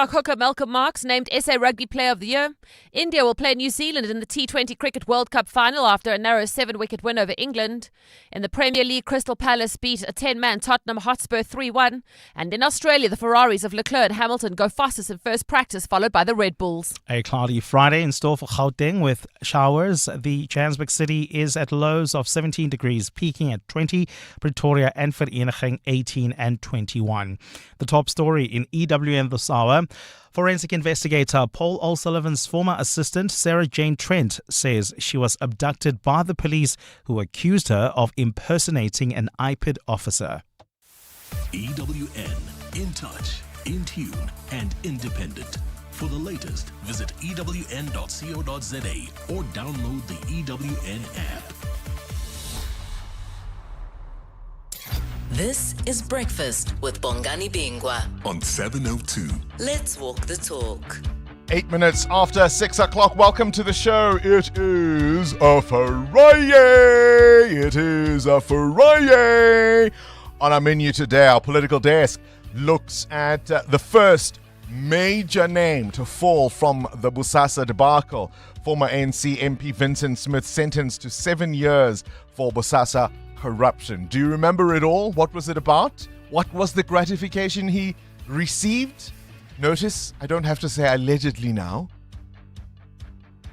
Hooker Malcolm Marx named SA Rugby Player of the Year. India will play New Zealand in the T20 Cricket World Cup final after a narrow 7-wicket win over England. In the Premier League, Crystal Palace beat a 10-man Tottenham Hotspur 3-1. And in Australia, the Ferraris of Leclerc and Hamilton go fastest in first practice, followed by the Red Bulls. A cloudy Friday in store for Gauteng with showers. The Johannesburg city is at lows of 17 degrees, peaking at 20. Pretoria and Vereniging 18 and 21. The top story in EWN this hour. Forensic investigator Paul O'Sullivan's former assistant Sarah Jane Trent says she was abducted by the police who accused her of impersonating an IPID officer. EWN, in touch, in tune and independent. For the latest, visit ewn.co.za or download the EWN app. This is Breakfast with Bongani Bingwa On 702. Let's walk the talk. 8 minutes after 6 o'clock. Welcome to the show. It is a Friday. It is a Friday. On our menu today, our political desk looks at the first major name to fall from the Bosasa debacle. Former ANC MP Vincent Smith sentenced to 7 years for Bosasa corruption. Do you remember it all? What was it about? What was the gratification he received? Notice, I don't have to say allegedly now.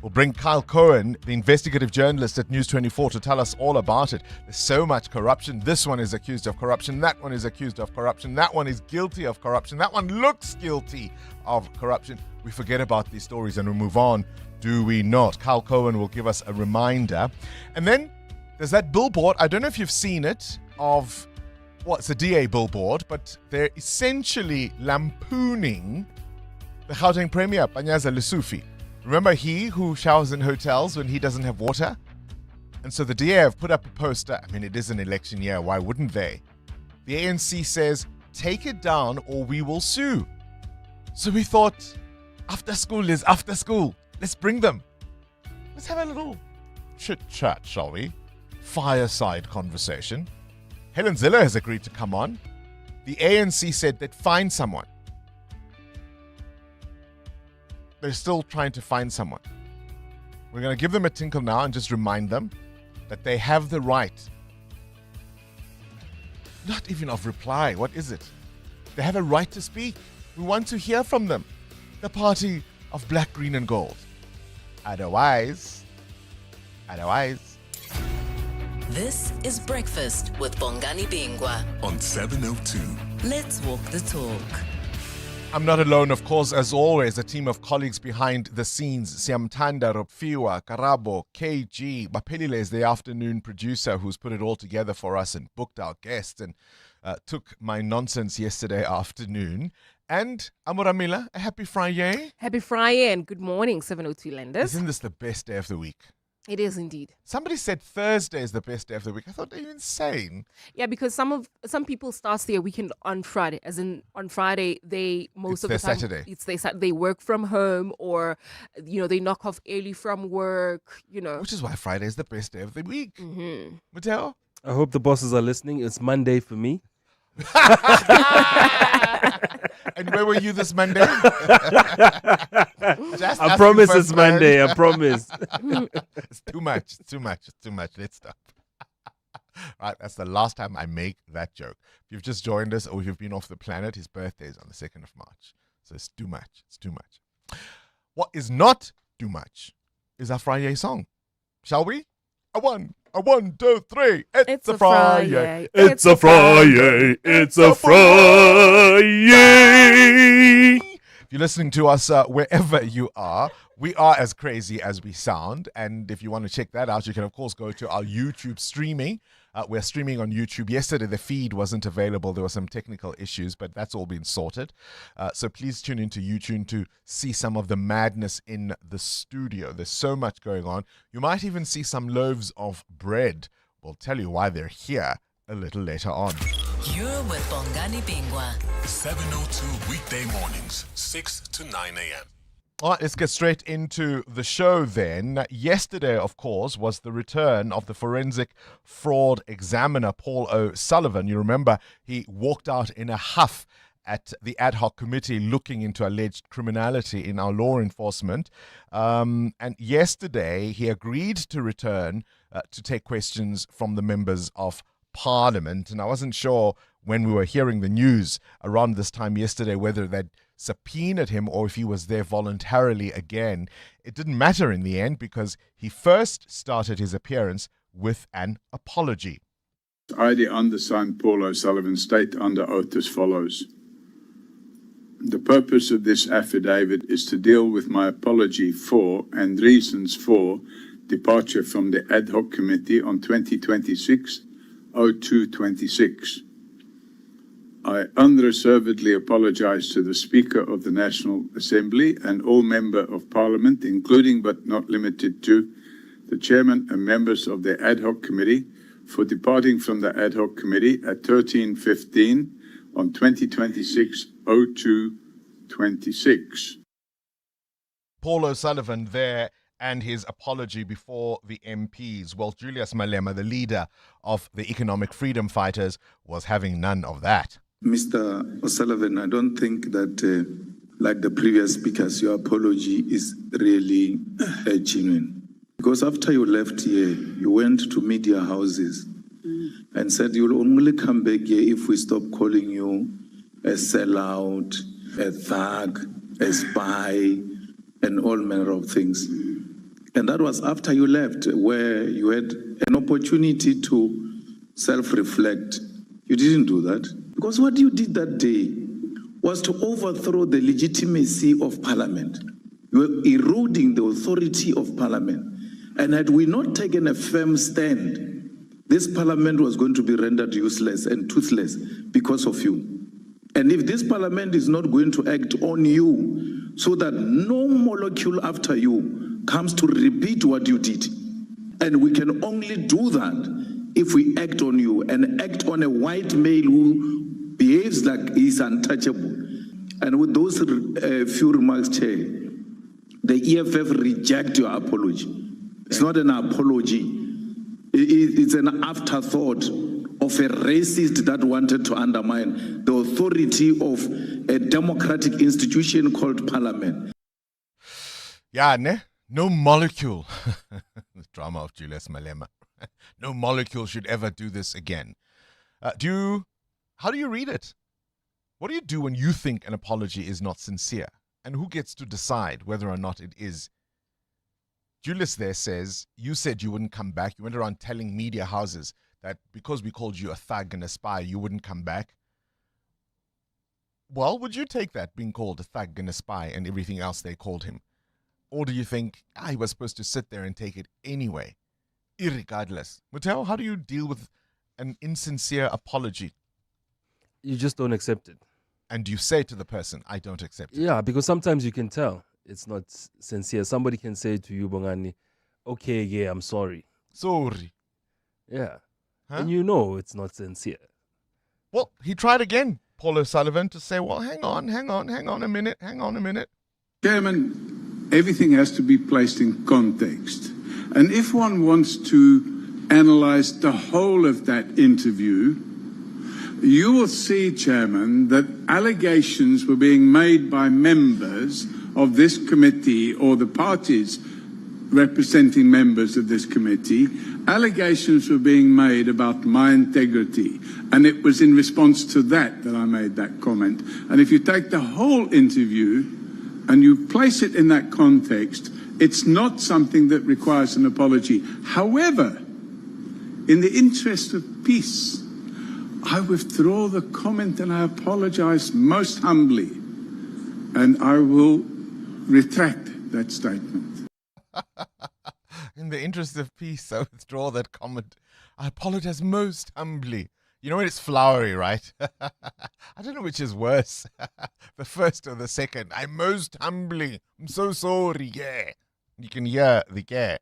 We'll bring Kyle Cohen, the investigative journalist at News 24, to tell us all about it. There's so much corruption. This one is accused of corruption. That one is accused of corruption. That one is guilty of corruption. That one looks guilty of corruption. We forget about these stories and we move on, do we not? Kyle Cohen will give us a reminder. And then there's that billboard, I don't know if you've seen it, of, well, it's a DA billboard, but they're essentially lampooning the Gauteng Premier, Panyaza Lesufi. Remember he who showers in hotels when he doesn't have water? And so the DA have put up a poster. I mean, it is an election year, why wouldn't they? The ANC says, take it down or we will sue. So we thought, after school is after school. Let's bring them. Let's have a little chit-chat, shall we? Fireside conversation. Helen Ziller has agreed to come on. The ANC said they'd find someone. They're still trying to find someone. We're going to give them a tinkle now and just remind them that they have the right. Not even of reply. What is it? They have a right to speak. We want to hear from them. The party of black, green and gold. Otherwise. This is Breakfast with Bongani Bingwa On 702. Let's walk the talk. I'm not alone, of course, as always, a team of colleagues behind the scenes. Siamtanda, Ropfiwa, Karabo, KG, Bapelile is the afternoon producer who's put it all together for us and booked our guests and took my nonsense yesterday afternoon. And Amoramila, a happy Friday. Happy Friday and good morning, 702 lenders. Isn't this the best day of the week? It is indeed. Somebody said Thursday is the best day of the week. I thought they were insane. Yeah, because some people start their weekend on Friday. As in on Friday, most of the time Saturday. They work from home or they knock off early from work. Which is why Friday is the best day of the week. Mm-hmm. Mateo? I hope the bosses are listening. It's Monday for me. And where were you this Monday? I promise it's Monday. I promise. It's too much. Let's stop. Right, that's the last time I make that joke. If you've just joined us or if you've been off the planet, his birthday is on the 2nd of March. So it's too much. What is not too much is our Friday song. Shall we? A one, 2, 3. It's a Friday. It's a Friday. It's a Friday. If you're listening to us wherever you are, we are as crazy as we sound. And if you want to check that out, you can, of course, go to our YouTube streaming. We're streaming on YouTube. Yesterday, the feed wasn't available. There were some technical issues, but that's all been sorted. So please tune into YouTube to see some of the madness in the studio. There's so much going on. You might even see some loaves of bread. We'll tell you why they're here a little later on. You're with Bongani Bingwa. 702 weekday mornings, 6 to 9 a.m. All right, let's get straight into the show then. Yesterday, of course, was the return of the forensic fraud examiner, Paul O'Sullivan. You remember he walked out in a huff at the ad hoc committee looking into alleged criminality in our law enforcement. And yesterday, he agreed to return to take questions from the members of Parliament. And I wasn't sure when we were hearing the news around this time yesterday whether they'd subpoenaed him or if he was there voluntarily again. It didn't matter in the end because he first started his appearance with an apology. I, the undersigned Paul O'Sullivan, state under oath as follows. The purpose of this affidavit is to deal with my apology for and reasons for departure from the ad hoc committee on 2026-02-26. I unreservedly apologize to the Speaker of the National Assembly and all members of Parliament, including but not limited to the Chairman and members of the ad hoc committee, for departing from the ad hoc committee at 13:15 on 2026-02-26. Paul O'Sullivan there and his apology before the MPs. Well, Julius Malema, the leader of the Economic Freedom Fighters, was having none of that. Mr. O'Sullivan, I don't think that, like the previous speakers, your apology is really genuine. Because after you left here, you went to media houses and said you'll only come back here if we stop calling you a sellout, a thug, a spy, and all manner of things. And that was after you left, where you had an opportunity to self-reflect. You didn't do that. Because what you did that day was to overthrow the legitimacy of Parliament. You were eroding the authority of Parliament. And had we not taken a firm stand, this Parliament was going to be rendered useless and toothless because of you. And if this Parliament is not going to act on you so that no molecule after you comes to repeat what you did, and we can only do that if we act on you and act on a white male who behaves like he's untouchable. And with those few remarks, Chair, the EFF reject your apology. It's not an apology. It's an afterthought of a racist that wanted to undermine the authority of a democratic institution called Parliament. Yeah, no molecule. The drama of Julius Malema. No molecule should ever do this again. How do you read it? What do you do when you think an apology is not sincere? And who gets to decide whether or not it is? Julius there says, you said you wouldn't come back. You went around telling media houses that because we called you a thug and a spy, you wouldn't come back. Well, would you take that, being called a thug and a spy and everything else they called him? Or do you think, he was supposed to sit there and take it anyway, irregardless? Muteo, how do you deal with an insincere apology? You just don't accept it. And you say to the person, I don't accept it. Yeah, because sometimes you can tell it's not sincere. Somebody can say to you, Bongani, okay, yeah, I'm sorry. Sorry. Yeah. Huh? And you know it's not sincere. Well, he tried again, Paul O'Sullivan, to say, well, hang on a minute. Chairman, everything has to be placed in context. And if one wants to analyze the whole of that interview, you will see, Chairman, that allegations were being made by members of this committee or the parties representing members of this committee. Allegations were being made about my integrity, and it was in response to that that I made that comment. And if you take the whole interview and you place it in that context, it's not something that requires an apology. However, in the interest of peace, I withdraw the comment and I apologize most humbly, and I will retract that statement. In the interest of peace, I withdraw that comment. I apologize most humbly. You know when it's flowery, right? I don't know which is worse, the first or the second. I'm so sorry, yeah. You can hear the yeah.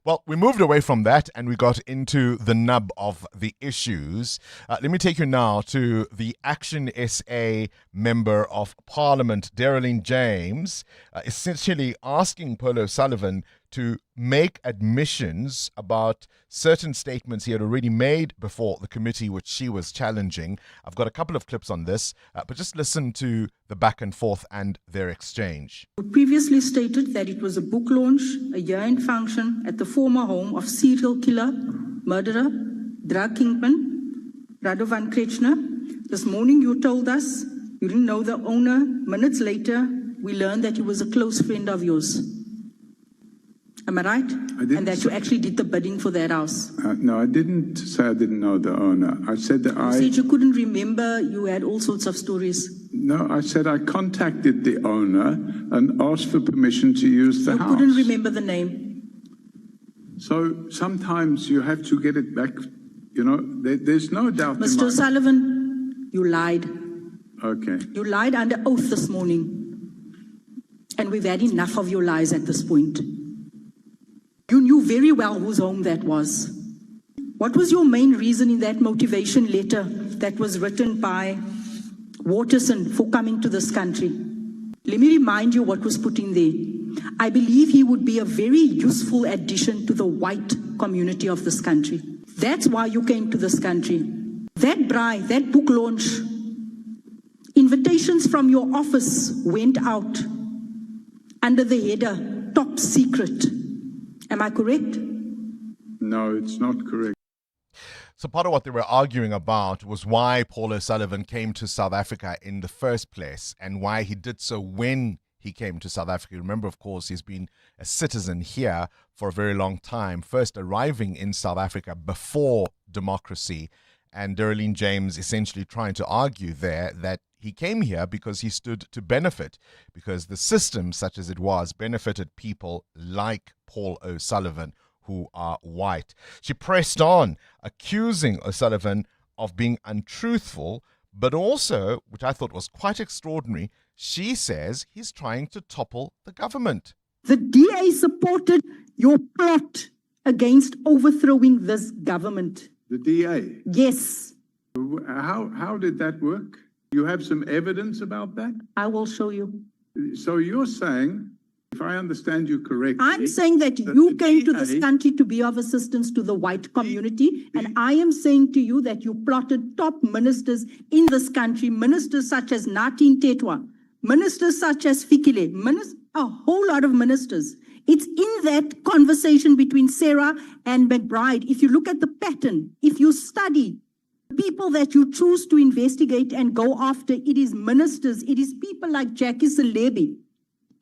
Well, we moved away from that and we got into the nub of the issues. Let me take you now to the Action SA Member of Parliament, Darylene James, essentially asking Paul O'Sullivan to make admissions about certain statements he had already made before the committee, which she was challenging. I've got a couple of clips on this, but just listen to the back and forth and their exchange. You previously stated that it was a book launch, a year-end function at the former home of serial killer, murderer, drug kingpin, Radovan Krečner. This morning you told us you didn't know the owner. Minutes later, we learned that he was a close friend of yours. Am I right? And that you actually did the bidding for that house. No, I didn't say I didn't know the owner. I said that You said you couldn't remember. You had all sorts of stories. No, I said I contacted the owner and asked for permission to use the house. You couldn't remember the name. So sometimes you have to get it back. You know, there's no doubt in Mr. my... O'Sullivan, you lied. Okay. You lied under oath this morning. And we've had enough of your lies at this point. You knew very well whose home that was. What was your main reason in that motivation letter that was written by Waterson for coming to this country? Let me remind you what was put in there. I believe he would be a very useful addition to the white community of this country. That's why you came to this country. That braai, that book launch, invitations from your office went out under the header, top secret. Am I correct? No, it's not correct. So part of what they were arguing about was why Paul O'Sullivan came to South Africa in the first place and why he did so when he came to South Africa. Remember, of course, he's been a citizen here for a very long time, first arriving in South Africa before democracy. And Darlene James essentially trying to argue there that he came here because he stood to benefit, because the system, such as it was, benefited people like Paul O'Sullivan, who are white. She pressed on, accusing O'Sullivan of being untruthful, but also, which I thought was quite extraordinary, she says he's trying to topple the government. The DA supported your plot against overthrowing this government. The DA? Yes. How did that work? You have some evidence about that? I will show you. So you're saying, if I understand you correctly... I'm saying that you came to this country to be of assistance to the white community, and I am saying to you that you plotted top ministers in this country, ministers such as Nathi Ntetwa, ministers such as Fikile, a whole lot of ministers. It's in that conversation between Sarah and McBride. If you look at the pattern, if you study people that you choose to investigate and go after, it is ministers, it is people like Jackie Selebi,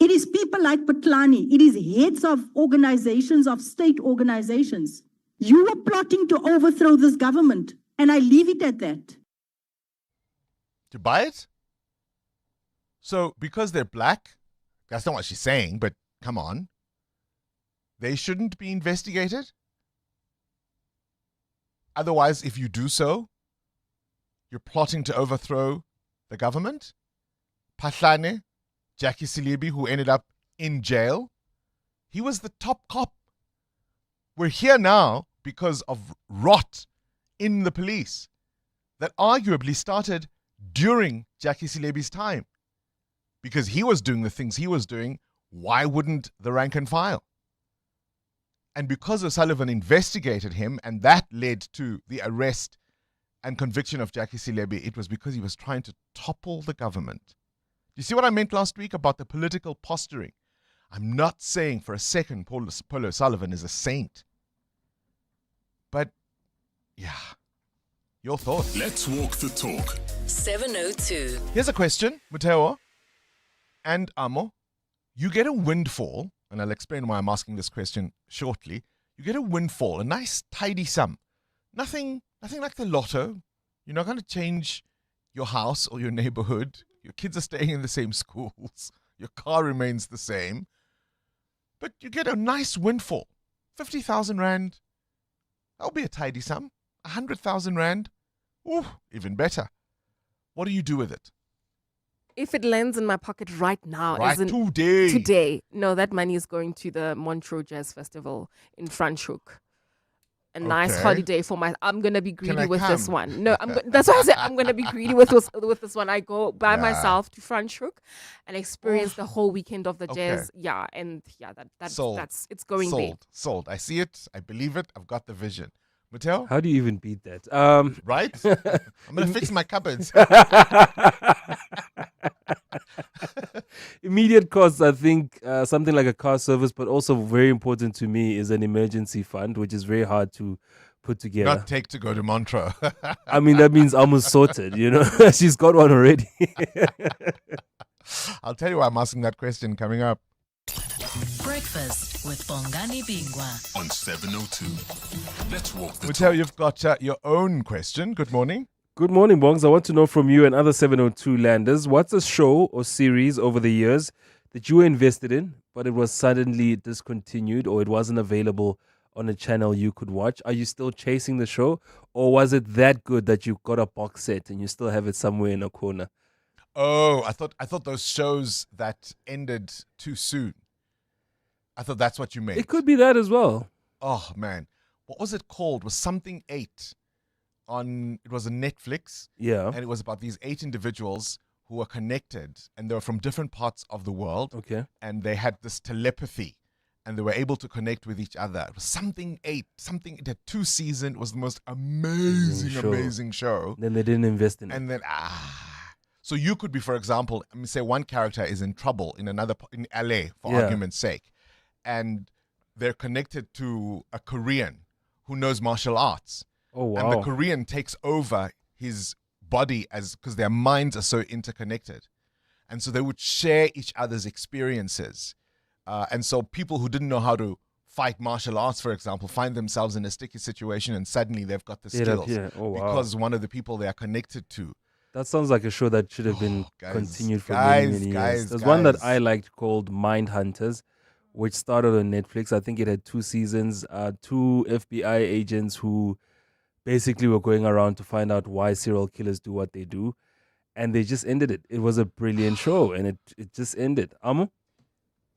it is people like Patlani, it is heads of organizations, of state organizations. You are plotting to overthrow this government, and I leave it at that. To buy it? So because they're black, that's not what she's saying, but come on, they shouldn't be investigated? Otherwise, if you do so, you're plotting to overthrow the government? Patlane, Jackie Selebi, who ended up in jail, he was the top cop. We're here now because of rot in the police that arguably started during Jackie Selebi's time. Because he was doing the things he was doing, why wouldn't the rank and file? And because O'Sullivan investigated him and that led to the arrest and conviction of Jackie Selebi, it was because he was trying to topple the government. Do you see what I meant last week about the political posturing? I'm not saying for a second Paul O'Sullivan is a saint. But, yeah, your thoughts. Let's walk the talk. 702. Here's a question, Mateo and Amo. You get a windfall, and I'll explain why I'm asking this question shortly. You get a windfall, a nice tidy sum. Nothing like the lotto. You're not going to change your house or your neighborhood. Your kids are staying in the same schools. Your car remains the same. But you get a nice windfall. 50,000 Rand. That'll be a tidy sum. 100,000 Rand. Ooh, even better. What do you do with it? If it lands in my pocket right now, Right, as in today. No, that money is going to the Montreux Jazz Festival in Franschhoek. a nice Okay. holiday for my. I'm gonna be greedy I with this come? one. No, that's why I said I'm gonna be greedy with this one. I go by Yeah. myself to Franschhoek and experience the whole weekend of the Okay. jazz. Yeah, and yeah, Sold. that's it's going there. Sold. I see it. I believe it. I've got the vision. Mateo? How do you even beat that? Right? I'm going to fix my cupboards. Immediate costs, I think something like a car service, but also very important to me is an emergency fund, which is very hard to put together. Not take to go to Montreux. I mean, that means almost sorted, you know. She's got one already. I'll tell you why I'm asking that question coming up. Breakfast with Bongani Bingwa. On 702. Let's walk the Mateo, talk. you've got your own question. Good morning. Good morning, Bongs. I want to know from you and other 702 landers, what's a show or series over the years that you were invested in, but it was suddenly discontinued or it wasn't available on a channel you could watch? Are you still chasing the show, or was it that good that you got a box set and you still have it somewhere in a corner? Oh, I thought those shows that ended too soon. I thought that's what you meant. It could be that as well. Oh man, what was it called? It was something 8 on. It was on Netflix. Yeah. And it was about these 8 individuals who were connected, and they were from different parts of the world. Okay. And they had this telepathy, and they were able to connect with each other. It was something 8. Something. It had 2 seasons. It was the most amazing show. Then they didn't invest in it. And then so you could be, for example, I mean, say one character is in trouble in in LA, for argument's sake, and they're connected to a Korean who knows martial arts. Oh, wow. And the Korean takes over his body because their minds are so interconnected. And so they would share each other's experiences. And so people who didn't know how to fight martial arts, for example, find themselves in a sticky situation, and suddenly they've got the skills because one of the people they are connected to. That sounds like a show that should have been continued for many years. There's one that I liked called Mind Hunters, which started on Netflix. I think it had 2 seasons, 2 FBI agents who basically were going around to find out why serial killers do what they do. And they just ended it. It was a brilliant show, and it just ended. Amo?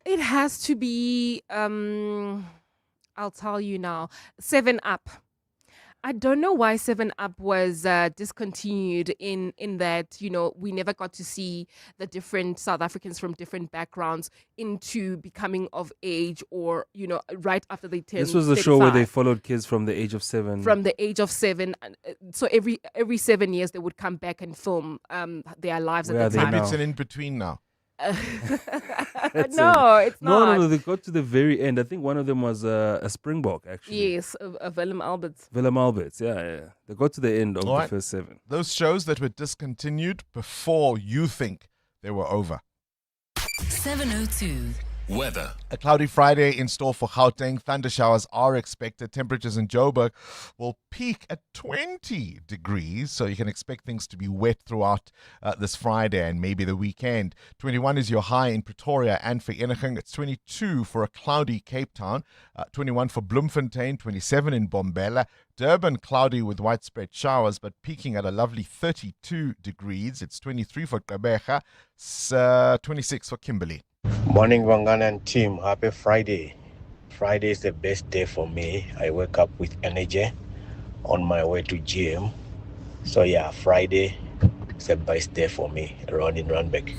It has to be, I'll tell you now, 7 Up. I don't know why 7 Up was discontinued in that, you know, we never got to see the different South Africans from different backgrounds into becoming of age, or, you know, right after they turned This was the show where they followed kids from the age of 7. From the age of 7. So every 7 years they would come back and film their lives Where at the are they time. now? It's an in-between now. No, it's not. No, they got to the very end. I think one of them was a Springbok, actually. Yes, Willem Alberts. Willem Alberts, yeah. They got to the end of the first 7. Those shows that were discontinued before you think they were over. 702. Weather. A cloudy Friday in store for Gauteng. Thunder showers are expected. Temperatures in Joburg will peak at 20 degrees, so you can expect things to be wet throughout this Friday and maybe the weekend. 21 is your high in Pretoria and Vereeniging. It's 22 for a cloudy Cape Town, 21 for Bloemfontein, 27 in Bombela. Durban, cloudy with widespread showers, but peaking at a lovely 32 degrees. It's 23 for Gqeberha, 26 for Kimberley. Morning, Bongani and team. Happy Friday. Friday is the best day for me. I wake up with energy on my way to gym. So yeah, Friday is the best day for me around in Randburg.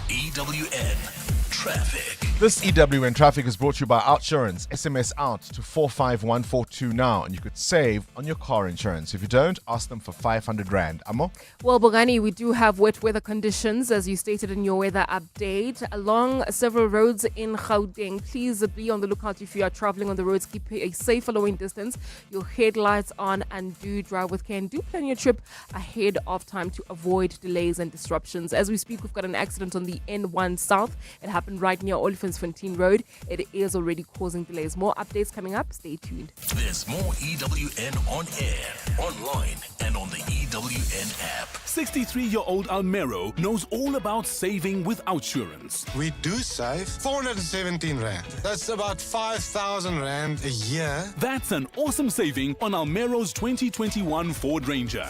EWN Traffic. This EWN Traffic is brought to you by Outsurance. SMS out to 45142 now, and you could save on your car insurance. If you don't, ask them for 500 Rand. Amo? Well, Bongani, we do have wet weather conditions, as you stated in your weather update, along several roads in Gauteng. Please be on the lookout if you are traveling on the roads. Keep a safe following distance, your headlights on, and do drive with care. And do plan your trip ahead of time to avoid delays and disruptions. As we speak, we've got an accident on the N1 South. It happened right near Olifantsfontein Road. It is already causing delays. More updates coming up. Stay tuned. There's more EWN on air, online, and on the EWN app. 63-year-old Almero knows all about saving with Outsurance. We do save 417 Rand. That's about 5,000 Rand a year. That's an awesome saving on Almero's 2021 Ford Ranger.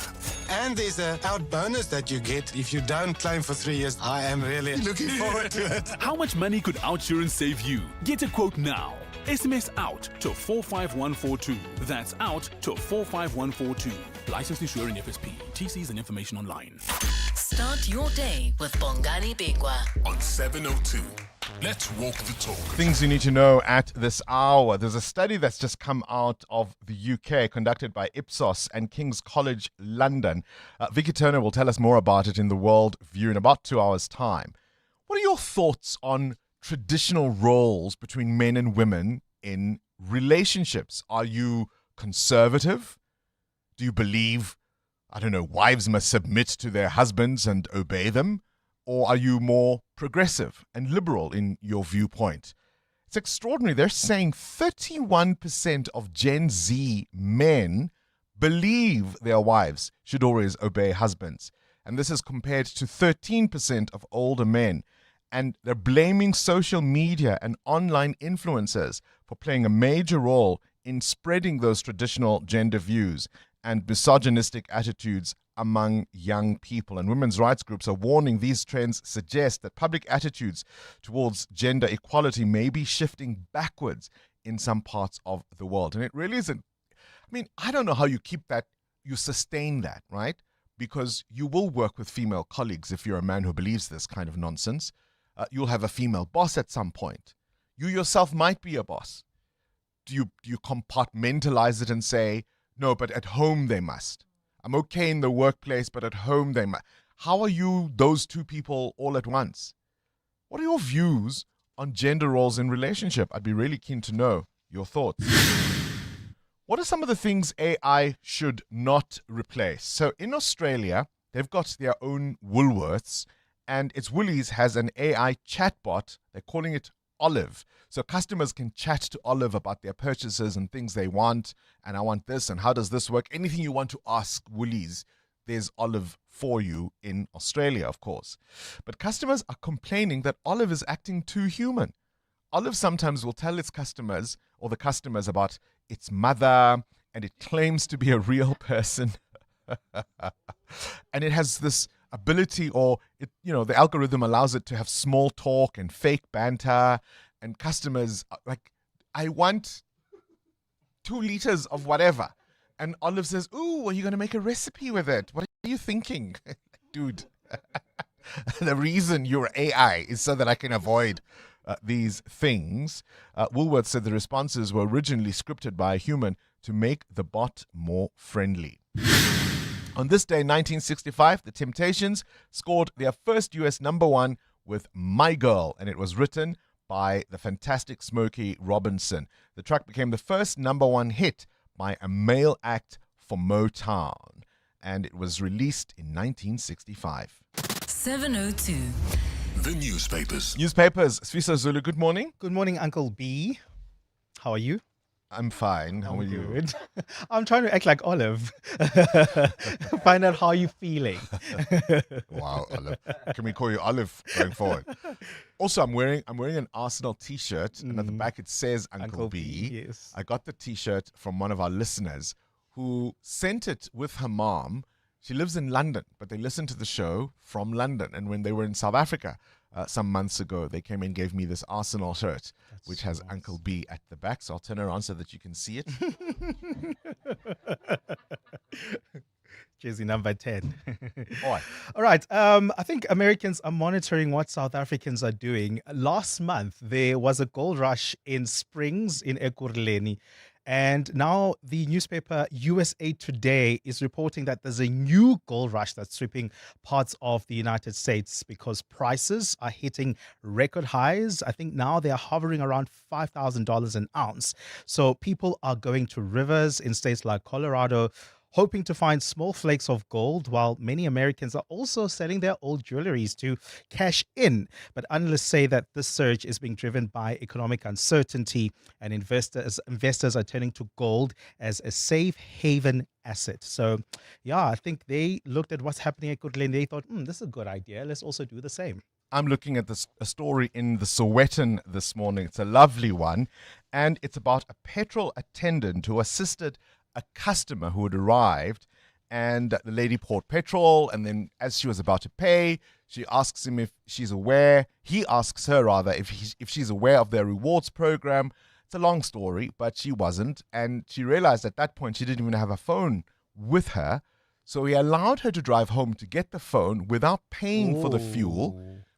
And there's an out bonus that you get if you don't claim for 3 years. I am really looking forward to it. How much money could Outsurance save you? Get a quote now. SMS out to 45142. That's out to 45142. Licensed insurer in FSP. TCs and information online. Start your day with Bongani Bingwa on 702. Let's walk the talk. Things you need to know at this hour. There's a study that's just come out of the UK conducted by Ipsos and King's College London. Vicky Turner will tell us more about it in the World View in about 2 hours' time. What are your thoughts on traditional roles between men and women in relationships? Are you conservative? Do you believe, wives must submit to their husbands and obey them? Or are you more progressive and liberal in your viewpoint? It's extraordinary. They're saying 31% of Gen Z men believe their wives should always obey husbands. And this is compared to 13% of older men. And they're blaming social media and online influencers for playing a major role in spreading those traditional gender views and misogynistic attitudes among young people. And women's rights groups are warning these trends suggest that public attitudes towards gender equality may be shifting backwards in some parts of the world. And it really isn't. I don't know how you keep that, you sustain that, right? Because you will work with female colleagues if you're a man who believes this kind of nonsense. You'll have a female boss at some point. You yourself might be a boss. Do you compartmentalize it and say, no, but at home they must? I'm okay in the workplace, but at home they must. How are you those two people all at once? What are your views on gender roles in relationship? I'd be really keen to know your thoughts. What are some of the things AI should not replace? So in Australia, they've got their own Woolworths, and its Woolies has an AI chatbot. They're calling it Olive. So customers can chat to Olive about their purchases and things they want. And I want this, and how does this work? Anything you want to ask Woolies, there's Olive for you in Australia, of course. But customers are complaining that Olive is acting too human. Olive sometimes will tell its customers, or the customers, about its mother, and it claims to be a real person. And it has this ability, or the algorithm allows it to have small talk and fake banter, and customers are like, I want 2 liters of whatever, and Olive says, ooh, are you going to make a recipe with it? What are you thinking? Dude, the reason you're AI is so that I can avoid these things. Woolworths said the responses were originally scripted by a human to make the bot more friendly. On this day, 1965, The Temptations scored their first US #1 with My Girl, and it was written by the fantastic Smokey Robinson. The track became the first #1 hit by a male act for Motown, and it was released in 1965. 702. The newspapers. Sfiso Zulu, good morning. Good morning, Uncle B. How are you? I'm fine. How are you? Good. I'm trying to act like Olive. Find out how you're feeling. Wow, Olive. Can we call you Olive going forward? Also, I'm wearing an Arsenal T-shirt, and at the back it says Uncle B. Yes. I got the T-shirt from one of our listeners who sent it with her mom. She lives in London, but they listen to the show from London. And when they were in South Africa some months ago, they came and gave me this Arsenal shirt, which has nice. Uncle B at the back. So I'll turn around so that you can see it. Jersey number 10. All right. I think Americans are monitoring what South Africans are doing. Last month, there was a gold rush in Springs in Ekurhuleni. And now the newspaper USA Today is reporting that there's a new gold rush that's sweeping parts of the United States because prices are hitting record highs. I think now they are hovering around $5,000 an ounce. So people are going to rivers in states like Colorado, hoping to find small flakes of gold, while many Americans are also selling their old jewelries to cash in. But analysts say that this surge is being driven by economic uncertainty, and investors are turning to gold as a safe haven asset. So, yeah, I think they looked at what's happening at Goodland. They thought, this is a good idea. Let's also do the same. I'm looking at a story in the Sowetan this morning. It's a lovely one, and it's about a petrol attendant who assisted a customer who had arrived, and the lady poured petrol, and then as she was about to pay, she asks him if she's aware. He asks her rather if she's aware of their rewards program. It's a long story, but she wasn't, and she realized at that point she didn't even have a phone with her, so he allowed her to drive home to get the phone without paying for the fuel.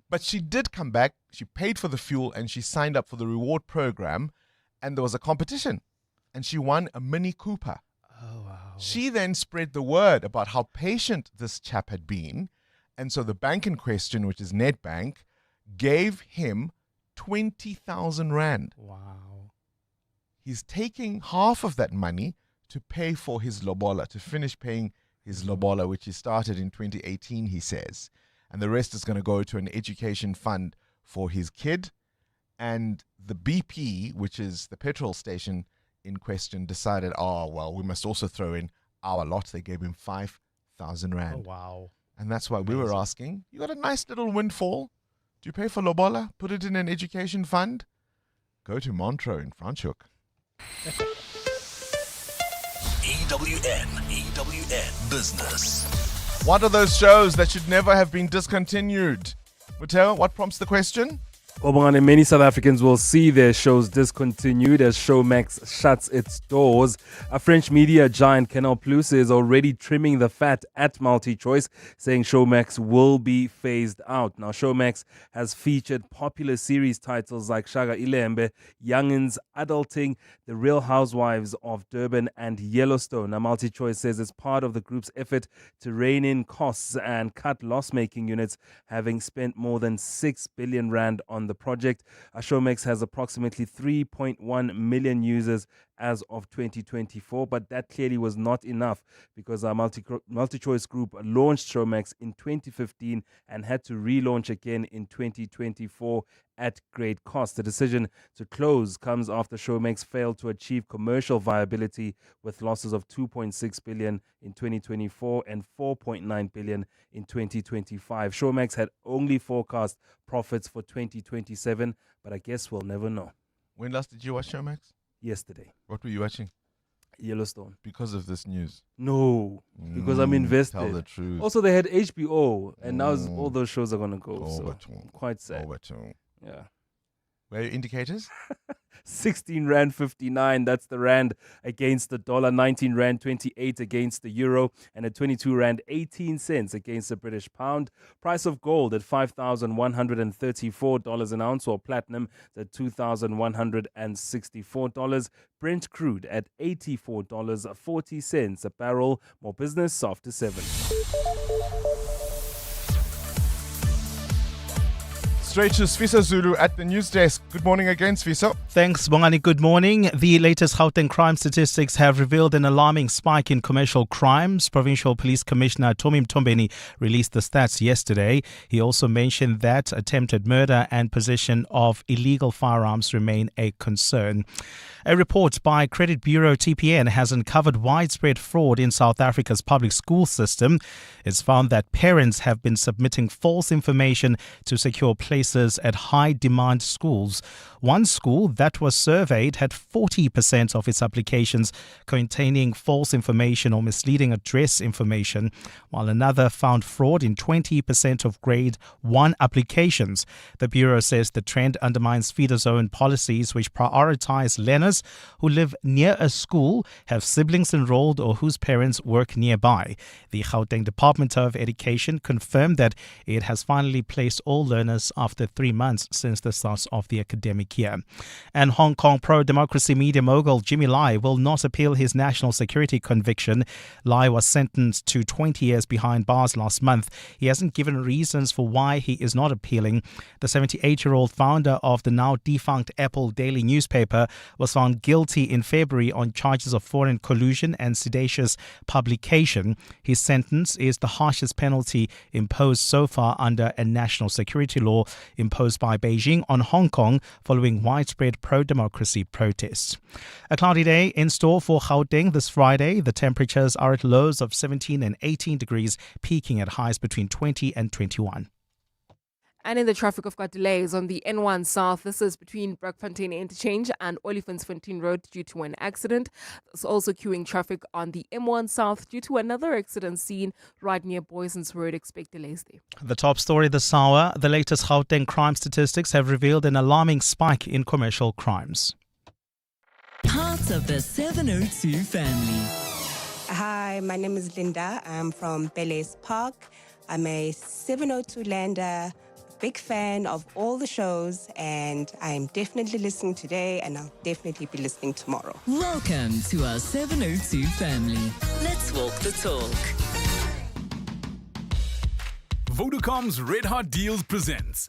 But she did come back, she paid for the fuel, and she signed up for the reward program, and there was a competition, and she won a Mini Cooper. Oh, wow. She then spread the word about how patient this chap had been, and so the bank in question, which is Nedbank, gave him 20,000 Rand. Wow. He's taking half of that money to pay for his lobola, to finish paying his lobola, which he started in 2018, he says. And the rest is going to go to an education fund for his kid. And the BP, which is the petrol station in question, decided, we must also throw in our lot. They gave him 5,000 Rand. Oh, wow. And that's why we were asking, you got a nice little windfall. Do you pay for lobola? Put it in an education fund? Go to Montreux in Franschhoek. EWN Business. What are those shows that should never have been discontinued? Mateo, what prompts the question? Well, Bongani, many South Africans will see their shows discontinued as Showmax shuts its doors. A French media giant, Canal Plus, is already trimming the fat at MultiChoice, saying Showmax will be phased out. Now, Showmax has featured popular series titles like Shaga Ilembe, Youngins, Adulting, The Real Housewives of Durban, and Yellowstone. Now, MultiChoice says it's part of the group's effort to rein in costs and cut loss-making units, having spent more than 6 billion Rand on the project. Showmax has approximately 3.1 million users as of 2024, but that clearly was not enough because our MultiChoice Group launched Showmax in 2015 and had to relaunch again in 2024 at great cost. The decision to close comes after Showmax failed to achieve commercial viability with losses of 2.6 billion in 2024 and 4.9 billion in 2025. Showmax had only forecast profits for 2027, but I guess we'll never know. When last did you watch Showmax? Yesterday. What were you watching? Yellowstone. Because of this news? No, because I'm invested. Tell the truth. Also, they had HBO, and now all those shows are going to go. So quite sad. Yeah. Where are your indicators? 16 Rand 59, that's the Rand against the dollar, 19 Rand 28 against the euro, and at 22 Rand 18 cents against the British pound. Price of gold at $5,134 an ounce, or platinum at $2,164. Brent crude at $84.40 a barrel. More business after 7. Straight to Sfiso Zulu at the news desk. Good morning again, Sfiso. Thanks, Bongani. Good morning. The latest Gauteng crime statistics have revealed an alarming spike in commercial crimes. Provincial Police Commissioner Tommy Mtombeni released the stats yesterday. He also mentioned that attempted murder and possession of illegal firearms remain a concern. A report by credit bureau TPN has uncovered widespread fraud in South Africa's public school system. It's found that parents have been submitting false information to secure places at high-demand schools. One school that was surveyed had 40% of its applications containing false information or misleading address information, while another found fraud in 20% of grade 1 applications. The bureau says the trend undermines feeder zone policies which prioritize learners who live near a school, have siblings enrolled, or whose parents work nearby. The Gauteng Department of Education confirmed that it has finally placed all learners after after 3 months since the start of the academic year. And Hong Kong pro-democracy media mogul Jimmy Lai will not appeal his national security conviction. Lai was sentenced to 20 years behind bars last month. He hasn't given reasons for why he is not appealing. The 78-year-old founder of the now defunct Apple Daily newspaper was found guilty in February on charges of foreign collusion and seditious publication. His sentence is the harshest penalty imposed so far under a national security law imposed by Beijing on Hong Kong following widespread pro-democracy protests. A cloudy day in store for Gauteng this Friday. The temperatures are at lows of 17 and 18 degrees, peaking at highs between 20 and 21. And in the traffic, we've got delays on the N1 South. This is between Brakfontein Interchange and Olifantsfontein Road due to an accident. There's also queuing traffic on the M1 South due to another accident seen right near Boyson's Road. Expect delays there. The top story this hour, the latest Gauteng crime statistics have revealed an alarming spike in commercial crimes. Part of the 702 family. Hi, my name is Linda. I'm from Belays Park. I'm a 702 lander. Big fan of all the shows, and I'm definitely listening today, and I'll definitely be listening tomorrow. Welcome to our 702 family. Let's walk the talk. Vodacom's Red Hot Deals presents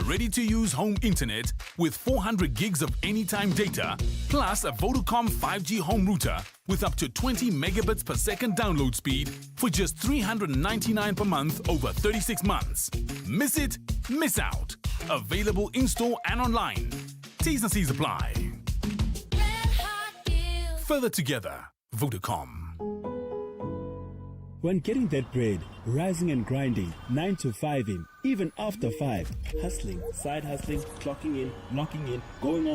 ready-to-use home internet with 400 gigs of anytime data, plus a Vodacom 5G home router with up to 20 megabits per second download speed for just $399 per month over 36 months. Miss it? Miss out. Available in-store and online. T's and C's apply. Further together, Vodacom. When getting that bread, rising and grinding, 9 to 5 in, even after 5, hustling, side hustling, clocking in, knocking in, going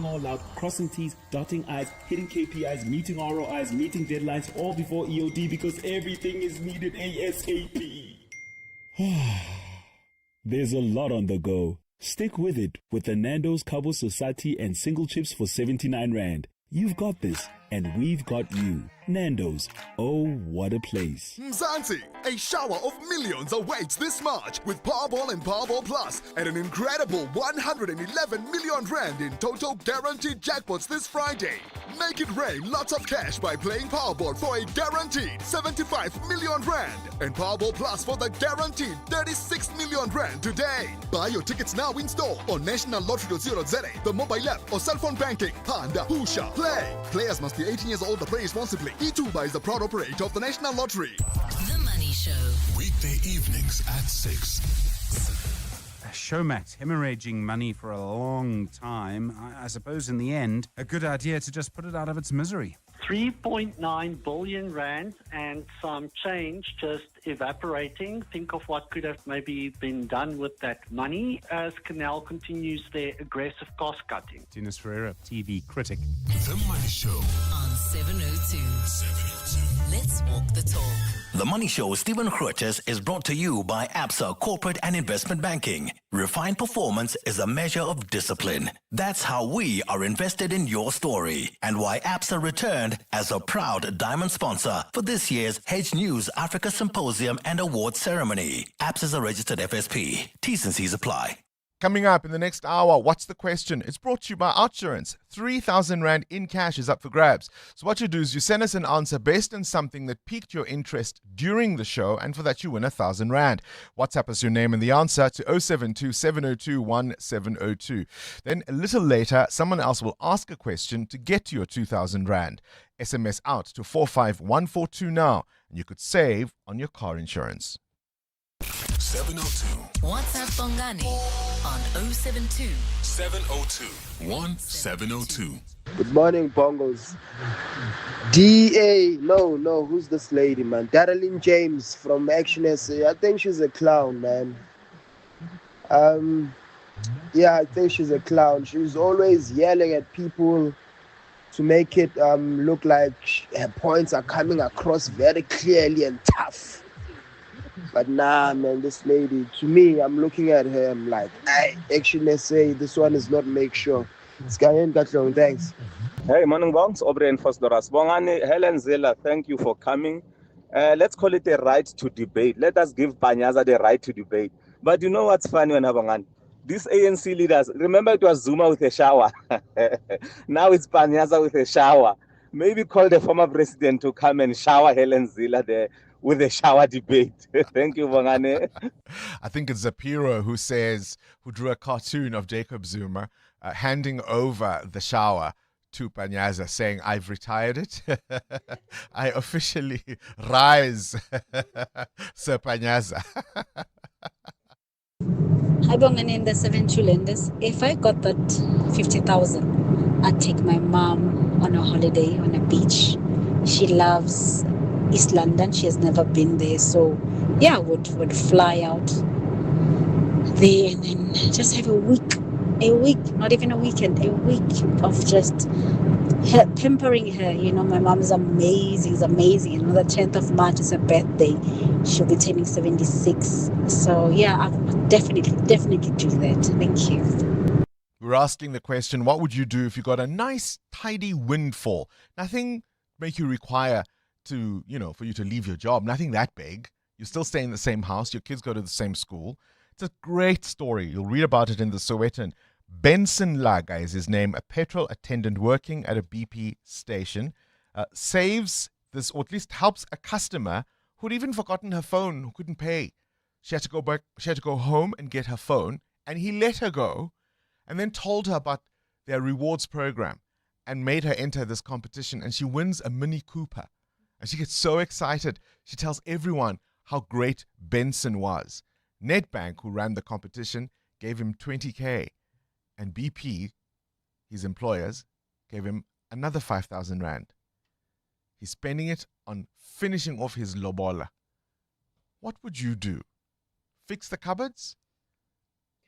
all out, crossing T's, dotting I's, hitting KPIs, meeting ROIs, meeting deadlines, all before EOD because everything is needed ASAP. There's a lot on the go. Stick with it with the Nando's Cabo Society and single chips for 79 Rand. You've got this, and we've got you. Nando's. Oh, what a place. Mzansi, a shower of millions awaits this March with Powerball and Powerball Plus and an incredible 111 million Rand in total guaranteed jackpots this Friday. Make it rain lots of cash by playing Powerball for a guaranteed 75 million Rand and Powerball Plus for the guaranteed 36 million Rand today. Buy your tickets now in store on nationallottery.co.za, the mobile app or cell phone banking. Panda, Pusha, play. Players must be 18 years old to play responsibly. E2 is the proud operator of the National Lottery. The Money Show. Weekday evenings at 6. Showmax hemorrhaging money for a long time. I suppose in the end, a good idea to just put it out of its misery. 3.9 billion rand and some change just evaporating. Think of what could have maybe been done with that money as Canal continues their aggressive cost cutting. Dinas Ferreira, TV critic. The Money Show on 702. Let's walk the talk. The Money Show, Stephen Grootes, is brought to you by ABSA Corporate and Investment Banking. Refined performance is a measure of discipline. That's how we are invested in your story, and why ABSA returned as a proud diamond sponsor for this year's Hedge News Africa Symposium and Awards Ceremony. ABSA is a registered FSP. T's and C's apply. Coming up in the next hour, What's the Question? It's brought to you by Outsurance. 3,000 Rand in cash is up for grabs. So what you do is you send us an answer based on something that piqued your interest during the show, and for that you win 1,000 Rand. WhatsApp us your name and the answer to 072 702 1702. Then a little later, someone else will ask a question to get to your 2,000 Rand. SMS out to 45142 now, and you could save on your car insurance. 702. WhatsApp Bongani on 072 702 1702. Good morning, Bongos. No, who's this lady, man? Darlene James from Action SA. I think she's a clown, man. I think she's a clown. She's always yelling at people to make it look like her points are coming across very clearly and tough. But nah, man, this lady, to me, I'm looking at her, I'm like, hey, Action SA, this one is not make sure. Scayen Gatlong, thanks. Hey, morning, Bongs, Aubrey and Fosdoras. Bongani, Helen Zilla, thank you for coming. Let's call it a right to debate. Let us give Panyaza the right to debate. But you know what's funny, when Bongani? These ANC leaders, remember it was Zuma with a shower. Now it's Panyaza with a shower. Maybe call the former president to come and shower Helen Zille there with a shower debate. Thank you, Bongani. I think it's Zapiro who drew a cartoon of Jacob Zuma handing over the shower to Panyaza, saying, "I've retired it. I officially rise, Sir Panyaza." Hi, Bongani and the 72 lenders. If I got that 50,000, I'd take my mom on a holiday on a beach. She loves East London. She has never been there. So, yeah, would fly out there and then just have a week, not even a weekend, a week of just pampering her. You know, my mom is amazing. You know, the 10th of March is her birthday. She'll be turning 76. So, yeah, I would definitely do that. Thank you. We're asking the question, what would you do if you got a nice, tidy windfall? Nothing make you require to, for you to leave your job. Nothing that big. You still stay in the same house. Your kids go to the same school. It's a great story. You'll read about it in the Sowetan. Benson Laga is his name, a petrol attendant working at a BP station, saves this, or at least helps a customer who'd even forgotten her phone, who couldn't pay. She had to go back. She had to go home and get her phone, and he let her go, and then told her about their rewards program, and made her enter this competition, and she wins a Mini Cooper, and she gets so excited. She tells everyone how great Benson was. Nedbank, who ran the competition, gave him 20K, and BP, his employers, gave him another 5,000 rand. He's spending it on finishing off his lobola. What would you do? Fix the cupboards?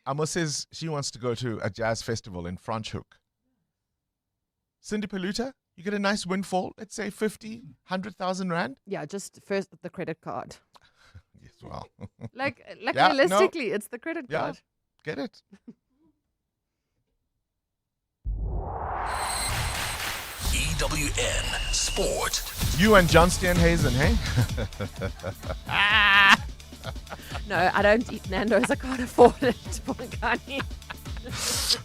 Amo says she wants to go to a jazz festival in Franschhoek. Cindy Paluta, you get a nice windfall, let's say 50, 100,000 rand? Yeah, just first the credit card. Yes, well. like Yeah, realistically, no. it's the credit Yeah, card. get it. EWN Sport. You and John Steenhuisen, hey? No, I don't eat Nando's. I can't afford it, Bongani.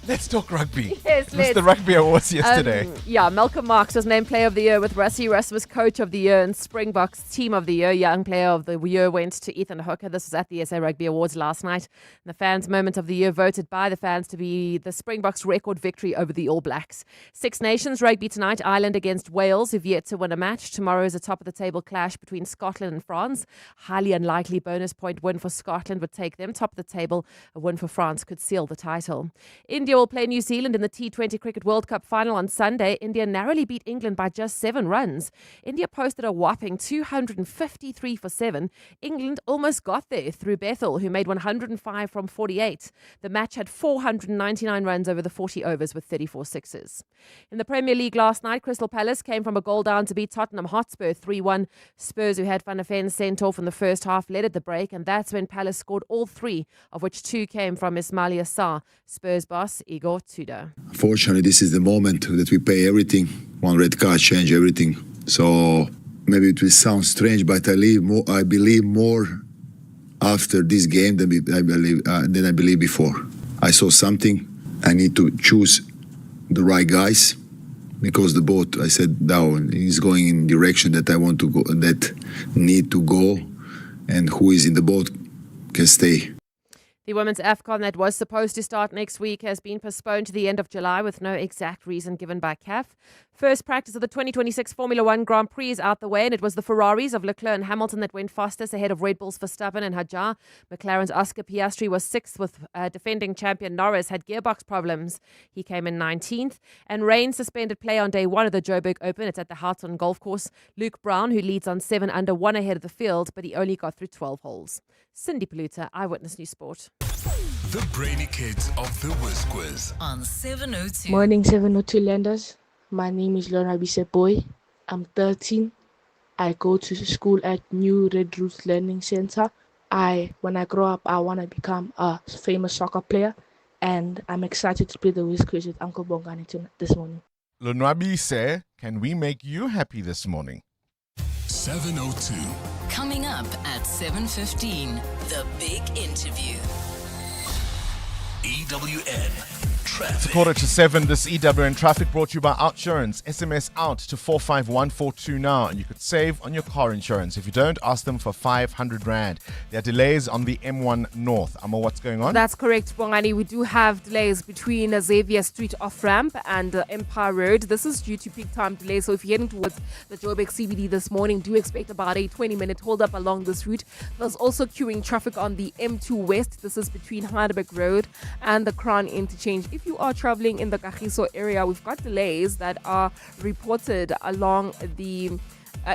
Let's talk rugby. Yes, It was the Rugby Awards yesterday. Malcolm Marx was named Player of the Year, with Rassie Russ was Coach of the Year and Springboks Team of the Year. Young Player of the Year went to Ethan Hooker. This was at the SA Rugby Awards last night. And the Fans Moment of the Year, voted by the fans to be the Springboks' record victory over the All Blacks. Six Nations rugby tonight. Ireland against Wales, who've yet to win a match. Tomorrow is a top-of-the-table clash between Scotland and France. Highly unlikely bonus point win for Scotland would take them top of the table. A win for France could seal the title. India will play New Zealand in the T20 Cricket World Cup final on Sunday. India narrowly beat England by just 7 runs. India posted a whopping 253 for 7. England almost got there through Bethel, who made 105 from 48. The match had 499 runs over the 40 overs with 34 sixes. In the Premier League last night, Crystal Palace came from a goal down to beat Tottenham Hotspur 3-1. Spurs, who had Van der Ven sent off in the first half, led at the break, and that's when Palace scored all 3, of which 2 came from Ismail Assar. Spurs boss Igor Tudor. Fortunately, this is the moment that we pay everything. One red card change everything. So maybe it will sound strange, but I believe more after this game than I believe before. I saw something. I need to choose the right guys, because the boat, I said, down is going in direction that I want to go, that need to go, and who is in the boat can stay. The Women's AFCON that was supposed to start next week has been postponed to the end of July with no exact reason given by CAF. First practice of the 2026 Formula One Grand Prix is out the way, and it was the Ferraris of Leclerc and Hamilton that went fastest ahead of Red Bull's Verstappen and Hadjar. McLaren's Oscar Piastri was 6th, with defending champion Norris had gearbox problems. He came in 19th. And rain suspended play on day 1 of the Joburg Open. It's at the Houghton Golf Course. Luke Brown, who leads on 7 under, 1 ahead of the field, but he only got through 12 holes. Cindy Paluta, Eyewitness News Sport. The Brainy Kids of the Whiz Quiz on 702. Morning 702 Lenders. My name is Lorna Biseboy. I'm 13. I go to school at New Red Roots Learning Center. When I grow up, I want to become a famous soccer player, and I'm excited to play the Whiz Quiz with Uncle Bongani this morning. Lonwabi say, can we make you happy this morning? 702. Coming up at 7:15, the big interview. EWN It's a 6:45 this EWN traffic brought to you by Outsurance. SMS out to 451442 now and you could save on your car insurance. If you don't, ask them for 500 Rand. There are delays on the M1 North. Amo, what's going on? That's correct, Bongani. We do have delays between Xavier Street off-ramp and Empire Road. This is due to peak time delays. So if you're heading towards the Joburg CBD this morning, do expect about a 20-minute hold-up along this route. There's also queuing traffic on the M2 West. This is between Heidelberg Road and the Crown Interchange. If you are traveling in the Kagiso area, we've got delays that are reported along the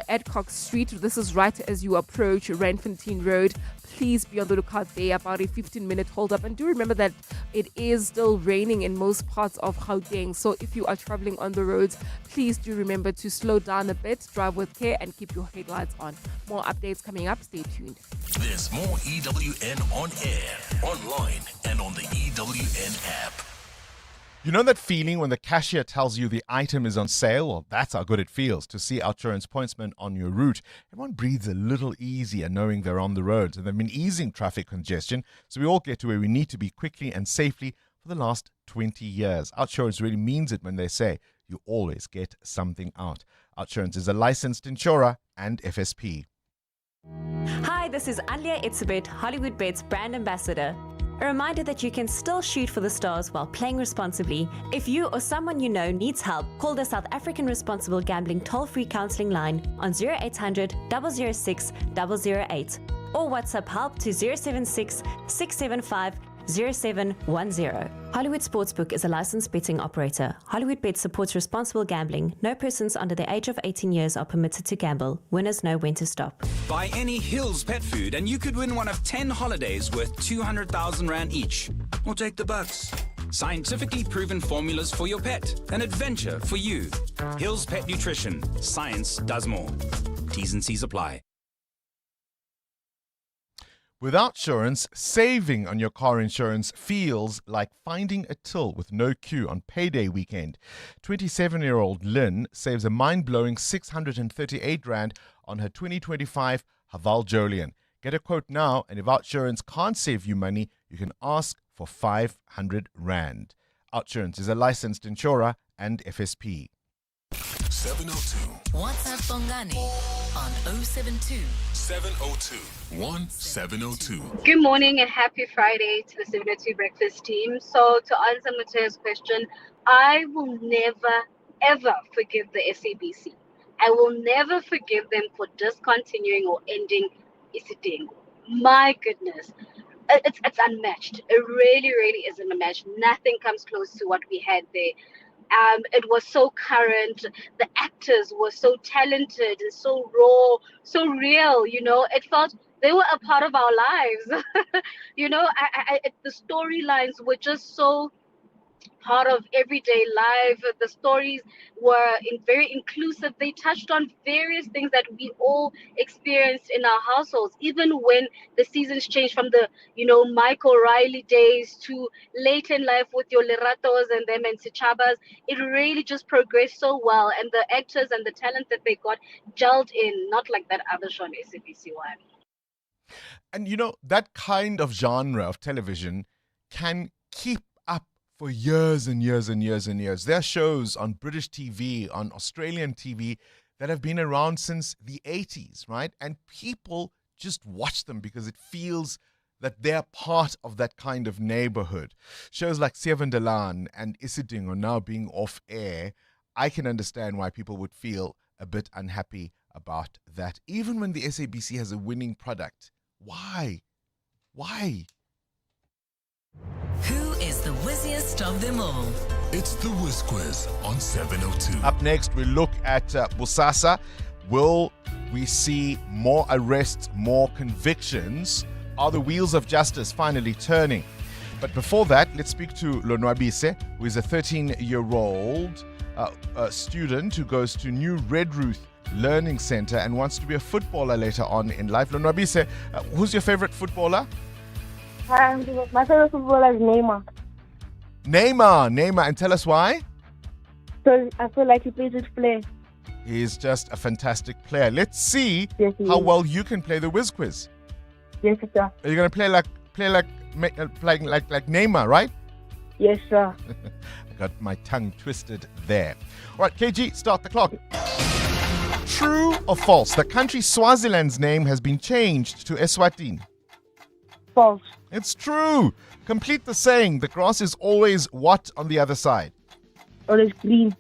Adcock Street. This is right as you approach Randfontein Road. Please be on the lookout there, about a 15-minute hold-up. And do remember that it is still raining in most parts of Gauteng. So if you are traveling on the roads, please do remember to slow down a bit, drive with care, and keep your headlights on. More updates coming up. Stay tuned. There's more EWN on air, online, and on the EWN app. You know that feeling when the cashier tells you the item is on sale? Well, that's how good it feels to see Outsurance pointsmen on your route. Everyone breathes a little easier knowing they're on the roads, and they've been easing traffic congestion so we all get to where we need to be quickly and safely for the last 20 years. Outsurance really means it when they say you always get something out. Outsurance is a licensed insurer and FSP. Hi, this is Alia Itzebet, Hollywood Bets brand ambassador. A reminder that you can still shoot for the stars while playing responsibly. If you or someone you know needs help, call the South African Responsible Gambling toll-free counselling line on 0800 006 008 or WhatsApp help to 076 675 0710. Hollywood Sportsbook is a licensed betting operator. Hollywood Bet supports responsible gambling. No persons under the age of 18 years are permitted to gamble. Winners know when to stop. Buy any Hills pet food and you could win one of 10 holidays worth 200,000 Rand each. Or take the bucks. Scientifically proven formulas for your pet. An adventure for you. Hills Pet Nutrition. Science does more. T's and C's apply. With Outsurance, saving on your car insurance feels like finding a till with no queue on payday weekend. 27-year-old Lynn saves a mind-blowing 638 Rand on her 2025 Haval Jolian. Get a quote now, and if Outsurance can't save you money, you can ask for 500 Rand. Outsurance is a licensed insurer and FSP. 702. WhatsApp Bongani on 072 702 1702. Good morning and happy Friday to the 702 Breakfast team. So to answer Mateo's question, I will never ever forgive the SABC. I will never forgive them for discontinuing or ending Isidingo. My goodness. It's unmatched. It really, really is unmatched. Nothing comes close to what we had there. It was so current. The actors were so talented and so raw, so real. You know, it felt they were a part of our lives. You know, the storylines were just so part of everyday life. The stories were very inclusive. They touched on various things that we all experienced in our households, even when the seasons changed from the, Michael Riley days to late in life with your Leratos and them and Sichabas. It really just progressed so well, and the actors and the talent that they got gelled in, not like that other show on SABC One. And that kind of genre of television can keep up for years and years and years and years. There are shows on British TV, on Australian TV that have been around since the 80s, right? And people just watch them because it feels that they're part of that kind of neighborhood. Shows like Sevendelan and Isiding are now being off air. I can understand why people would feel a bit unhappy about that. Even when the SABC has a winning product. Why? Why? Who is the whizziest of them all? It's the Whiz Quiz on 702. Up next, we look at Bosasa. Will we see more arrests, more convictions? Are the wheels of justice finally turning? But before that, let's speak to Lonwabise, who is a 13-year-old student who goes to New Red Ruth Learning Center and wants to be a footballer later on in life. Lonwabise, who's your favorite footballer? My favorite footballer is Neymar. Neymar, and tell us why? So I feel like he plays with flair. He's just a fantastic player. Let's see how well you can play the Whiz Quiz. Yes, sir. Are you going to play like Neymar, right? Yes, sir. I got my tongue twisted there. All right, KG, start the clock. True or false? The country Swaziland's name has been changed to Eswatini. False. It's true. Complete the saying. The grass is always what on the other side? Always green.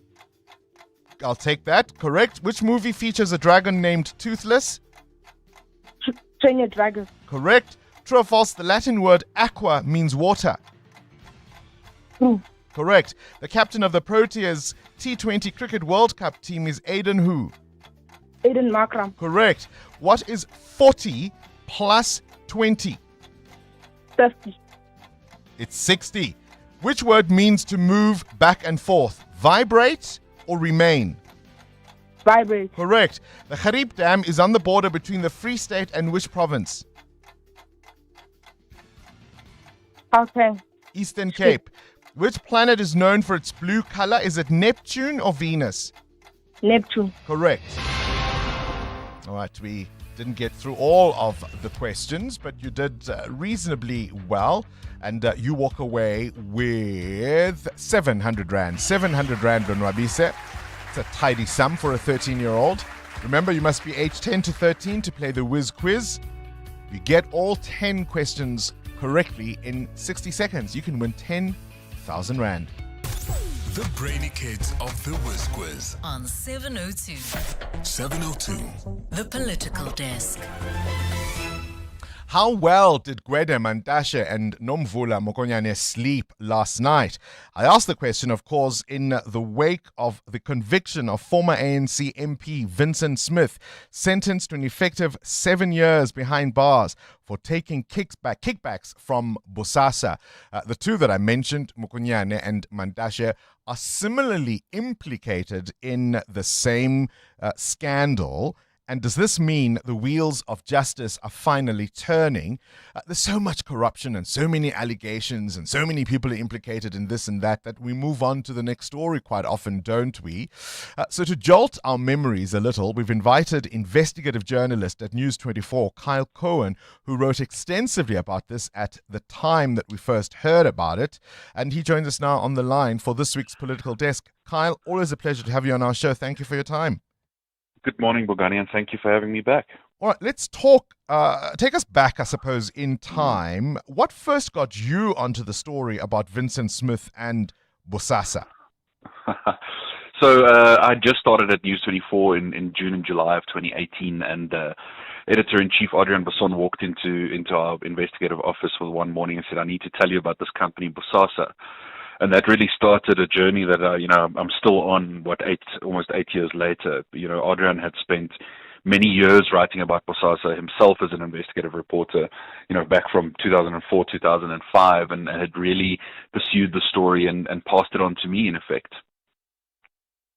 I'll take that. Correct. Which movie features a dragon named Toothless? Train Your Dragon. Correct. True or false? The Latin word aqua means water. True. Correct. The captain of the Proteas T20 Cricket World Cup team is Aiden who? Aiden Markram. Correct. What is 40 plus 20? 50. It's 60. Which word means to move back and forth? Vibrate or remain? Vibrate. Correct. The Gariep Dam is on the border between the Free State and which province? Gauteng. Eastern Cape. Which planet is known for its blue color? Is it Neptune or Venus? Neptune. Correct. All right, we didn't get through all of the questions, but you did reasonably well. And you walk away with 700 Rand. 700 Rand, Bonwabise. It's a tidy sum for a 13-year-old. Remember, you must be aged 10 to 13 to play the Whiz Quiz. If you get all 10 questions correctly in 60 seconds, you can win 10,000 Rand. The Brainy Kids of the Whiz Quiz. On 702. 702. The Political Desk. How well did Gwede Mantashe and Nomvula Mokonyane sleep last night? I asked the question, of course, in the wake of the conviction of former ANC MP Vincent Smith, sentenced to an effective 7 years behind bars for taking kickbacks from Bosasa. The two that I mentioned, Mokonyane and Mantashe, are similarly implicated in the same scandal. And does this mean the wheels of justice are finally turning? There's so much corruption and so many allegations and so many people are implicated in this and that we move on to the next story quite often, don't we? So to jolt our memories a little, we've invited investigative journalist at News 24, Kyle Cohen, who wrote extensively about this at the time that we first heard about it. And he joins us now on the line for this week's Political Desk. Kyle, always a pleasure to have you on our show. Thank you for your time. Good morning, Bongani, and thank you for having me back. All right, let's talk, take us back, I suppose, in time. What first got you onto the story about Vincent Smith and Bosasa? So I just started at News 24 in June and July of 2018, and editor-in-chief Adrian Basson walked into our investigative office one morning and said, I need to tell you about this company, Bosasa. And that really started a journey that, I'm still on, almost 8 years later. Adrian had spent many years writing about Bosasa himself as an investigative reporter, back from 2004, 2005, and had really pursued the story and passed it on to me, in effect.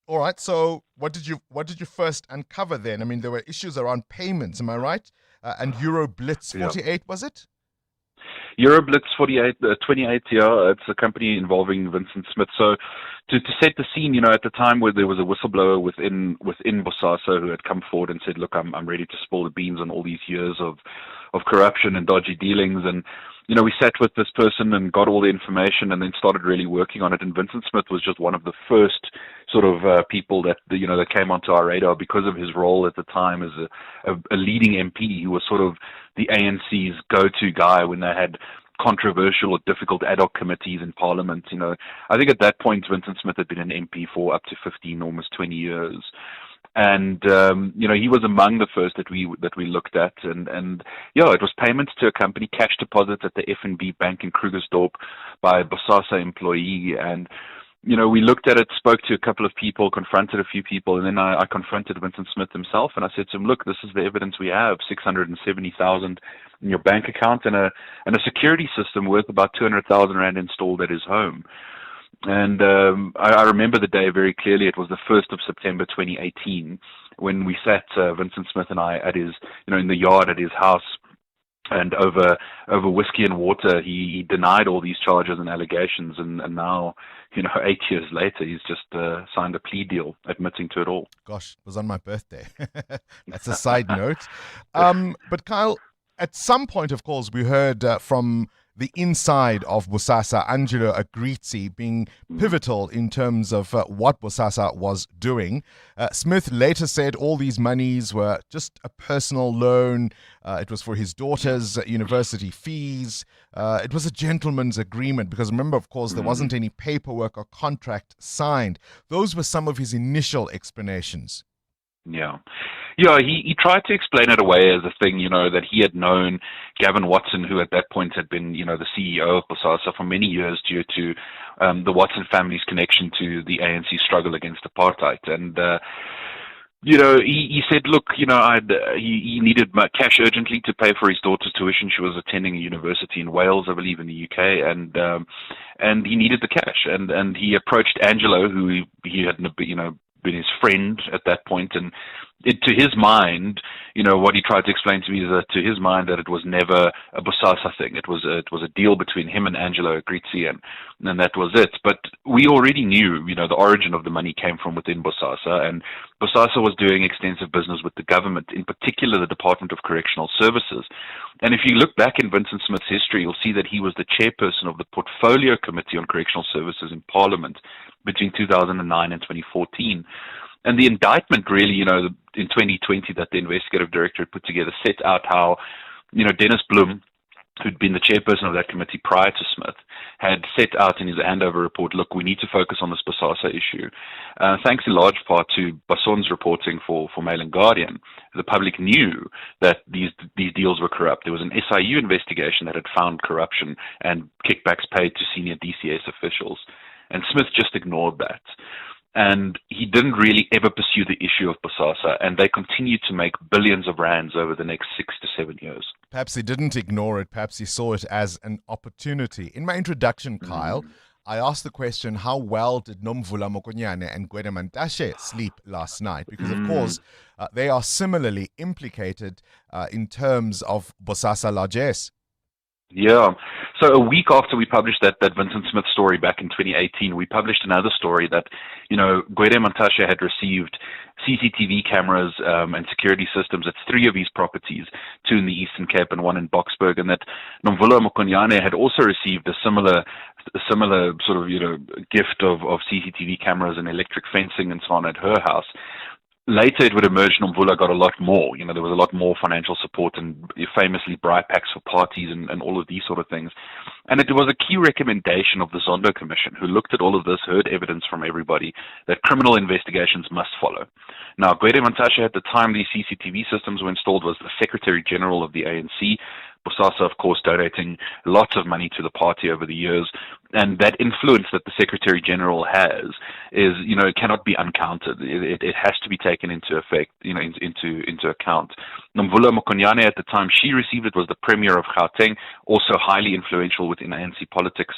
All right. So what did you first uncover then? I mean, there were issues around payments, am I right? And Euro Blitz 48, was it? Euroblitz 28, yeah, it's a company involving Vincent Smith. So to set the scene, at the time where there was a whistleblower within Bosasa who had come forward and said, look, I'm ready to spill the beans on all these years of corruption and dodgy dealings. And, we sat with this person and got all the information and then started really working on it. And Vincent Smith was just one of the first sort of people that, that came onto our radar because of his role at the time as a leading MP. He was sort of the ANC's go-to guy when they had controversial or difficult ad hoc committees in Parliament. I think at that point, Vincent Smith had been an MP for up to 15, almost 20 years. And, he was among the first that we looked at. And it was payments to a company, cash deposits at the FNB Bank in Krugersdorp by a Bosasa employee. And, we looked at it, spoke to a couple of people, confronted a few people, and then I confronted Vincent Smith himself. And I said to him, look, this is the evidence we have, 670,000 in your bank account and a security system worth about 200,000 Rand installed at his home. And I remember the day very clearly. It was the 1st of September 2018 when we sat, Vincent Smith and I, at his, in the yard at his house. And over whiskey and water, he denied all these charges and allegations. And now, 8 years later, he's just signed a plea deal admitting to it all. Gosh, it was on my birthday. That's a side note. But Kyle, at some point, of course, we heard from the inside of Bosasa, Angelo Agrizzi being pivotal in terms of what Bosasa was doing. Smith later said all these monies were just a personal loan. It was for his daughter's university fees. It was a gentleman's agreement because remember, of course, there wasn't any paperwork or contract signed. Those were some of his initial explanations. Yeah. Yeah, he tried to explain it away as a thing, that he had known Gavin Watson, who at that point had been, the CEO of Bosasa for many years due to the Watson family's connection to the ANC struggle against apartheid. And, he said, look, he needed cash urgently to pay for his daughter's tuition. She was attending a university in Wales, I believe, in the UK, and he needed the cash. And he approached Angelo, who he had, been his friend at that point, and to his mind, what he tried to explain to me is that to his mind that it was never a Bosasa thing. It was a deal between him and Angelo Agrizzi, and that was it. But we already knew, the origin of the money came from within Bosasa, and Bosasa was doing extensive business with the government, in particular the Department of Correctional Services. And if you look back in Vincent Smith's history, you'll see that he was the chairperson of the Portfolio Committee on Correctional Services in Parliament between 2009 and 2014. And the indictment really, in 2020 that the investigative directorate put together set out how, Dennis Bloem, who'd been the chairperson of that committee prior to Smith, had set out in his handover report, look, we need to focus on this Bosasa issue. Thanks in large part to Bason's reporting for Mail and Guardian, the public knew that these deals were corrupt. There was an SIU investigation that had found corruption and kickbacks paid to senior DCS officials. And Smith just ignored that. And he didn't really ever pursue the issue of Bosasa, and they continued to make billions of rands over the next 6 to 7 years. Perhaps he didn't ignore it, perhaps he saw it as an opportunity. In my introduction, Kyle, I asked the question, how well did Nomvula Mokonyane and Gwede Mantashe sleep last night? Because, of course, they are similarly implicated in terms of Bosasa largesse. Yeah. So a week after we published that Vincent Smith story back in 2018, we published another story that, Gwede Mantashe had received CCTV cameras and security systems at 3 of his properties, 2 in the Eastern Cape and 1 in Boksburg, and that Nomvula Mokonyane had also received a similar sort of, gift of CCTV cameras and electric fencing and so on at her house. Later, it would emerge Nomvula got a lot more. There was a lot more financial support and famously bribe packs for parties and all of these sort of things. And it was a key recommendation of the Zondo Commission, who looked at all of this, heard evidence from everybody, that criminal investigations must follow. Now, Gwede Mantashe, at the time these CCTV systems were installed, was the Secretary General of the ANC. Bosasa, of course, donating lots of money to the party over the years, and that influence that the Secretary General has is, it cannot be uncounted. It has to be taken into effect, into account. Nomvula Mokonyane, at the time she received it, was the Premier of Gauteng, also highly influential within ANC politics.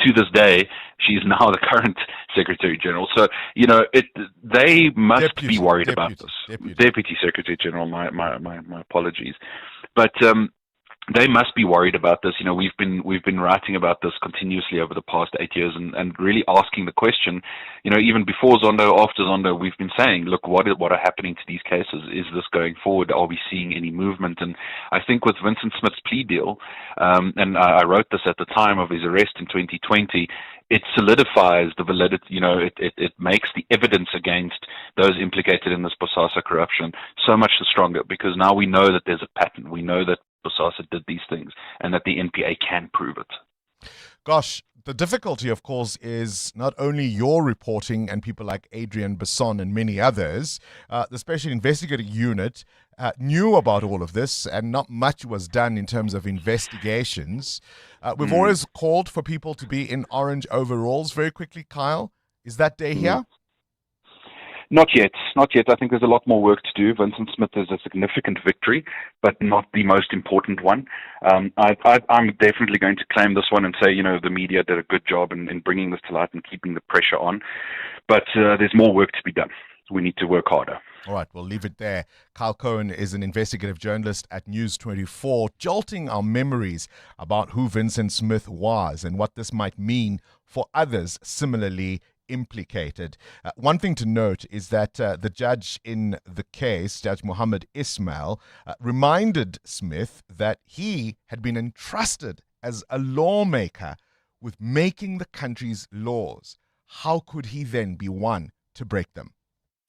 To this day, she is now the current Secretary General. So, they must be worried about this. Deputy Secretary General, my apologies. But they must be worried about this. We've been writing about this continuously over the past 8 years and really asking the question, even before Zondo, after Zondo, we've been saying, look, what are happening to these cases? Is this going forward? Are we seeing any movement? And I think with Vincent Smith's plea deal, and I wrote this at the time of his arrest in 2020, it solidifies the validity, it makes the evidence against those implicated in this Bosasa corruption so much stronger, because now we know that there's a pattern. We know that Bosasa did these things and that the NPA can prove it. Gosh, the difficulty, of course, is not only your reporting and people like Adrian Besson and many others, the Special Investigating Unit knew about all of this and not much was done in terms of investigations. We've always called for people to be in orange overalls. Very quickly, Kyle, is that day here? Not yet. I think there's a lot more work to do. Vincent Smith is a significant victory, but not the most important one. I'm definitely going to claim this one and say, the media did a good job in bringing this to light and keeping the pressure on. But there's more work to be done. We need to work harder. All right, we'll leave it there. Kyle Cohen is an investigative journalist at News 24, jolting our memories about who Vincent Smith was and what this might mean for others similarly implicated. One thing to note is that the judge in the case, Judge Muhammad Ismail, reminded Smith that he had been entrusted as a lawmaker with making the country's laws, how could he then be one to break them?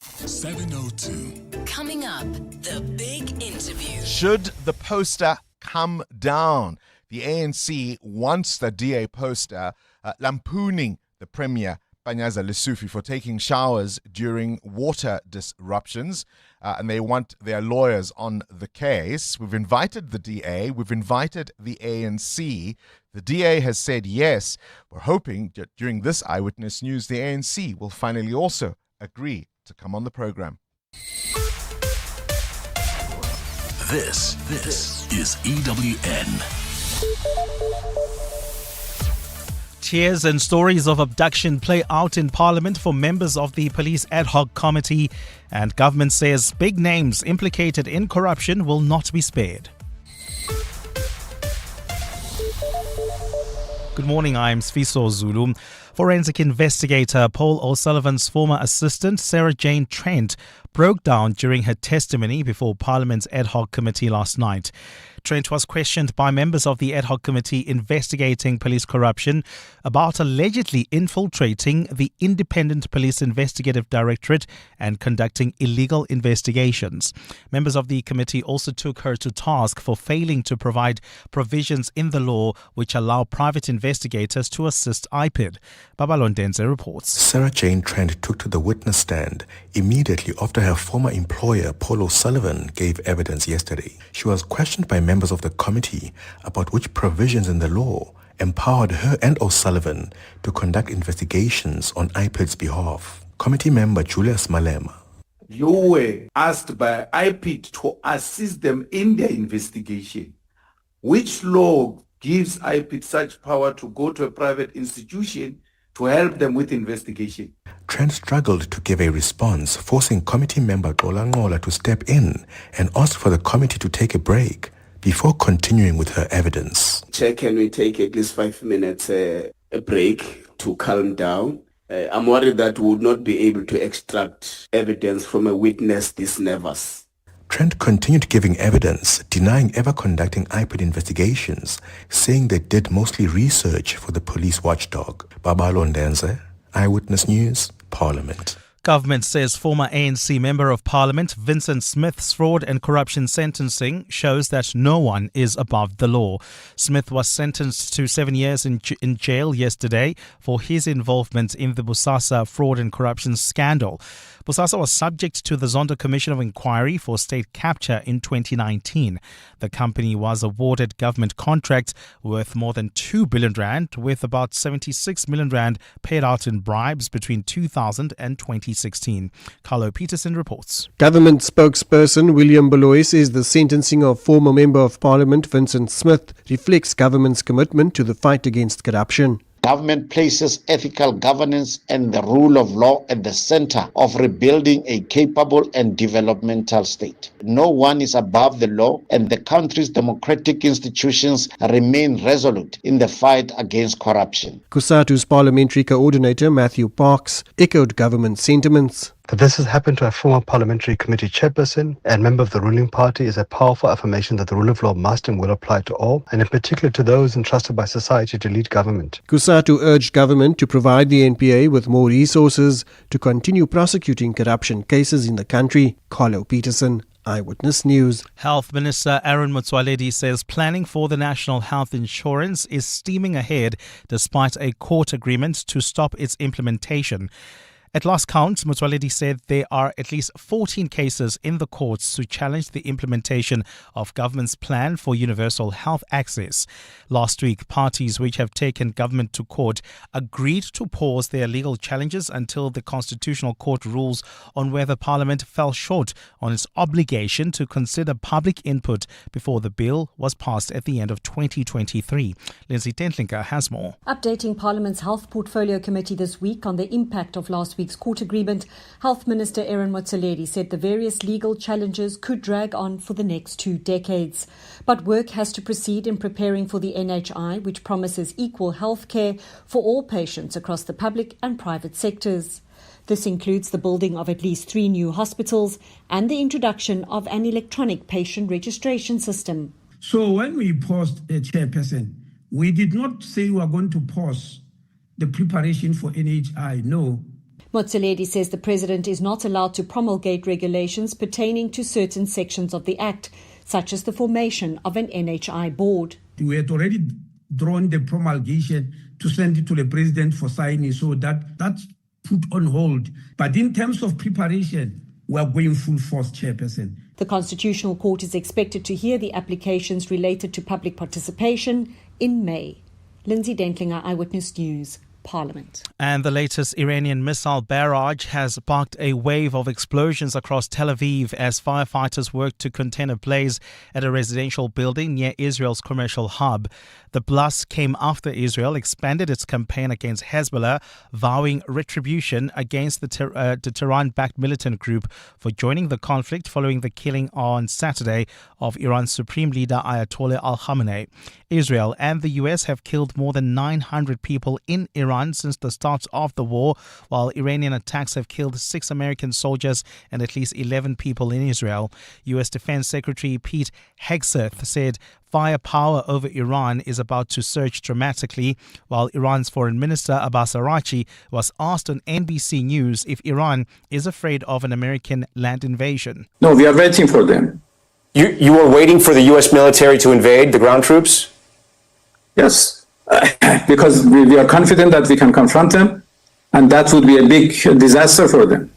702. Coming up, the big interview. Should the poster come down? The ANC wants the DA poster lampooning the Premier Panyaza Lesufi for taking showers during water disruptions, and they want their lawyers on the case. We've invited the DA, we've invited the ANC. The DA has said yes. We're hoping that during this Eyewitness News, the ANC will finally also agree to come on the program. This is EWN. Tears and stories of abduction play out in Parliament for members of the Police Ad Hoc Committee, and government says big names implicated in corruption will not be spared. Good morning, I'm Sfiso Zulu. Forensic investigator Paul O'Sullivan's former assistant, Sarah Jane Trent, broke down during her testimony before Parliament's Ad Hoc Committee last night. Trent was questioned by members of the Ad Hoc Committee investigating police corruption about allegedly infiltrating the Independent Police Investigative Directorate and conducting illegal investigations. Members of the committee also took her to task for failing to provide provisions in the law which allow private investigators to assist IPID. Babalondense reports. Sarah Jane Trent took to the witness stand immediately after her former employer, Paul O'Sullivan, gave evidence yesterday. She was questioned by members of the committee about which provisions in the law empowered her and O'Sullivan to conduct investigations on IPID's behalf. Committee member Julius Malema. You were asked by IPID to assist them in their investigation. Which law gives IPID such power to go to a private institution to help them with investigation? Trent struggled to give a response, forcing committee member Xola Nqola to step in and ask for the committee to take a break before continuing with her evidence. Chair, can we take at least 5 minutes a break to calm down? I'm worried that we would not be able to extract evidence from a witness this nervous. Trent continued giving evidence, denying ever conducting IPID investigations, saying they did mostly research for the police watchdog. Babalondense, Eyewitness News, Parliament. Government says former ANC Member of Parliament Vincent Smith's fraud and corruption sentencing shows that no one is above the law. Smith was sentenced to 7 years in jail yesterday for his involvement in the Bosasa fraud and corruption scandal. Bosasa was subject to the Zondo Commission of Inquiry for state capture in 2019. The company was awarded government contracts worth more than 2 billion rand, with about 76 million rand paid out in bribes between 2000 and 2016. Carlo Peterson reports. Government spokesperson William Baloyi says the sentencing of former Member of Parliament Vincent Smith reflects government's commitment to the fight against corruption. Government places ethical governance and the rule of law at the center of rebuilding a capable and developmental state. No one is above the law, and the country's democratic institutions remain resolute in the fight against corruption. COSATU's parliamentary coordinator Matthew Parks echoed government sentiments. That this has happened to a former parliamentary committee chairperson and member of the ruling party is a powerful affirmation that the rule of law must and will apply to all, and in particular to those entrusted by society to lead government. COSATU urged government to provide the NPA with more resources to continue prosecuting corruption cases in the country. Carlo Peterson, Eyewitness News. Health Minister Aaron Motsoaledi says planning for the National Health Insurance is steaming ahead despite a court agreement to stop its implementation. At last count, Motsoaledi said there are at least 14 cases in the courts to challenge the implementation of government's plan for universal health access. Last week, parties which have taken government to court agreed to pause their legal challenges until the Constitutional Court rules on whether Parliament fell short on its obligation to consider public input before the bill was passed at the end of 2023. Lindsay Tentlinker has more. Updating Parliament's Health Portfolio Committee this week on the impact of last week's court agreement, Health Minister Aaron Motsoaledi said the various legal challenges could drag on for the next 2 decades. But work has to proceed in preparing for the NHI, which promises equal health care for all patients across the public and private sectors. This includes the building of at least 3 new hospitals and the introduction of an electronic patient registration system. So when we post a chairperson, We did not say we are going to pause the preparation for NHI, no. Motsoaledi says the president is not allowed to promulgate regulations pertaining to certain sections of the Act, such as the formation of an NHI board. We had already drawn the promulgation to send it to the president for signing, so that's put on hold. But in terms of preparation, we are going full force, Chairperson. The Constitutional Court is expected to hear the applications related to public participation in May. Lindsay Dentlinger, Eyewitness News, Parliament. And the latest Iranian missile barrage has sparked a wave of explosions across Tel Aviv as firefighters work to contain a blaze at a residential building near Israel's commercial hub. The blast came after Israel expanded its campaign against Hezbollah, vowing retribution against the Tehran-backed militant group for joining the conflict following the killing on Saturday of Iran's Supreme Leader Ayatollah al-Khamenei. Israel and the US have killed more than 900 people in Iran since the start of the war, while Iranian attacks have killed 6 American soldiers and at least 11 people in Israel. US Defense Secretary Pete Hegseth said firepower over Iran is about to surge dramatically, while Iran's Foreign Minister Abbas Araghchi was asked on NBC News if Iran is afraid of an American land invasion. No, we are waiting for them. You were waiting for the U.S. military to invade the ground troops? Yes, because we are confident that we can confront them, and that would be a big disaster for them.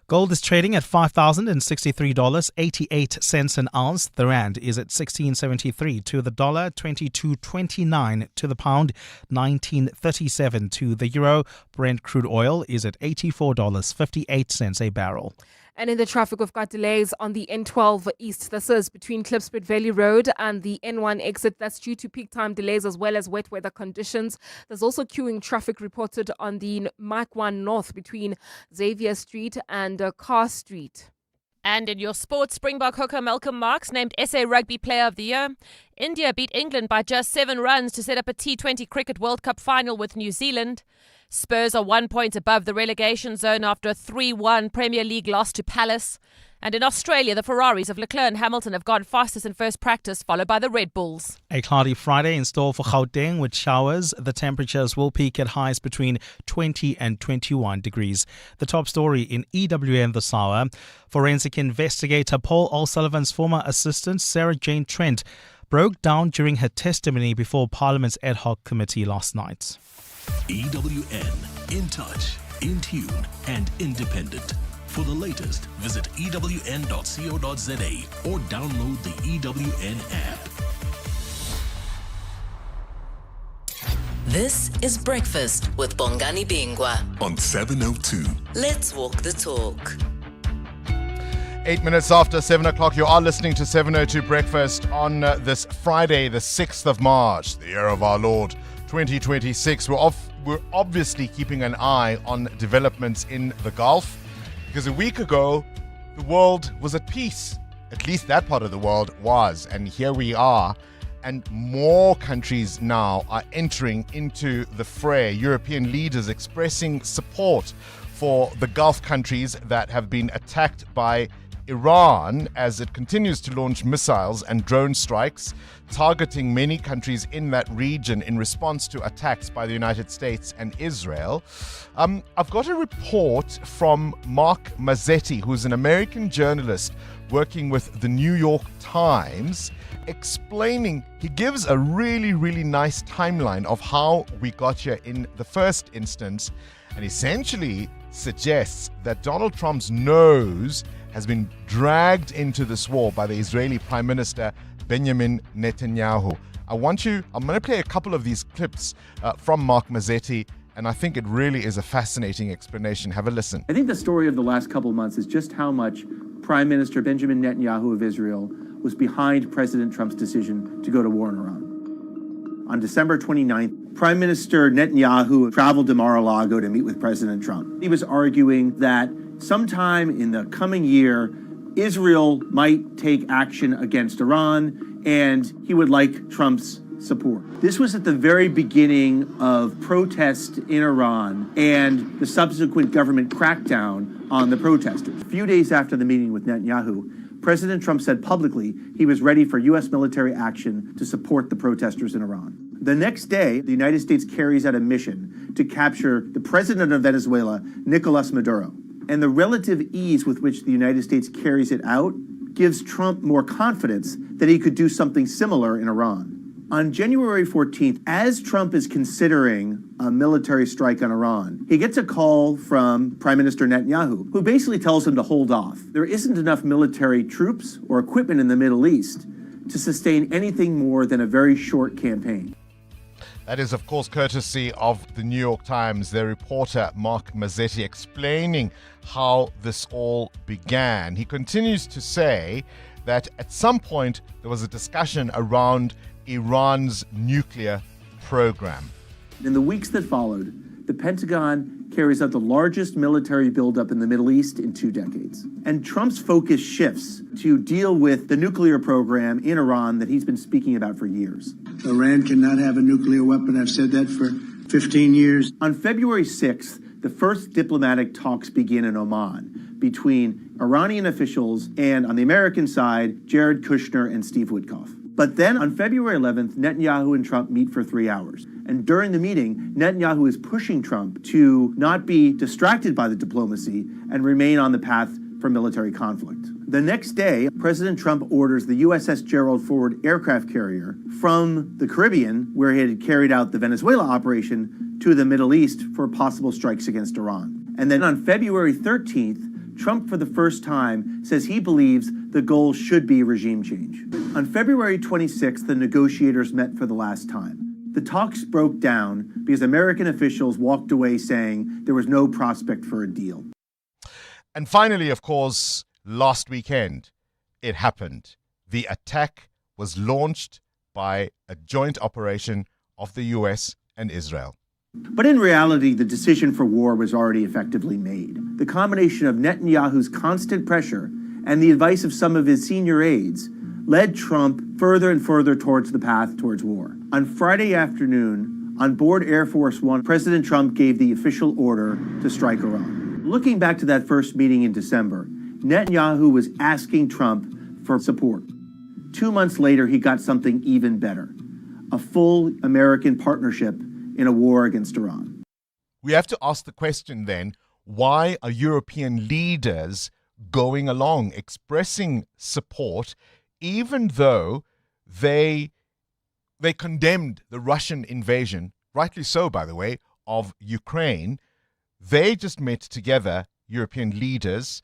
Gold is trading at $5,063.88 an ounce. The rand is at 16.73 to the dollar, 22.29 to the pound, 19.37 to the euro. Brent crude oil is at $84.58 a barrel. And in the traffic, we've got delays on the N12 East. This is between Klipspruit Valley Road and the N1 exit. That's due to peak time delays as well as wet weather conditions. There's also queuing traffic reported on the Mike 1 North between Xavier Street and Carr Street. And in your sports, Springbok hooker Malcolm Marx named SA Rugby Player of the Year. India beat England by just 7 runs to set up a T20 Cricket World Cup final with New Zealand. Spurs are 1 point above the relegation zone after a 3-1 Premier League loss to Palace. And in Australia, the Ferraris of Leclerc and Hamilton have gone fastest in first practice, followed by the Red Bulls. A cloudy Friday in store for Gauteng with showers. The temperatures will peak at highs between 20 and 21 degrees. The top story in EWN this hour. Forensic investigator Paul O'Sullivan's former assistant, Sarah Jane Trent, broke down during her testimony before Parliament's ad hoc committee last night. EWN, in touch, in tune, and independent. For the latest, visit ewn.co.za or download the EWN app. This is Breakfast with Bongani Bingwa on 702. Let's walk the talk. 8 minutes after 7 o'clock, you are listening to 702 Breakfast on this Friday, the 6th of March, the year of our Lord, 2026. We're obviously keeping an eye on developments in the Gulf, because a week ago, the world was at peace. At least that part of the world was. And here we are. And more countries now are entering into the fray. European leaders expressing support for the Gulf countries that have been attacked by Iran as it continues to launch missiles and drone strikes, targeting many countries in that region in response to attacks by the United States and Israel. I've got a report from Mark Mazzetti, who's an American journalist working with the New York Times, explaining, he gives a really, really nice timeline of how we got here in the first instance, and essentially suggests that Donald Trump's nose has been dragged into this war by the Israeli Prime Minister Benjamin Netanyahu. I'm going to play a couple of these clips from Mark Mazzetti, and I think it really is a fascinating explanation. Have a listen. I think the story of the last couple of months is just how much Prime Minister Benjamin Netanyahu of Israel was behind President Trump's decision to go to war in Iran. On December 29th, Prime Minister Netanyahu traveled to Mar-a-Lago to meet with President Trump. He was arguing that sometime in the coming year, Israel might take action against Iran, and he would like Trump's support. This was at the very beginning of protests in Iran and the subsequent government crackdown on the protesters. A few days after the meeting with Netanyahu, President Trump said publicly he was ready for U.S. military action to support the protesters in Iran. The next day, the United States carries out a mission to capture the president of Venezuela, Nicolas Maduro. And the relative ease with which the United States carries it out gives Trump more confidence that he could do something similar in Iran. On January 14th, as Trump is considering a military strike on Iran, he gets a call from Prime Minister Netanyahu, who basically tells him to hold off. There isn't enough military troops or equipment in the Middle East to sustain anything more than a very short campaign. That is, of course, courtesy of the New York Times, their reporter Mark Mazzetti explaining how this all began. He continues to say that at some point there was a discussion around Iran's nuclear program. In the weeks that followed, the Pentagon carries out the largest military buildup in the Middle East in 2 decades. And Trump's focus shifts to deal with the nuclear program in Iran that he's been speaking about for years. Iran cannot have a nuclear weapon. I've said that for 15 years. On February 6th, the first diplomatic talks begin in Oman between Iranian officials and, on the American side, Jared Kushner and Steve Witkoff. But then on February 11th, Netanyahu and Trump meet for 3 hours. And during the meeting, Netanyahu is pushing Trump to not be distracted by the diplomacy and remain on the path for military conflict. The next day, President Trump orders the USS Gerald Ford aircraft carrier from the Caribbean, where he had carried out the Venezuela operation, to the Middle East for possible strikes against Iran. And then on February 13th, Trump, for the first time, says he believes the goal should be regime change. On February 26th, the negotiators met for the last time. The talks broke down because American officials walked away saying there was no prospect for a deal. And finally, of course, last weekend, it happened. The attack was launched by a joint operation of the US and Israel. But in reality, the decision for war was already effectively made. The combination of Netanyahu's constant pressure and the advice of some of his senior aides led Trump further and further towards the path towards war. On Friday afternoon, on board Air Force One, President Trump gave the official order to strike Iran. Looking back to that first meeting in December, Netanyahu was asking Trump for support. 2 months later, he got something even better: a full American partnership in a war against Iran. We have to ask the question then, why are European leaders going along, expressing support, even though they condemned the Russian invasion, rightly so, by the way, of Ukraine? They just met together, European leaders,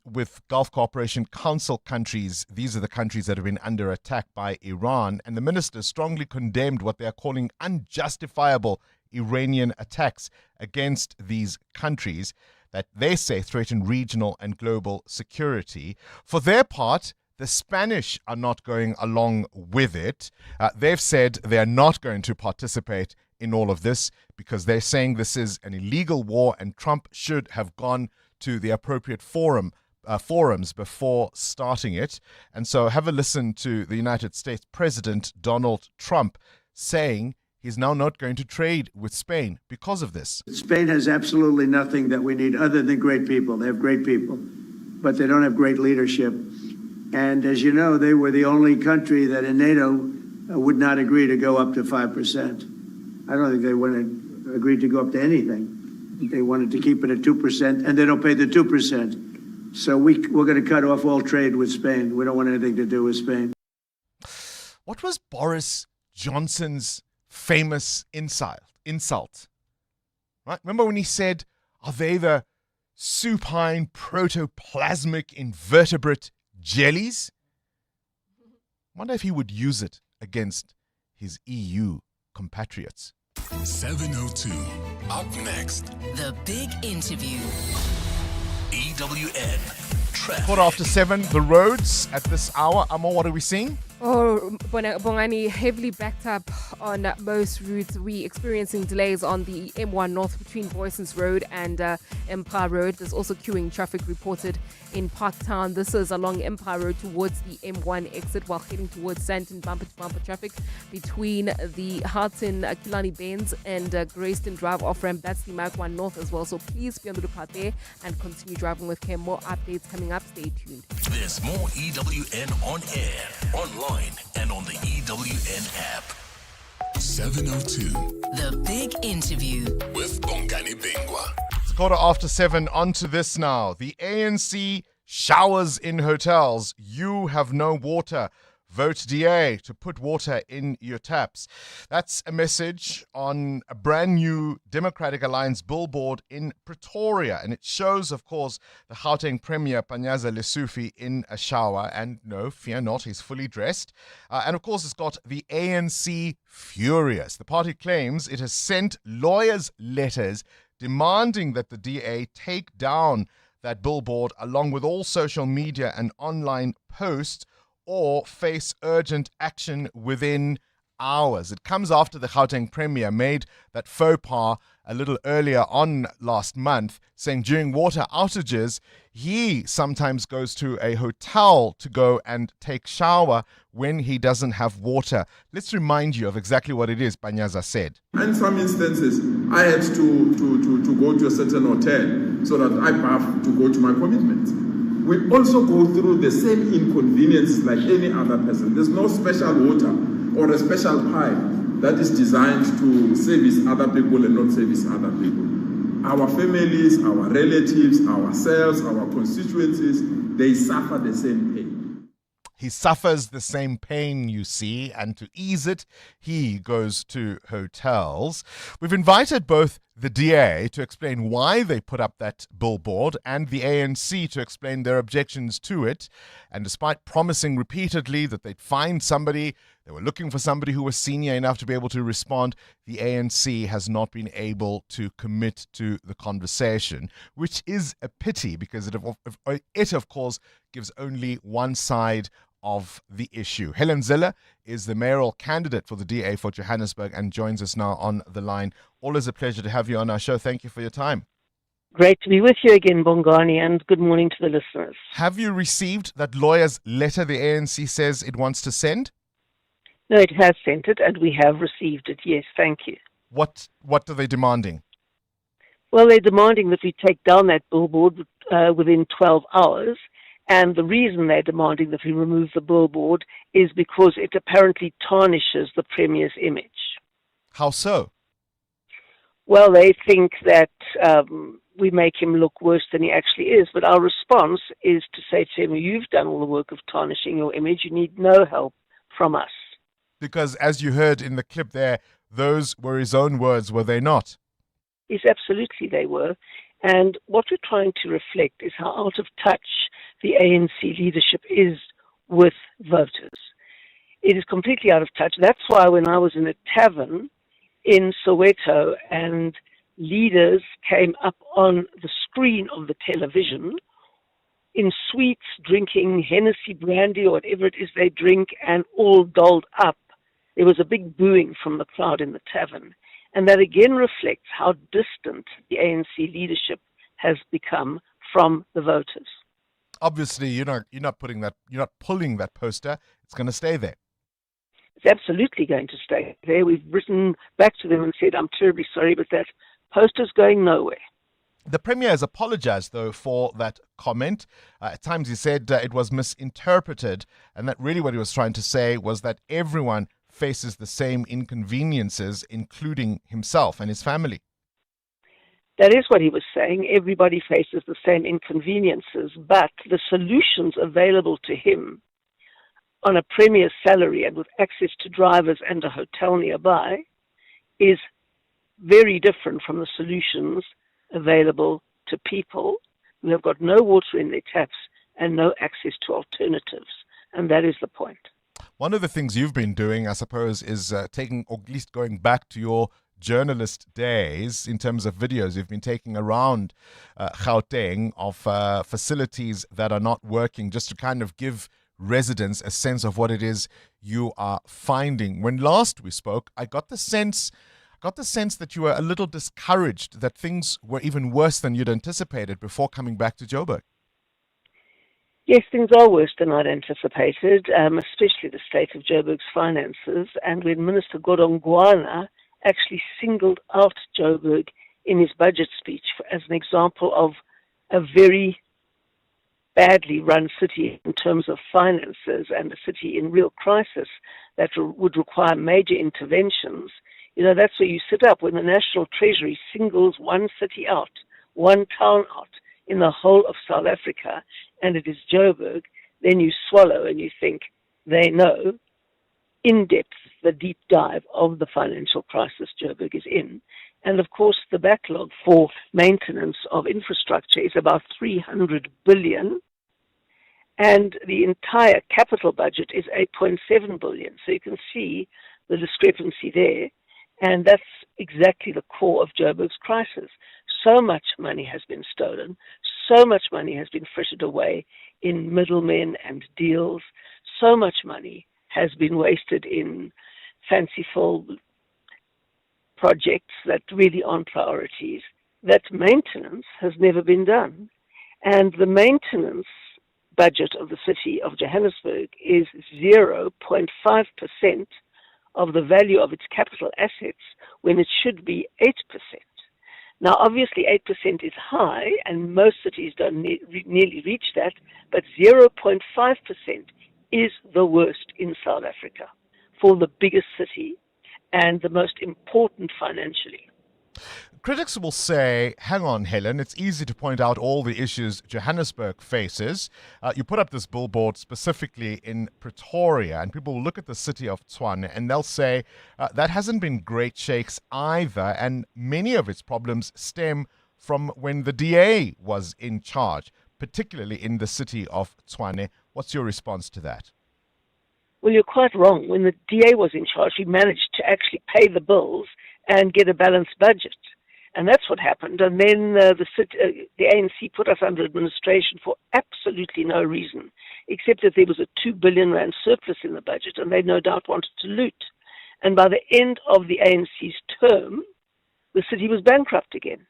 with Gulf Cooperation Council countries. These are the countries that have been under attack by Iran. And the ministers strongly condemned what they are calling unjustifiable Iranian attacks against these countries that they say threaten regional and global security. For their part, the Spanish are not going along with it. They've said they are not going to participate in all of this because they're saying this is an illegal war and Trump should have gone to the appropriate forums before starting it. And so have a listen to the United States President Donald Trump saying he's now not going to trade with Spain because of this. Spain has absolutely nothing that we need other than great people. They have great people, but they don't have great leadership. And as you know, they were the only country that in NATO would not agree to go up to 5%. I don't think they would have agreed to go up to anything. They wanted to keep it at 2%, and they don't pay the 2%. So we're going to cut off all trade with Spain. We don't want anything to do with Spain. What was Boris Johnson's famous insult? Right? Remember when he said, are they the supine protoplasmic invertebrate jellies? I wonder if he would use it against his EU compatriots. 702. Up next. The big interview. EWN Traffic. 7:15, the roads at this hour. Amo, what are we seeing? Oh, Bongani, heavily backed up on most routes. We're experiencing delays on the M1 North between Boysons Road and Empire Road. There's also queuing traffic reported in Parktown. This is along Empire Road towards the M1 exit while heading towards Sandton. Bumper-to-bumper traffic between the Harton Kilani Bains and Grayston Drive off-ramp. That's the Mark 1 North as well. So please be on the lookout there and continue driving with care. More updates coming up. Stay tuned. There's more EWN on air, online, and on the EWN app. 702. The Big Interview with Bongani Bingwa. It's 7:15. On to this now. The ANC showers in hotels. You have no water. Vote DA to put water in your taps. That's a message on a brand new Democratic Alliance billboard in Pretoria. And it shows, of course, the Gauteng Premier Panyaza Lesufi in a shower. And no, fear not, he's fully dressed. And of course, it's got the ANC furious. The party claims it has sent lawyers letters demanding that the DA take down that billboard along with all social media and online posts, or face urgent action within hours. It comes after the Gauteng Premier made that faux pas a little earlier on last month, saying during water outages, he sometimes goes to a hotel to go and take shower when he doesn't have water. Let's remind you of exactly what it is Panyaza said. In some instances, I had to go to a certain hotel so that I have to go to my commitments. We also go through the same inconveniences like any other person. There's no special water or a special pipe that is designed to service other people and not service other people. Our families, our relatives, ourselves, our constituencies, they suffer the same pain. He suffers the same pain, you see, and to ease it, he goes to hotels. We've invited both the DA to explain why they put up that billboard and the ANC to explain their objections to it. And despite promising repeatedly that they'd find somebody, they were looking for somebody who was senior enough to be able to respond, the ANC has not been able to commit to the conversation, which is a pity because it of course, gives only one side of the issue. Helen Ziller is the mayoral candidate for the DA for Johannesburg and joins us now on the line. Always a pleasure to have you on our show. Thank you for your time. Great to be with you again, Bongani, and good morning to the listeners. Have you received that lawyer's letter the ANC says it wants to send? No, it has sent it, and we have received it. Yes, thank you. What are they demanding? Well, they're demanding that we take down that billboard within 12 hours. And the reason they're demanding that we remove the billboard is because it apparently tarnishes the Premier's image. How so? Well, they think that we make him look worse than he actually is. But our response is to say to him, you've done all the work of tarnishing your image. You need no help from us. Because as you heard in the clip there, those were his own words, were they not? Yes, absolutely they were. And what we're trying to reflect is how out of touch the ANC leadership is with voters. It is completely out of touch. That's why when I was in a tavern in Soweto and leaders came up on the screen of the television in suites, drinking Hennessy brandy or whatever it is they drink, and all dolled up, there was a big booing from the crowd in the tavern. And that again reflects how distant the ANC leadership has become from the voters. Obviously, you're not pulling that poster. It's going to stay there. It's absolutely going to stay there. We've written back to them and said, I'm terribly sorry, but that poster's going nowhere. The Premier has apologized, though, for that comment. At times he said it was misinterpreted, and that really what he was trying to say was that everyone faces the same inconveniences, including himself and his family. That is what he was saying. Everybody faces the same inconveniences, but the solutions available to him on a Premier's salary and with access to drivers and a hotel nearby is very different from the solutions available to people who have got no water in their taps and no access to alternatives. And that is the point. One of the things you've been doing, I suppose, is taking, or at least going back to your journalist days in terms of videos you've been taking around Gauteng of facilities that are not working, just to kind of give residents a sense of what it is you are finding. When last we spoke, I got the sense that you were a little discouraged that things were even worse than you'd anticipated before coming back to Joburg. Yes, things are worse than I'd anticipated, especially the state of Joburg's finances. And when Minister Godongwana actually singled out Joburg in his budget speech as an example of a very badly run city in terms of finances and a city in real crisis that would require major interventions, that's where you sit up when the National Treasury singles one city out, one town out in the whole of South Africa, and it is Joburg. Then you swallow and you think they know in depth the deep dive of the financial crisis Joburg is in. And of course, the backlog for maintenance of infrastructure is about 300 billion. And the entire capital budget is 8.7 billion. So you can see the discrepancy there. And that's exactly the core of Joburg's crisis. So much money has been stolen. So much money has been frittered away in middlemen and deals. So much money has been wasted in fanciful projects that really aren't priorities, that maintenance has never been done. And the maintenance budget of the city of Johannesburg is 0.5% of the value of its capital assets when it should be 8%. Now, obviously, 8% is high, and most cities don't nearly reach that, but 0.5% is the worst in South Africa for the biggest city and the most important financially. Critics will say, hang on, Helen, it's easy to point out all the issues Johannesburg faces. You put up this billboard specifically in Pretoria, and people will look at the city of Tshwane and they'll say that hasn't been great shakes either, and many of its problems stem from when the DA was in charge, particularly in the city of Tshwane. What's your response to that? Well, you're quite wrong. When the DA was in charge, we managed to actually pay the bills and get a balanced budget. And that's what happened. And then the ANC put us under administration for absolutely no reason, except that there was a 2 billion rand surplus in the budget, and they no doubt wanted to loot. And by the end of the ANC's term, the city was bankrupt again.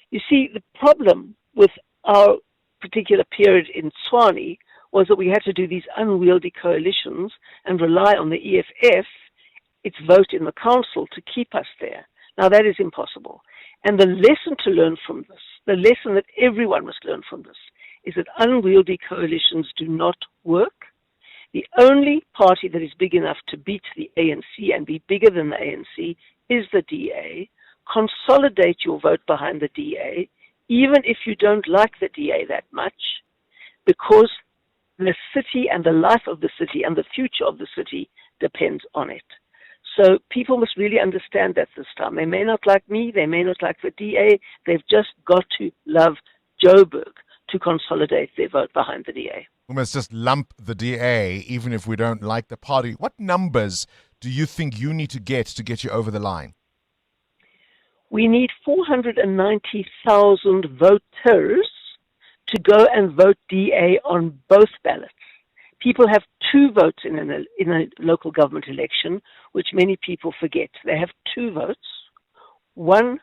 You see, the problem with our particular period in Tshwane was that we had to do these unwieldy coalitions and rely on the EFF, its vote in the council, to keep us there. Now, that is impossible. And the lesson to learn from this, the lesson that everyone must learn from this, is that unwieldy coalitions do not work. The only party that is big enough to beat the ANC and be bigger than the ANC is the DA. Consolidate your vote behind the DA, even if you don't like the DA that much, because the city and the life of the city and the future of the city depends on it. So people must really understand that this time. They may not like me, they may not like the DA, they've just got to love Joburg to consolidate their vote behind the DA. We must just lump the DA, even if we don't like the party. What numbers do you think you need to get you over the line? We need 490,000 voters to go and vote DA on both ballots. People have two votes in a local government election, which many people forget. They have two votes, one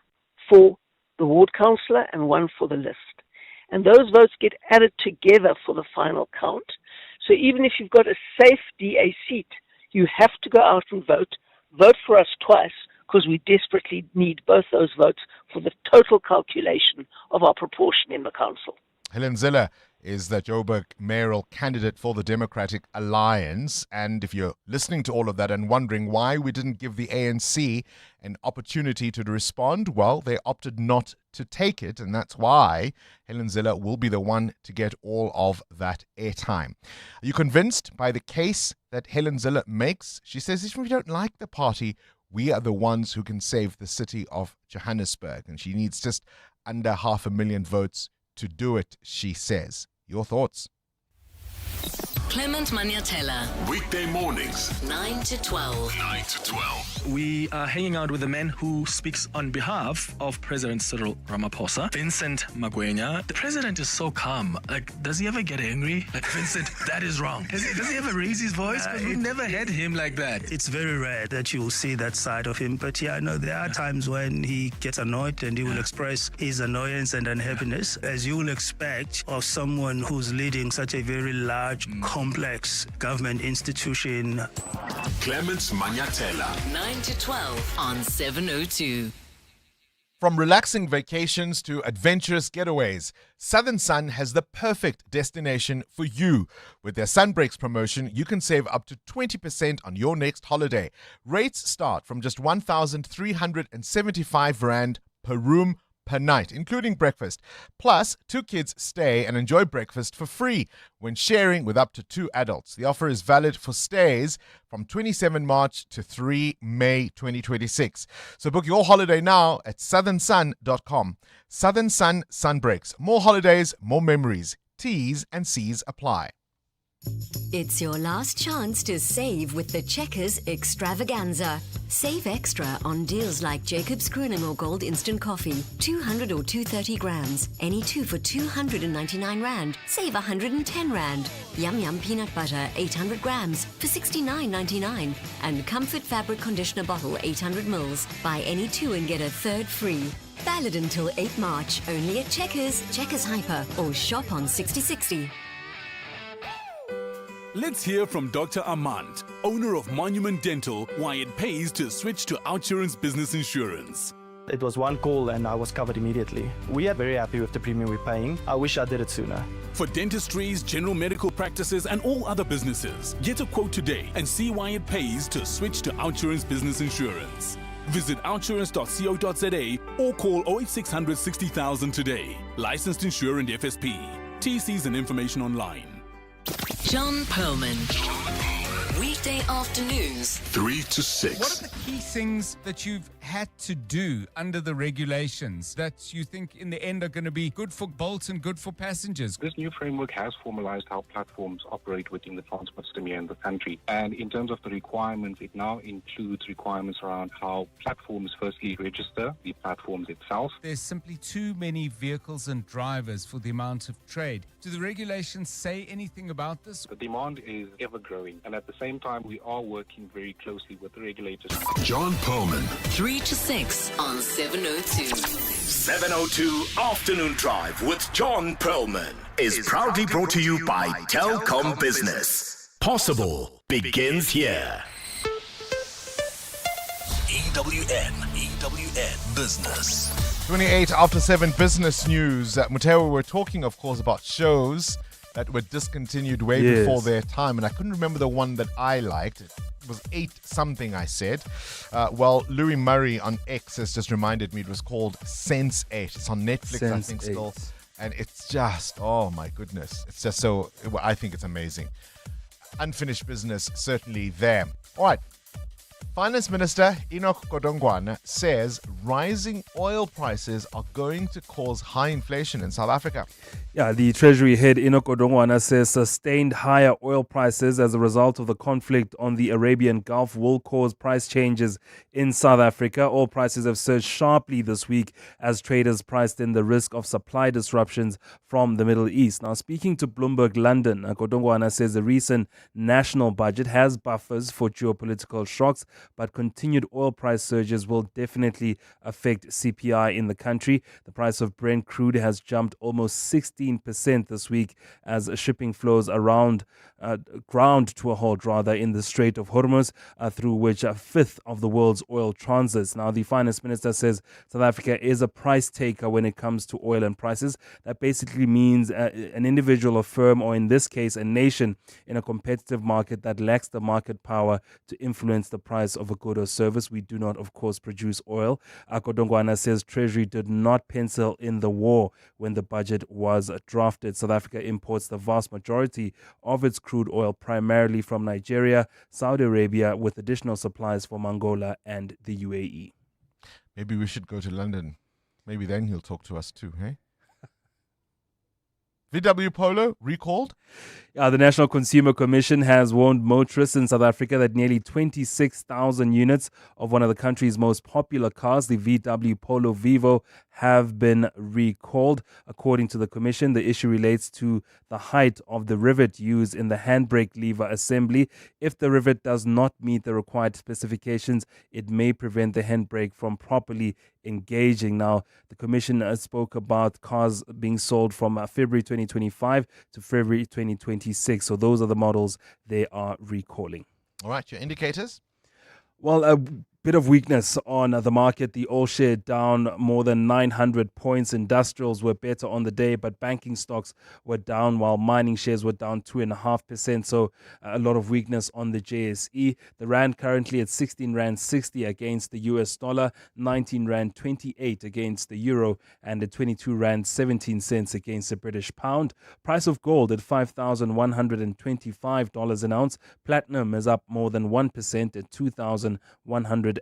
for the ward councillor and one for the list. And those votes get added together for the final count. So even if you've got a safe DA seat, you have to go out and vote for us twice, because we desperately need both those votes for the total calculation of our proportion in the council. Helen Zille is the Joburg mayoral candidate for the Democratic Alliance. And if you're listening to all of that and wondering why we didn't give the ANC an opportunity to respond, well, they opted not to take it. And that's why Helen Zille will be the one to get all of that airtime. Are you convinced by the case that Helen Zille makes? She says, if we don't like the party, we are the ones who can save the city of Johannesburg. And she needs just under 500,000 votes to do it, she says. Your thoughts? Clement Maniatella. Weekday mornings, 9 to 12. 9 to 12. We are hanging out with a man who speaks on behalf of President Cyril Ramaphosa, Vincent Magwenya. The president is so calm. Like, does he ever get angry? Like, Vincent, that is wrong. Does he ever raise his voice? Because we've never had him like that. It's very rare that you will see that side of him. But yeah, no, there are times when he gets annoyed and he will express his annoyance and unhappiness, as you will expect of someone who's leading such a very large, complex government institution. Clement Maniatella. 9 to 12 on 702. From relaxing vacations to adventurous getaways, Southern Sun has the perfect destination for you. With their Sunbreaks promotion, you can save up to 20% on your next holiday. Rates start from just 1,375 Rand per room per night, including breakfast. Plus, 2 kids stay and enjoy breakfast for free when sharing with up to 2 adults. The offer is valid for stays from 27 March to 3 May 2026. So book your holiday now at southernsun.com. Southern Sun Sunbreaks. More holidays, more memories. T's and C's apply. It's your last chance to save with the Checkers Extravaganza. Save extra on deals like Jacob's Kroonimo Gold Instant Coffee, 200 or 230 grams. Any 2 for 299 Rand. Save 110 Rand. Yum Yum Peanut Butter, 800 grams for 69.99. And Comfort Fabric Conditioner Bottle, 800 mils. Buy any 2 and get a third free. Valid until 8 March. Only at Checkers, Checkers Hyper, or shop on 6060. Let's hear from Dr. Armand, owner of Monument Dental, why it pays to switch to Outsurance Business Insurance. It was one call and I was covered immediately. We are very happy with the premium we're paying. I wish I did it sooner. For dentistries, general medical practices and all other businesses, get a quote today and see why it pays to switch to Outsurance Business Insurance. Visit outsurance.co.za or call 08600 60,000 today. Licensed insurer and FSP. TCs and information online. John Perlman. Weekday afternoons, 3 to 6. What are the key things that you've had to do under the regulations that you think in the end are going to be good for Bolt and good for passengers? This new framework has formalized how platforms operate within the transport system here in the country. And in terms of the requirements, it now includes requirements around how platforms firstly register the platforms itself. There's simply too many vehicles and drivers for the amount of trade. Do the regulations say anything about this? The demand is ever growing, and at the same time, we are working very closely with the regulators. John Perlman. 3 to 6 on 702. 702 Afternoon Drive with John Perlman is proudly brought to you by Telkom Business. Possible begins here. EWN Business. 28 after 7 business news. Muteo, we're talking, of course, about shows that were discontinued way before their time. And I couldn't remember the one that I liked. It was 8 something, I said. Well, Louis Murray on X has just reminded me it was called Sense8. It's on Netflix, I think, still. And it's just, oh my goodness. It's just so, I think it's amazing. Unfinished business, certainly there. All right. Finance Minister Enoch Godongwana says rising oil prices are going to cause high inflation in South Africa. Yeah, the Treasury head Enoch Godongwana says sustained higher oil prices as a result of the conflict on the Arabian Gulf will cause price changes in South Africa. Oil prices have surged sharply this week as traders priced in the risk of supply disruptions from the Middle East. Now, speaking to Bloomberg London, Godongwana says the recent national budget has buffers for geopolitical shocks, but continued oil price surges will definitely affect CPI in the country. The price of Brent crude has jumped almost 16% this week as shipping flows ground to a halt in the Strait of Hormuz, through which a fifth of the world's oil transits. Now, the finance minister says South Africa is a price taker when it comes to oil and prices. That basically means an individual or firm, or in this case, a nation in a competitive market that lacks the market power to influence the price of a good or service. We do not, of course, produce oil. Godongwana says Treasury did not pencil in the war when the budget was drafted. South Africa imports the vast majority of its crude oil primarily from Nigeria, Saudi Arabia, with additional supplies from Angola and the UAE. Maybe we should go to London. Maybe then he'll talk to us too, hey? VW Polo recalled? The National Consumer Commission has warned motorists in South Africa that nearly 26,000 units of one of the country's most popular cars, the VW Polo Vivo, have been recalled. According to the Commission, the issue relates to the height of the rivet used in the handbrake lever assembly. If the rivet does not meet the required specifications, it may prevent the handbrake from properly engaging. Now, the Commission spoke about cars being sold from February 2025 to February 2026. So those are the models they are recalling. All right, your indicators? Well, Bit of weakness on the market. The all share down more than 900 points. Industrials were better on the day, but banking stocks were down while mining shares were down 2.5%. So a lot of weakness on the JSE. The rand currently at 16 rand 60 against the US dollar, 19 rand 28 against the euro, and at 22 rand 17 cents against the British pound. Price of gold at $5,125 an ounce. Platinum is up more than 1% at $2,155.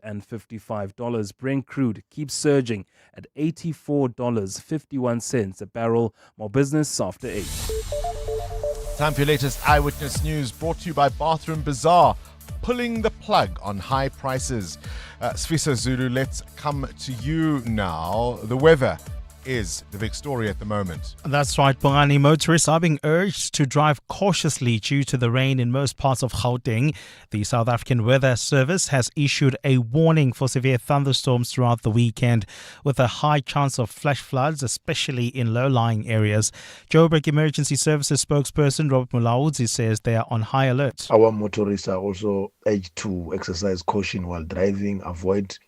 Brent crude keeps surging at $84.51 a barrel. More business after 8. Time for your latest Eyewitness News, brought to you by Bathroom Bazaar, pulling the plug on high prices. Sfisa Zulu, let's come to you now. The weather is the big story at the moment. That's right, Bongani. Motorists are being urged to drive cautiously due to the rain in most parts of Gauteng. The South African Weather Service has issued a warning for severe thunderstorms throughout the weekend, with a high chance of flash floods, especially in low-lying areas. Joburg Emergency Services spokesperson Robert Mulaudzi says they are on high alert. Our motorists are also urged to exercise caution while driving, avoid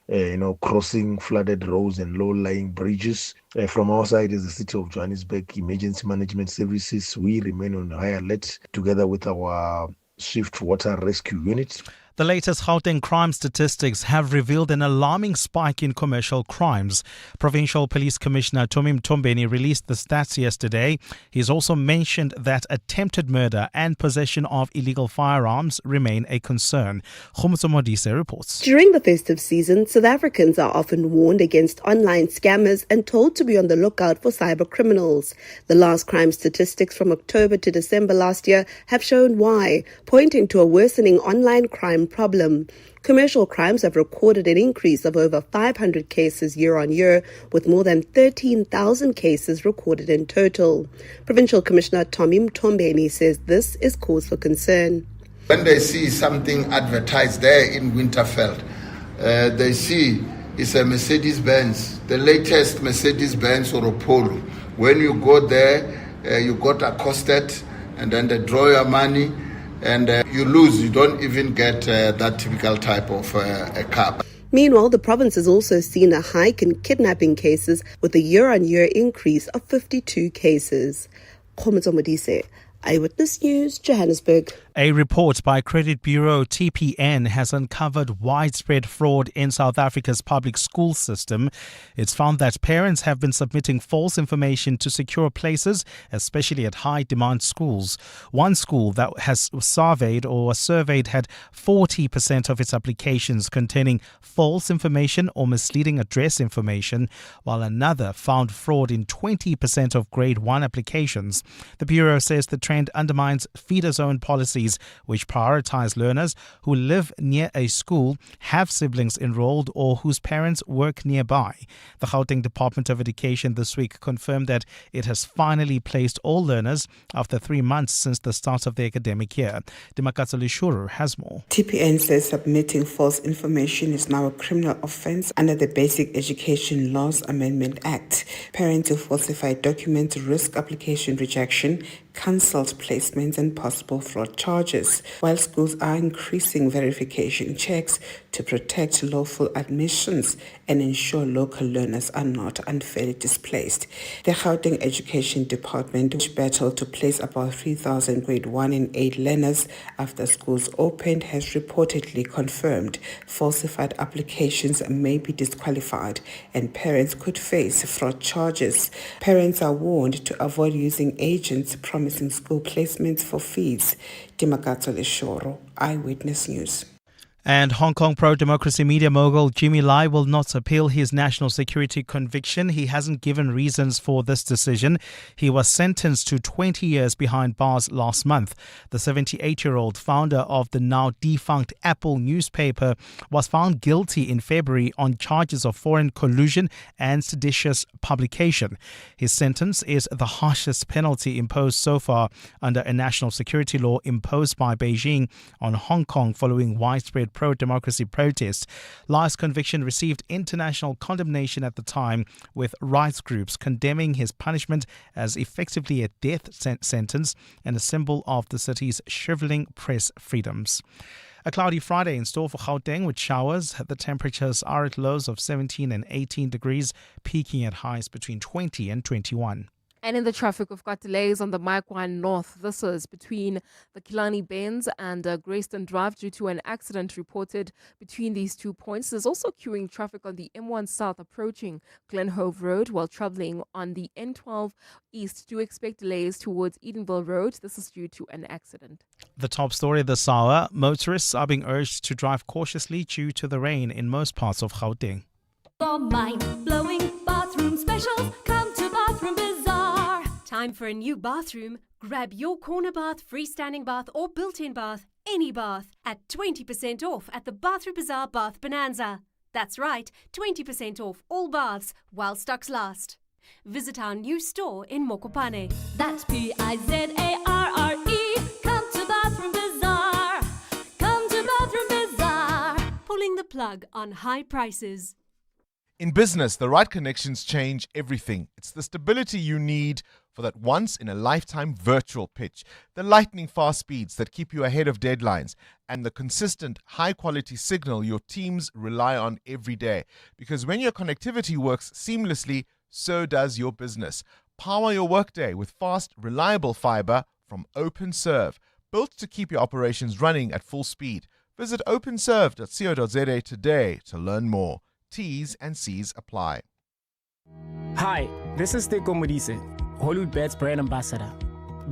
crossing flooded roads and low-lying bridges. From our side, as the City of Johannesburg Emergency Management Services, we remain on high alert together with our Swift Water Rescue Unit. The latest Gauteng crime statistics have revealed an alarming spike in commercial crimes. Provincial Police Commissioner Tommy Mtombeni released the stats yesterday. He's also mentioned that attempted murder and possession of illegal firearms remain a concern. Khumutso Modise reports. During the festive season, South Africans are often warned against online scammers and told to be on the lookout for cyber criminals. The last crime statistics from October to December last year have shown why, pointing to a worsening online crime problem. Commercial crimes have recorded an increase of over 500 cases year on year, with more than 13,000 cases recorded in total. Provincial Commissioner Tommy Mtombeni says this is cause for concern. When they see something advertised there in Winterfeld, they see it's a Mercedes-Benz, the latest Mercedes-Benz or a Polo. When you go there, you got accosted and then they draw your money. And you lose. You don't even get that typical type of a car. Meanwhile, the province has also seen a hike in kidnapping cases with a year-on-year increase of 52 cases. Khumutso Modise, Eyewitness News, Johannesburg. A report by credit bureau TPN has uncovered widespread fraud in South Africa's public school system. It's found that parents have been submitting false information to secure places, especially at high-demand schools. One school that has surveyed had 40% of its applications containing false information or misleading address information, while another found fraud in 20% of grade 1 applications. The bureau says the trend undermines feeder zone policies, which prioritize learners who live near a school, have siblings enrolled, or whose parents work nearby. The Gauteng Department of Education this week confirmed that it has finally placed all learners after 3 months since the start of the academic year. Dimakatso Lishuru has more. TPN says submitting false information is now a criminal offence under the Basic Education Laws Amendment Act. Parents who falsify documents risk application rejection, cancelled placements and possible fraud charges, while schools are increasing verification checks to protect lawful admissions and ensure local learners are not unfairly displaced. The Gauteng Education Department, which battled to place about 3,000 grade 1 and 8 learners after schools opened, has reportedly confirmed falsified applications may be disqualified and parents could face fraud charges. Parents are warned to avoid using agents promising school placements for fees. Dimakatso Leshoro, Eyewitness News. And Hong Kong pro-democracy media mogul Jimmy Lai will not appeal his national security conviction. He hasn't given reasons for this decision. He was sentenced to 20 years behind bars last month. The 78-year-old founder of the now defunct Apple newspaper was found guilty in February on charges of foreign collusion and seditious publication. His sentence is the harshest penalty imposed so far under a national security law imposed by Beijing on Hong Kong following widespread pro-democracy protests. Lai's conviction received international condemnation at the time, with rights groups condemning his punishment as effectively a death sentence and a symbol of the city's shriveling press freedoms. A cloudy Friday in store for Gauteng with showers. The temperatures are at lows of 17 and 18 degrees, peaking at highs between 20 and 21. And in the traffic, we've got delays on the Mike-1 North. This is between the Killarney Bends and Greyston Drive due to an accident reported between these 2 points. There's also queuing traffic on the M1 South approaching Glenhove Road while traveling on the N12 East. Do expect delays towards Edenville Road. This is due to an accident. The top story this hour, motorists are being urged to drive cautiously due to the rain in most parts of Gauteng. For mind-blowing bathroom specials, come to Bathroom Bazaar. Time for a new bathroom. Grab your corner bath, freestanding bath or built-in bath, any bath, at 20% off at the Bathroom Bazaar Bath Bonanza. That's right, 20% off all baths while stocks last. Visit our new store in Mokopane. That's Pizarre. Come to Bathroom Bazaar. Come to Bathroom Bazaar. Pulling the plug on high prices. In business, the right connections change everything. It's the stability you need for that once-in-a-lifetime virtual pitch, the lightning-fast speeds that keep you ahead of deadlines, and the consistent, high-quality signal your teams rely on every day. Because when your connectivity works seamlessly, so does your business. Power your workday with fast, reliable fiber from OpenServe, built to keep your operations running at full speed. Visit openserve.co.za today to learn more. T's and C's apply. Hi, this is Teko Modise, Hollywood Bet's brand ambassador.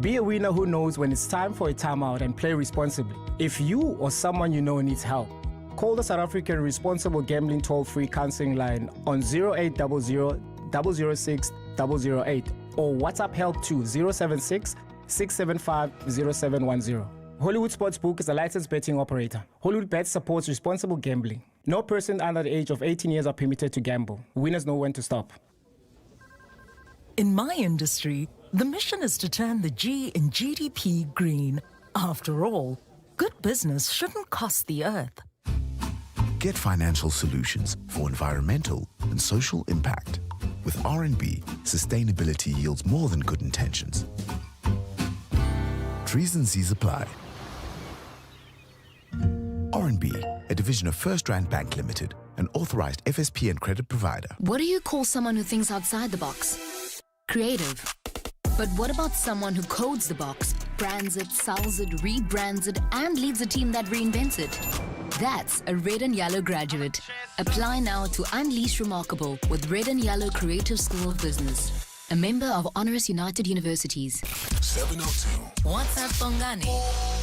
Be a winner who knows when it's time for a timeout and play responsibly. If you or someone you know needs help, call the South African Responsible Gambling Toll-Free Counseling Line on 0800 006 008 or WhatsApp help to 076 675 0710. Hollywood Sportsbook is a licensed betting operator. Hollywood Bet supports responsible gambling. No person under the age of 18 years are permitted to gamble. Winners know when to stop. In my industry, the mission is to turn the G in GDP green. After all, good business shouldn't cost the earth. Get financial solutions for environmental and social impact. With RNB, sustainability yields more than good intentions. Trees and C's apply. RNB, a division of First Rand Bank Limited, an authorized FSP and credit provider. What do you call someone who thinks outside the box? Creative. But what about someone who codes the box, brands it, sells it, rebrands it, and leads a team that reinvents it? That's a Red and Yellow graduate. Apply now to Unleash Remarkable with Red and Yellow Creative School of Business. A member of Honoris United Universities. 702. WhatsApp Bongani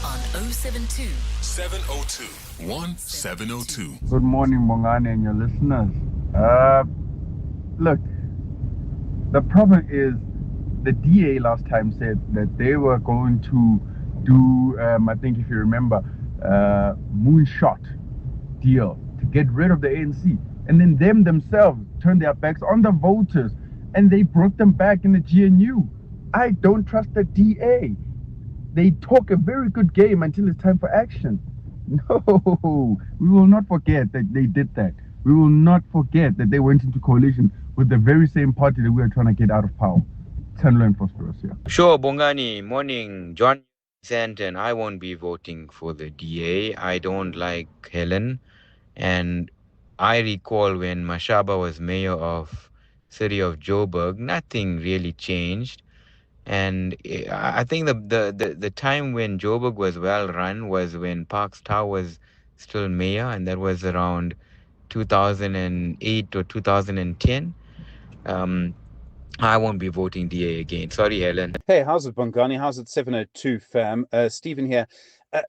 on 072 702 1702. Good morning, Bongani and your listeners. Look, the problem is the DA last time said that they were going to do, I think if you remember, moonshot deal to get rid of the ANC. And then them themselves turned their backs on the voters and they brought them back in the GNU. I don't trust the DA. They talk a very good game until it's time for action. No, we will not forget that they did that. We will not forget that they went into coalition with the very same party that we are trying to get out of power. Tenlo and Prosperous, yeah. Sure, Bongani. Morning, John Vincent, and I won't be voting for the DA. I don't like Helen. And I recall when Mashaba was mayor of city of Joburg, nothing really changed. And I think the time when Joburg was well run was when Parks Tau was still mayor, and that was around 2008 or 2010. I won't be voting DA again. Sorry, Helen. Hey, how's it, Bongani? How's it, 702 fam? Stephen here.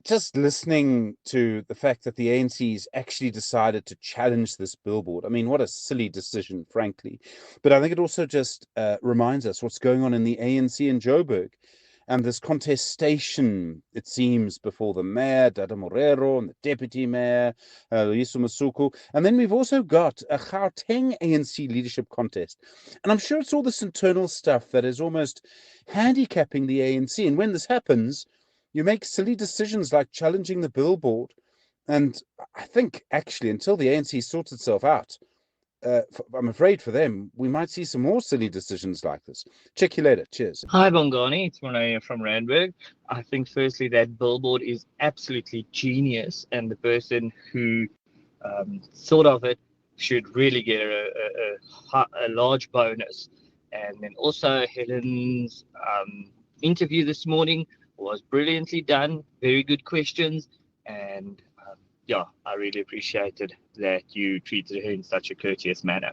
Just listening to the fact that the ANC's actually decided to challenge this billboard. I mean, what a silly decision, frankly. But I think it also just reminds us what's going on in the ANC in Joburg. And this contestation, it seems, before the mayor, Dada Morero, and the deputy mayor, Loyiso Masuku. And then we've also got a Gauteng ANC leadership contest. And I'm sure it's all this internal stuff that is almost handicapping the ANC. And when this happens, you make silly decisions like challenging the billboard. And I think, actually, until the ANC sorts itself out, I'm afraid for them, we might see some more silly decisions like this. Check you later. Cheers. Hi, Bongani. It's Renee from Randburg. I think, firstly, that billboard is absolutely genius, and the person who thought of it should really get a large bonus. And then also, Helen's interview this morning was brilliantly done. Very good questions, and yeah, I really appreciated that you treated her in such a courteous manner.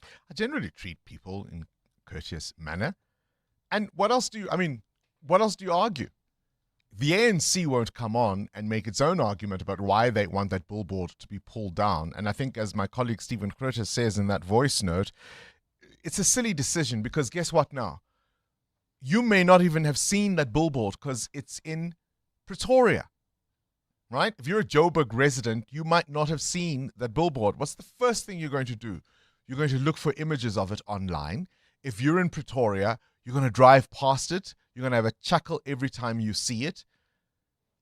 I generally treat people in courteous manner. And what else do you argue? The ANC won't come on and make its own argument about why they want that billboard to be pulled down. And I think, as my colleague Stephen Krotter says in that voice note, it's a silly decision because guess what now? You may not even have seen that billboard because it's in Pretoria. Right? If you're a Joburg resident, you might not have seen that billboard. What's the first thing you're going to do? You're going to look for images of it online. If you're in Pretoria, you're going to drive past it. You're going to have a chuckle every time you see it.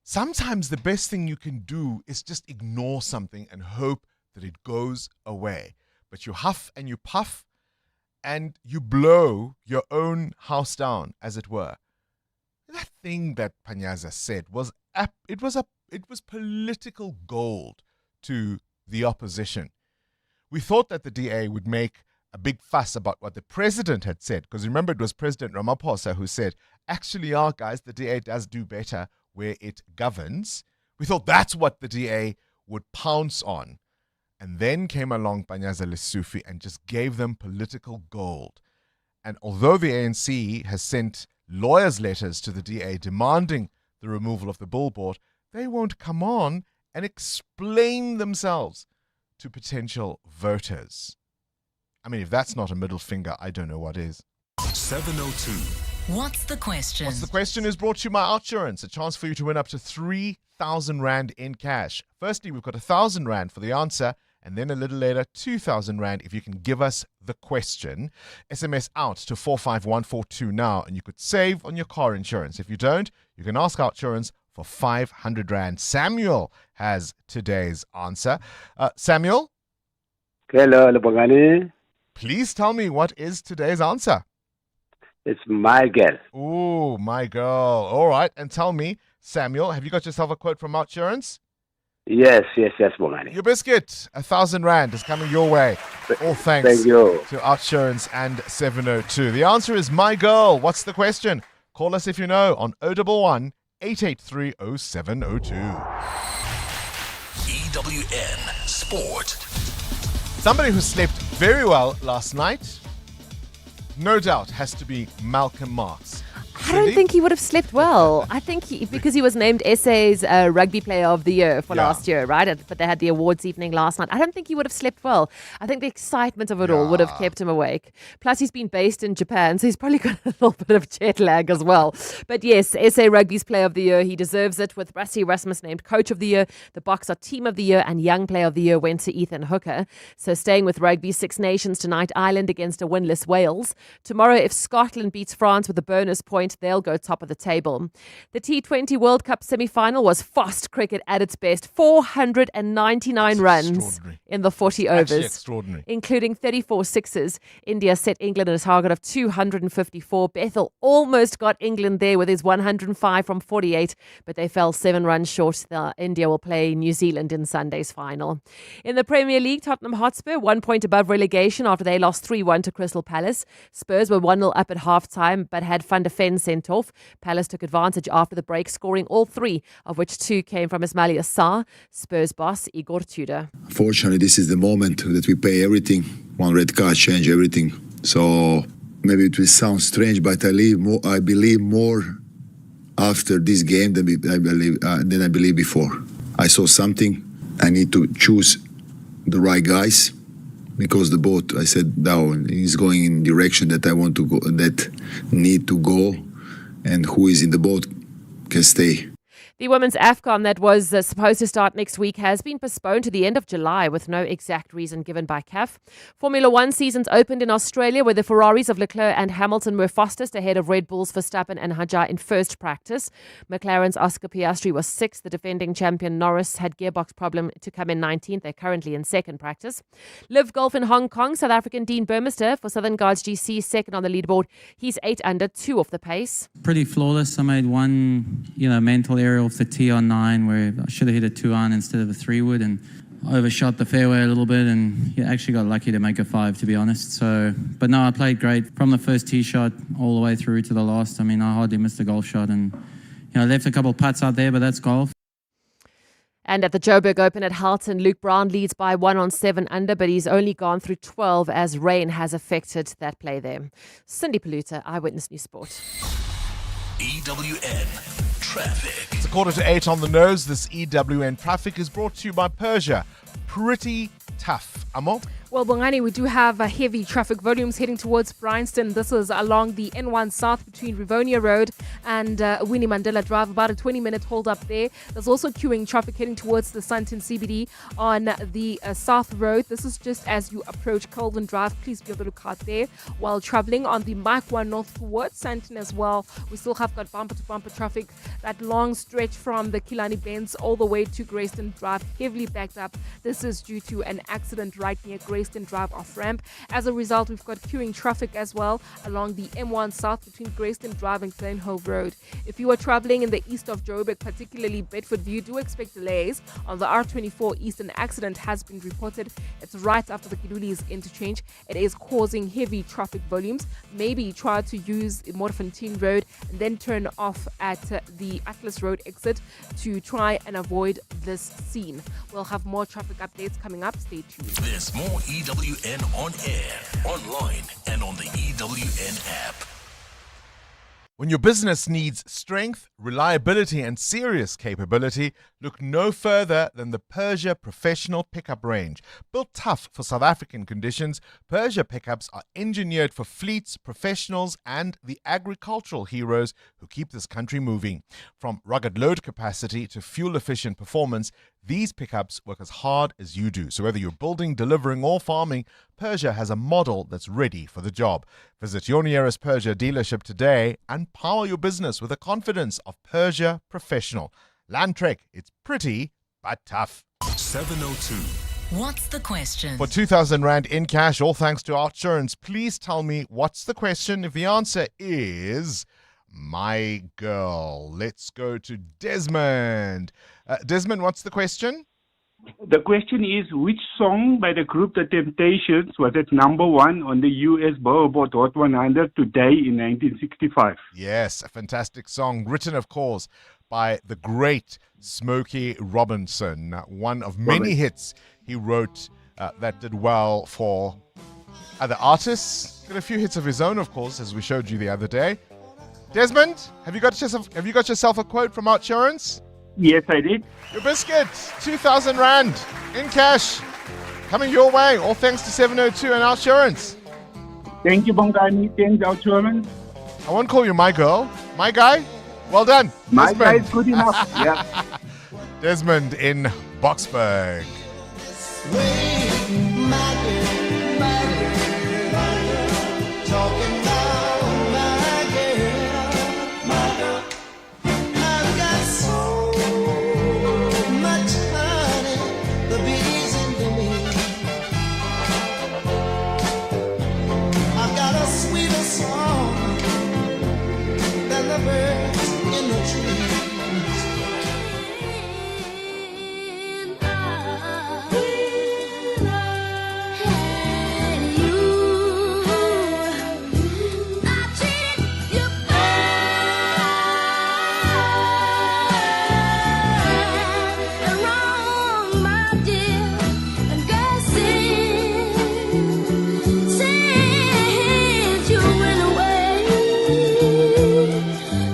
Sometimes the best thing you can do is just ignore something and hope that it goes away. But you huff and you puff and you blow your own house down, as it were. That thing that Panyaza said was political gold to the opposition. We thought that the DA would make a big fuss about what the president had said, because remember, it was President Ramaphosa who said, actually, guys, the DA does do better where it governs. We thought that's what the DA would pounce on. And then came along Panyaza Lesufi and just gave them political gold. And although the ANC has sent lawyers' letters to the DA demanding the removal of the billboard, they won't come on and explain themselves to potential voters. I mean, if that's not a middle finger, I don't know what is. 702. What's the question? What's the question is brought to you by Outsurance, a chance for you to win up to 3,000 Rand in cash. Firstly, we've got 1,000 Rand for the answer, and then a little later, 2,000 Rand if you can give us the question. SMS out to 45142 now, and you could save on your car insurance. If you don't, you can ask Outsurance for 500 Rand. Samuel has today's answer. Samuel? Hello, Bongani. Please tell me, what is today's answer? It's my girl. Ooh, my girl. All right. And tell me, Samuel, have you got yourself a quote from Outsurance? Yes, Bongani. Your biscuit, 1,000 Rand is coming your way. All thanks Thank you. to Outsurance and 702. The answer is my girl. What's the question? Call us if you know on 011 883 0702. EWN Sport. Somebody who slept very well last night, no doubt, has to be Malcolm Marx. I don't think he would have slept well. I think because he was named SA's Rugby Player of the Year for last year, right? But they had the awards evening last night. I don't think he would have slept well. I think the excitement of it all would have kept him awake. Plus, he's been based in Japan, so he's probably got a little bit of jet lag as well. But yes, SA Rugby's Player of the Year. He deserves it, with Rassie Erasmus named Coach of the Year. The Boxer Team of the Year and Young Player of the Year went to Ethan Hooker. So staying with rugby, Six Nations tonight, Ireland against a winless Wales. Tomorrow, if Scotland beats France with a bonus point, they'll go top of the table. The T20 World Cup semi-final was fast cricket at its best. 499 runs in the 40 overs, including 34 sixes. India set England at a target of 254. Bethel almost got England there with his 105 from 48, but they fell 7 runs short. India will play New Zealand in Sunday's final. In the Premier League, Tottenham Hotspur 1 point above relegation after they lost 3-1 to Crystal Palace. Spurs were 1-0 up at half-time, but had Van der Ven sent off. Palace took advantage after the break, scoring all 3, of which 2 came from Ismail Assar. Spurs boss Igor Tudor. Fortunately, this is the moment that we pay everything. One red card change everything. So maybe it will sound strange, but I believe more after this game than I believe before. I saw something. I need to choose the right guys, because the boat, I said, now is going in direction that I want to go, that need to go. And who is in the boat can stay. The women's AFCON that was supposed to start next week has been postponed to the end of July with no exact reason given by CAF. Formula One seasons opened in Australia where the Ferraris of Leclerc and Hamilton were fastest ahead of Red Bull's Verstappen and Hadjar in first practice. McLaren's Oscar Piastri was sixth. The defending champion Norris had gearbox problem to come in 19th. They're currently in second practice. Live Golf in Hong Kong. South African Dean Burmester for Southern Guards GC second on the leaderboard. He's 8 under, 2 off the pace. Pretty flawless. I made one, mental error off the tee on 9 where I should have hit a 2-iron instead of a 3-wood and overshot the fairway a little bit and actually got lucky to make a 5, to be honest. But no, I played great from the first tee shot all the way through to the last. I mean, I hardly missed a golf shot and I left a couple of putts out there, but that's golf. And at the Joburg Open at Halton, Luke Brown leads by 1 on 7 under, but he's only gone through 12 as rain has affected that play there. Cindy Paluta, Eyewitness News Sport. EWN Traffic. It's 7:45 on the nose. This EWN Traffic is brought to you by Persia. Pretty tough. Amo? Well, Bongani, we do have heavy traffic volumes heading towards Bryanston. This is along the N1 South between Rivonia Road and Winnie Mandela Drive. About a 20-minute hold up there. There's also queuing traffic heading towards the Sandton CBD on the South Road. This is just as you approach Colvin Drive. Please be on the lookout there. While traveling on the Mike 1 North towards Sandton as well, we still have got bumper-to-bumper traffic. That long stretch from the Kilani Bends all the way to Grayston Drive, heavily backed up. This is due to an accident right near Grayston Drive off ramp. As a result, we've got queuing traffic as well along the M1 South between Grayston Drive and Glenhove Road. If you are traveling in the east of Joburg, particularly Bedford View, do expect delays on the R24 East. An accident has been reported. It's right after the Kiduli's interchange. It is causing heavy traffic volumes. Maybe try to use Morfontein Road and then turn off at the Atlas Road exit to try and avoid this scene. We'll have more traffic updates coming up. Stay tuned. There's more EWN on air, online, and on the EWN app. When your business needs strength, reliability, and serious capability, look no further than the Persia Professional Pickup Range. Built tough for South African conditions, Persia pickups are engineered for fleets, professionals, and the agricultural heroes who keep this country moving. From rugged load capacity to fuel-efficient performance, these pickups work as hard as you do. So whether you're building, delivering, or farming, Persia has a model that's ready for the job. Visit your nearest Persia dealership today and power your business with the confidence of Persia Professional. Landtrek, it's pretty but tough. 702. What's the question? For 2,000 Rand in cash, all thanks to Outsurance, please tell me what's the question. If the answer is my girl, let's go to Desmond. Desmond, what's the question? The question is, which song by the group The Temptations was at number 1 on the US Billboard Hot 100 today in 1965? Yes, a fantastic song, written, of course, by the great Smokey Robinson. One of many hits he wrote that did well for other artists. Got a few hits of his own, of course, as we showed you the other day. Desmond, have you got yourself a quote from Outsurance? Yes, I did. Your biscuit, 2,000 Rand in cash, coming your way. All thanks to 702 and Outsurance. Thank you, Bongani. Thanks, Outsurance. I won't call you my girl. My guy, well done. My Desmond. guy is good enough. Yeah. Desmond in Boksburg.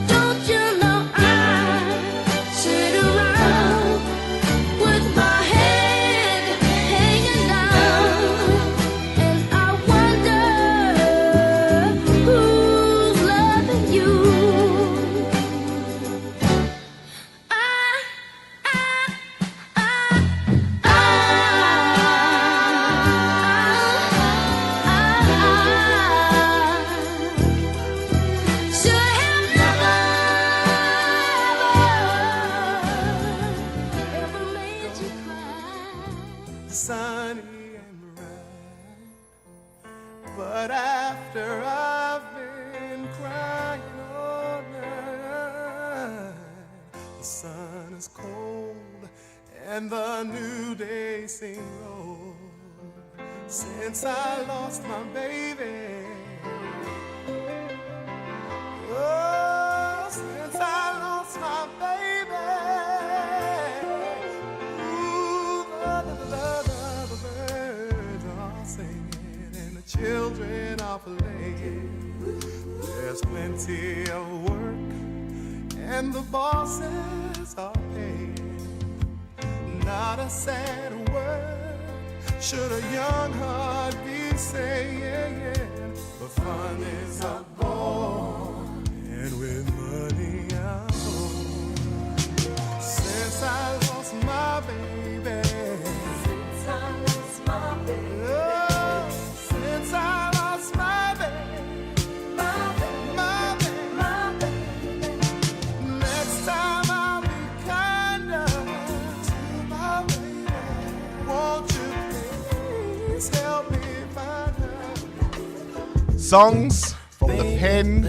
Don't you know I The sun is cold and the new day seems old since I lost my baby. Oh, since I lost my baby. Ooh, the birds are singing and the children are playing. There's plenty of work and the bosses are paying. Not a sad word should a young heart be saying. But fun is a bore, and with money I'm home. Since I lost my baby. Since I lost my baby. Oh, since I lost my baby. Songs from the pen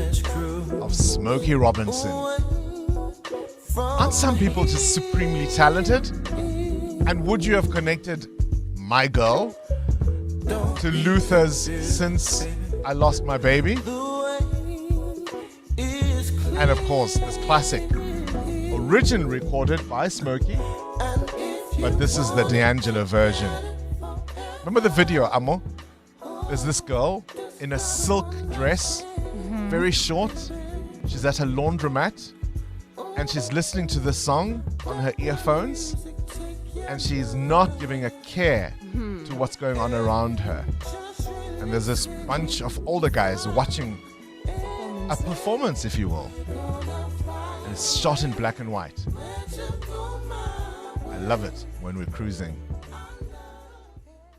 of Smokey Robinson. Aren't some people just supremely talented? And would you have connected My Girl to Luther's Since I Lost My Baby? And of course, this classic, originally recorded by Smokey, but this is the D'Angelo version. Remember the video, Amo? There's this girl in a silk dress, very short. She's at a laundromat and she's listening to the song on her earphones and she's not giving a care to what's going on around her. And there's this bunch of older guys watching a performance, if you will. And it's shot in black and white. I love it when we're cruising.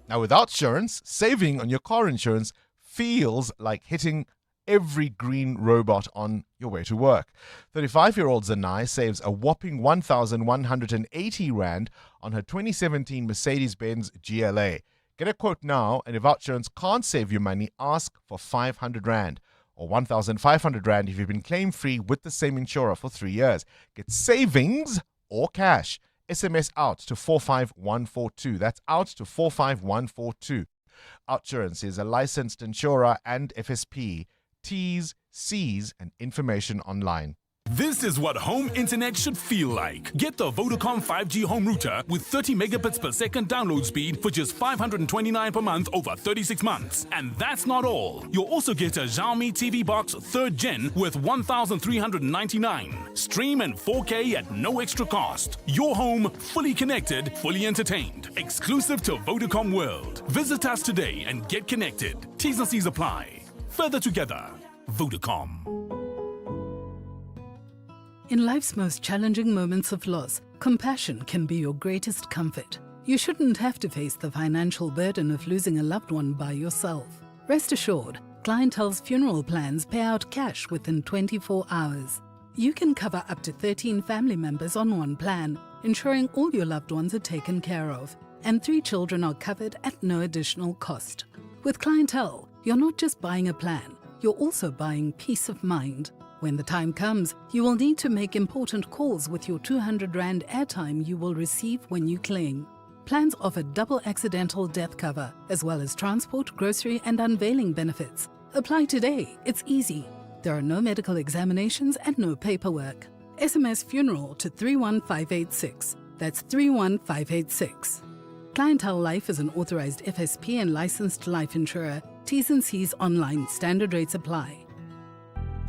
Now, without insurance, saving on your car insurance feels like hitting every green robot on your way to work. 35-year-old Zanai saves a whopping 1,180 Rand on her 2017 Mercedes-Benz GLA. Get a quote now, and if insurance can't save you money, ask for 500 Rand or 1,500 Rand if you've been claim-free with the same insurer for 3 years. Get savings or cash. SMS out to 45142. That's out to 45142. Outsurance is a licensed insurer and FSP. T's, C's, and information online. This is what home internet should feel like. Get the Vodacom 5G home router with 30 megabits per second download speed for just $529 per month over 36 months. And that's not all. You'll also get a Xiaomi TV Box 3rd Gen with $1,399. Stream in 4K at no extra cost. Your home, fully connected, fully entertained. Exclusive to Vodacom World. Visit us today and get connected. T's and C's apply. Further together. Vodacom. In life's most challenging moments of loss, compassion can be your greatest comfort. You shouldn't have to face the financial burden of losing a loved one by yourself. Rest assured, Clientele's funeral plans pay out cash within 24 hours. You can cover up to 13 family members on one plan, ensuring all your loved ones are taken care of, and 3 children are covered at no additional cost. With Clientele, you're not just buying a plan, you're also buying peace of mind. When the time comes, you will need to make important calls with your 200 Rand airtime you will receive when you claim. Plans offer double accidental death cover, as well as transport, grocery, and unveiling benefits. Apply today. It's easy. There are no medical examinations and no paperwork. SMS funeral to 31586. That's 31586. Clientele Life is an authorized FSP and licensed life insurer. T's and C's online. Standard rates apply.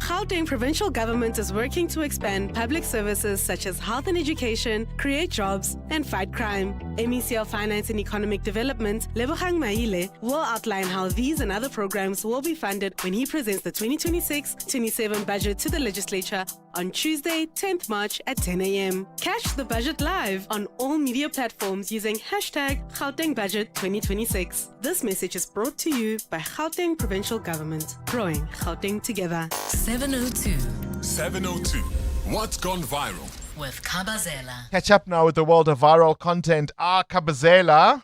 Gauteng provincial government is working to expand public services such as health and education, create jobs, and fight crime. MEC of Finance and Economic Development, Lebogang Maile, will outline how these and other programs will be funded when he presents the 2026-27 budget to the legislature on Tuesday, 10th March at 10 a.m. Catch the budget live on all media platforms using hashtag GautengBudget2026. This message is brought to you by Gauteng Provincial Government, growing Gauteng together. 702. What's gone viral? With Kabazela. Catch up now with the world of viral content. Kabazela.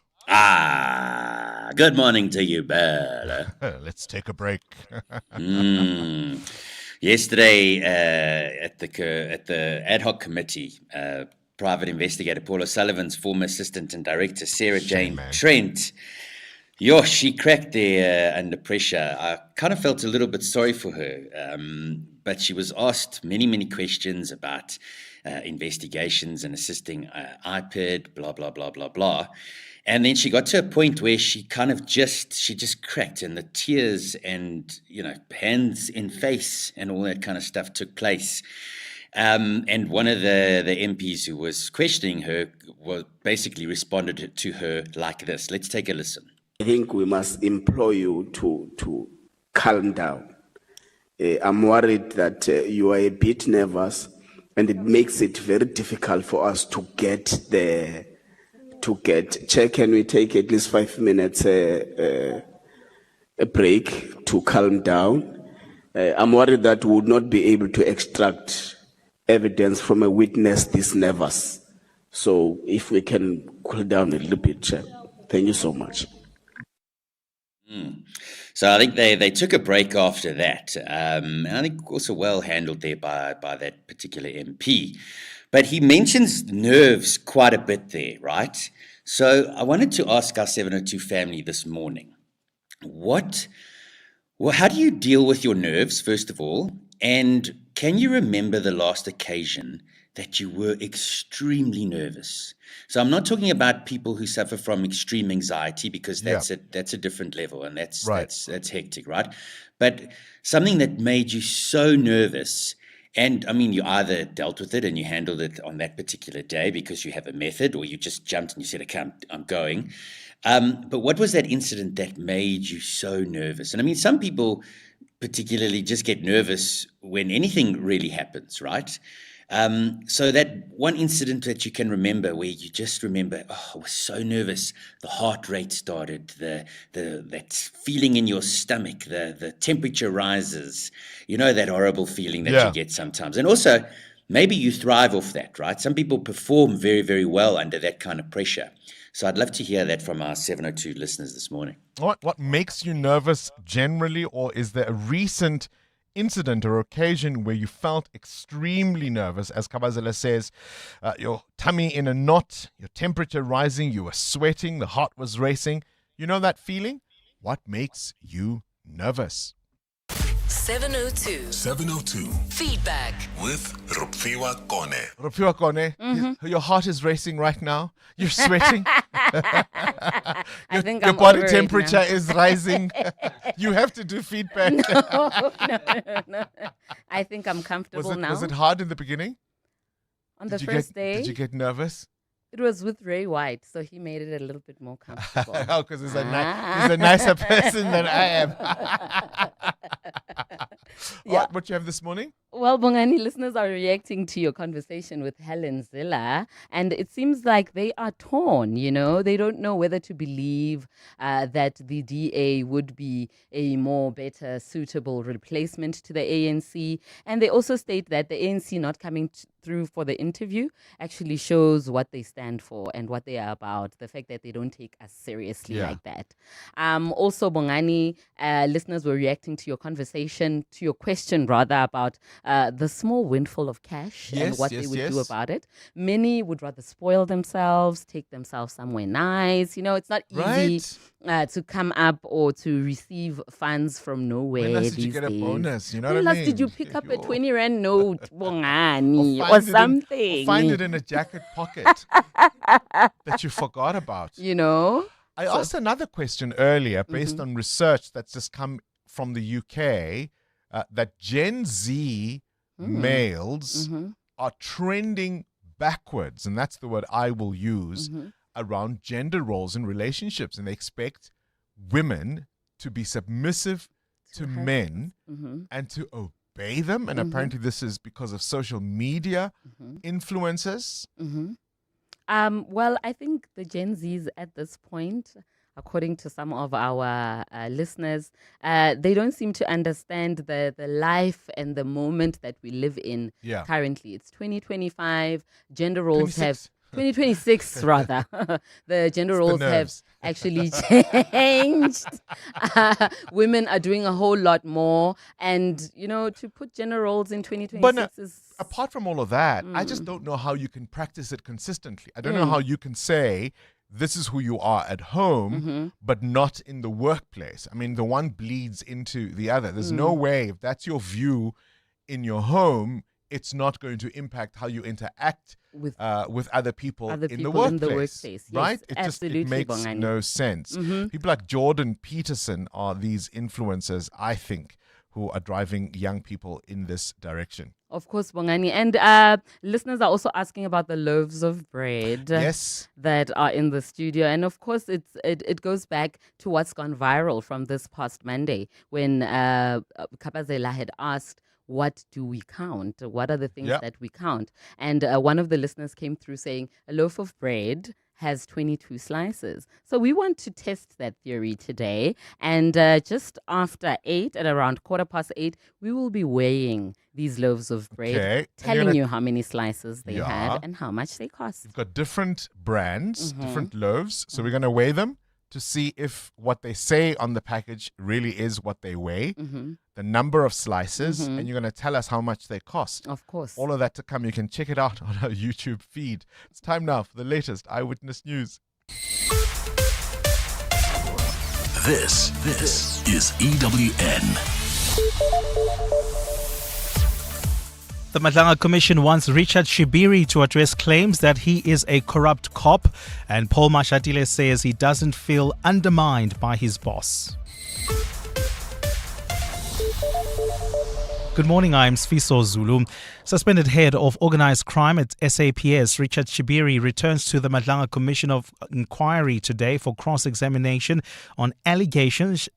Good morning to you, Bella. Let's take a break. Yesterday, at the ad hoc committee, private investigator Paul O'Sullivan's former assistant and director Sarah Jane Trent. She cracked there under pressure. I kind of felt a little bit sorry for her, but she was asked many questions about investigations and assisting IPID, blah, blah, blah, blah, blah. And then she got to a point where she just cracked, and the tears and, hands in face and all that kind of stuff took place. And one of the MPs who was questioning her basically responded to her like this. Let's take a listen. I think we must implore you to calm down. I'm worried that you are a bit nervous, and it makes it very difficult for us to get there. Chair, can we take at least 5 minutes a break to calm down? I'm worried that we would not be able to extract evidence from a witness this nervous. So if we can cool down a little bit, Chair. Thank you so much. So I think they took a break after that. And I think also well handled there by that particular MP. But he mentions nerves quite a bit there, right? So I wanted to ask our 702 family this morning, how do you deal with your nerves, first of all? And can you remember the last occasion that you were extremely nervous? So I'm not talking about people who suffer from extreme anxiety, because that's a different level, and that's hectic, right? But something that made you so nervous, and I mean, you either dealt with it and you handled it on that particular day because you have a method, or you just jumped and you said, okay, I'm going. But what was that incident that made you so nervous? And I mean, some people particularly just get nervous when anything really happens, right? So that one incident that you can remember where you just remember, I was so nervous, the heart rate started, that feeling in your stomach, the temperature rises, that horrible feeling that you get sometimes. And also, maybe you thrive off that, right? Some people perform very, very well under that kind of pressure. So I'd love to hear that from our 702 listeners this morning. What makes you nervous generally, or is there a recent incident or occasion where you felt extremely nervous? As Kabazela says, your tummy in a knot, your temperature rising, you were sweating, the heart was racing. You know that feeling? What makes you nervous? 702 feedback with Rupfiwa Kone. Your heart is racing right now. You're sweating. Your body temperature is rising. You have to do feedback. No. I think I'm comfortable now. Was it hard in the beginning? On the first day. Did you get nervous? It was with Ray White, so he made it a little bit more comfortable. Oh, because he's a nicer person than I am. What you have this morning? Well, Bongani, listeners are reacting to your conversation with Helen Ziller, and it seems like they are torn, They don't know whether to believe that the DA would be a better suitable replacement to the ANC. And they also state that the ANC not coming through for the interview actually shows what they stand for and what they are about, the fact that they don't take us seriously like that. Also, Bongani, listeners were reacting to your conversation, to your question rather, about the small windfall of cash and what they would do about it. Many would rather spoil themselves, take themselves somewhere nice. It's not easy to come up or to receive funds from nowhere. When last did you get a bonus? You know when what I mean? Last did you pick up a 20 Rand note, Bongani, or something? Find it in a jacket pocket that you forgot about. I asked another question earlier based on research that's just come from the UK, that Gen Z males are trending backwards, and that's the word I will use, around gender roles in relationships. And they expect women to be submissive to men and to obey them. And apparently this is because of social media influences. Well, I think the Gen Zs at this point, according to some of our listeners, they don't seem to understand the life and the moment that we live in currently. It's 2025. Gender roles 2026 rather. The gender roles have actually changed. Women are doing a whole lot more. And, to put gender roles in 2026 is apart from all of that, I Mm. just don't know how you can practice it consistently. I don't know how you can say this is who you are at home, but not in the workplace. I mean, the one bleeds into the other. There's no way, if that's your view in your home, it's not going to impact how you interact with other people, in the workplace. Yes, right? It absolutely, makes Bongani. no sense. People like Jordan Peterson are these influencers, I think, who are driving young people in this direction. Of course, Bongani. And listeners are also asking about the loaves of bread Yes. that are in the studio. And of course, it goes back to what's gone viral from this past Monday when Kapazela had asked, what do we count? What are the things Yep. that we count? And one of the listeners came through saying a loaf of bread has 22 slices. So we want to test that theory today. And just after 8, at around 8:15, we will be weighing these loaves of bread, Okay. And telling you're you gonna- how many slices they Yeah. have and how much they cost. You've got different brands, Mhm. different loaves. So we're going to weigh them to see if what they say on the package really is what they weigh, the number of slices, and you're going to tell us how much they cost. Of course. All of that to come. You can check it out on our YouTube feed. It's time now for the latest Eyewitness News. This is EWN. The Madlanga Commission wants Richard Shibiri to address claims that he is a corrupt cop, and Paul Mashatile says he doesn't feel undermined by his boss. Good morning, I'm Sfiso Zulu. Suspended head of organised crime at SAPS, Richard Shibiri, returns to the Madlanga Commission of Inquiry today for cross-examination on allegations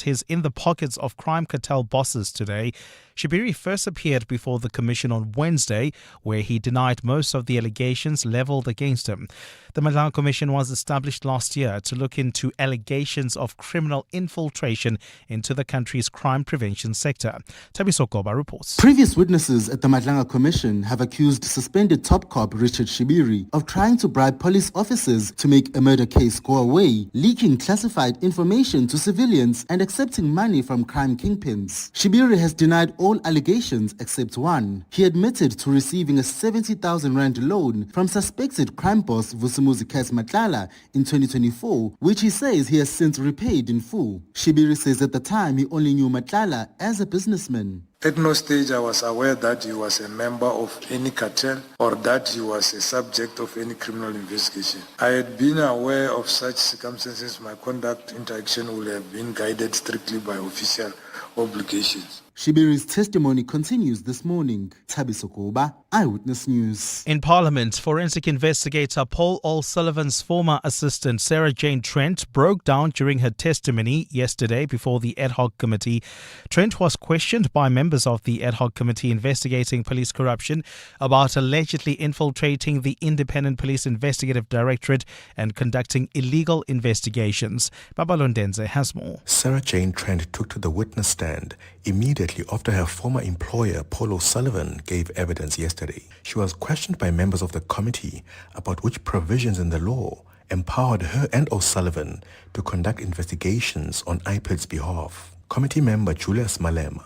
he's in the pockets of crime cartel bosses today. Shibiri first appeared before the commission on Wednesday, where he denied most of the allegations levelled against him. The Madlanga Commission was established last year to look into allegations of criminal infiltration into the country's crime prevention sector. Tabiso Koba reports. Previous witnesses at the Madlanga Commission have accused suspended top cop Richard Shibiri of trying to bribe police officers to make a murder case go away, leaking classified information to civilians and accepting money from crime kingpins. Shibiri has denied all allegations except one. He admitted to receiving a 70,000 rand loan from suspected crime boss Vusumuzi Kes Matlala in 2024, which he says he has since repaid in full. Shibiri says at the time he only knew Matlala as a businessman. At no stage I was aware that he was a member of any cartel or that he was a subject of any criminal investigation. I had been aware of such circumstances. My conduct interaction would have been guided strictly by official obligations. Shibiri's testimony continues this morning. Tabiso Koba, Eyewitness News. In Parliament, forensic investigator Paul O'Sullivan's former assistant Sarah Jane Trent broke down during her testimony yesterday before the ad hoc committee. Trent was questioned by members of the ad hoc committee investigating police corruption about allegedly infiltrating the Independent Police Investigative Directorate and conducting illegal investigations. Babalondenze has more. Sarah Jane Trent took to the witness stand immediately after her former employer, Paul O'Sullivan, gave evidence yesterday. She was questioned by members of the committee about which provisions in the law empowered her and O'Sullivan to conduct investigations on IPID's behalf. Committee member Julius Malema.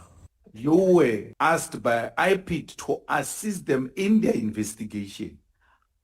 You were asked by IPID to assist them in their investigation.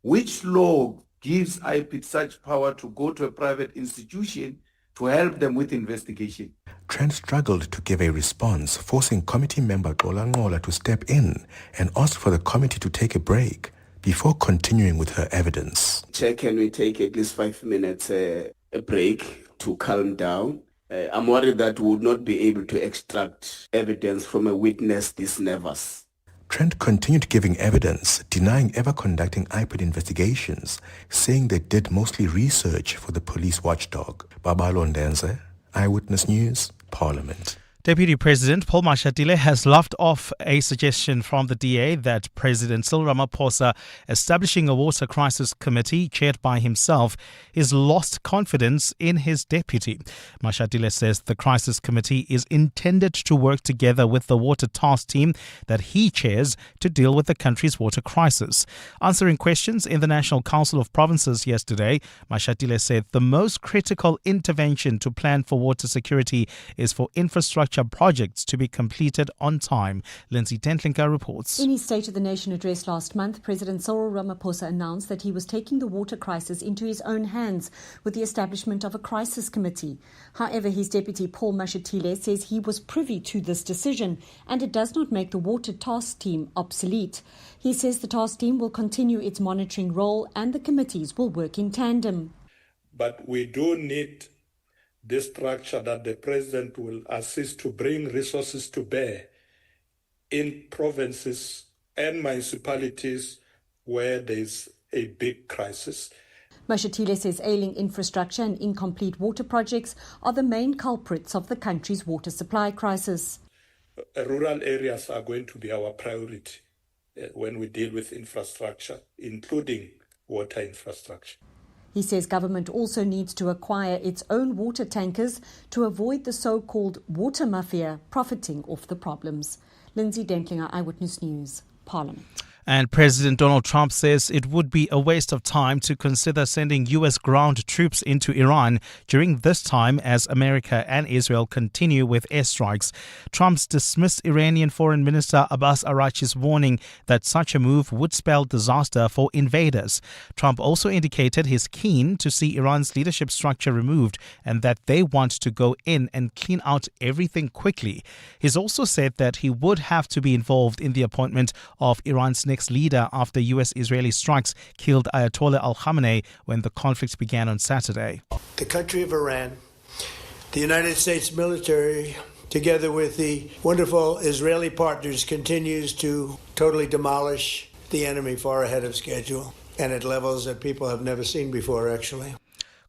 Which law gives IPID such power to go to a private institution to help them with investigation? Trent struggled to give a response, forcing committee member Xola Ngola to step in and ask for the committee to take a break before continuing with her evidence. Chair, can we take at least 5 minutes a break to calm down? I'm worried that we would not be able to extract evidence from a witness this nervous. Trent continued giving evidence, denying ever conducting IPID investigations, saying they did mostly research for the police watchdog. Babalo Ndenze, Eyewitness News, Parliament. Deputy President Paul Mashatile has laughed off a suggestion from the DA that President Cyril Ramaphosa establishing a water crisis committee chaired by himself is lost confidence in his deputy. Mashatile says the crisis committee is intended to work together with the water task team that he chairs to deal with the country's water crisis. Answering questions in the National Council of Provinces yesterday, Mashatile said the most critical intervention to plan for water security is for infrastructure infrastructure projects to be completed on time. Lindsay Dentlinker reports. In his State of the Nation address last month, President Cyril Ramaphosa announced that he was taking the water crisis into his own hands with the establishment of a crisis committee. However, his deputy Paul Mashatile says he was privy to this decision and it does not make the water task team obsolete. He says the task team will continue its monitoring role and the committees will work in tandem. But we do need this structure that the president will assist to bring resources to bear in provinces and municipalities where there's a big crisis. Mashatile says ailing infrastructure and incomplete water projects are the main culprits of the country's water supply crisis. Rural areas are going to be our priority when we deal with infrastructure, including water infrastructure. He says government also needs to acquire its own water tankers to avoid the so-called water mafia profiting off the problems. Lindsay Dentlinger, Eyewitness News, Parliament. And President Donald Trump says it would be a waste of time to consider sending U.S. ground troops into Iran during this time as America and Israel continue with airstrikes. Trump's dismissed Iranian Foreign Minister Abbas Araghchi's warning that such a move would spell disaster for invaders. Trump also indicated he's keen to see Iran's leadership structure removed and that they want to go in and clean out everything quickly. He's also said that he would have to be involved in the appointment of Iran's next leader after U.S.-Israeli strikes killed Ayatollah al-Khamenei when the conflict began on Saturday. The country of Iran, the United States military, together with the wonderful Israeli partners, continues to totally demolish the enemy far ahead of schedule and at levels that people have never seen before, actually.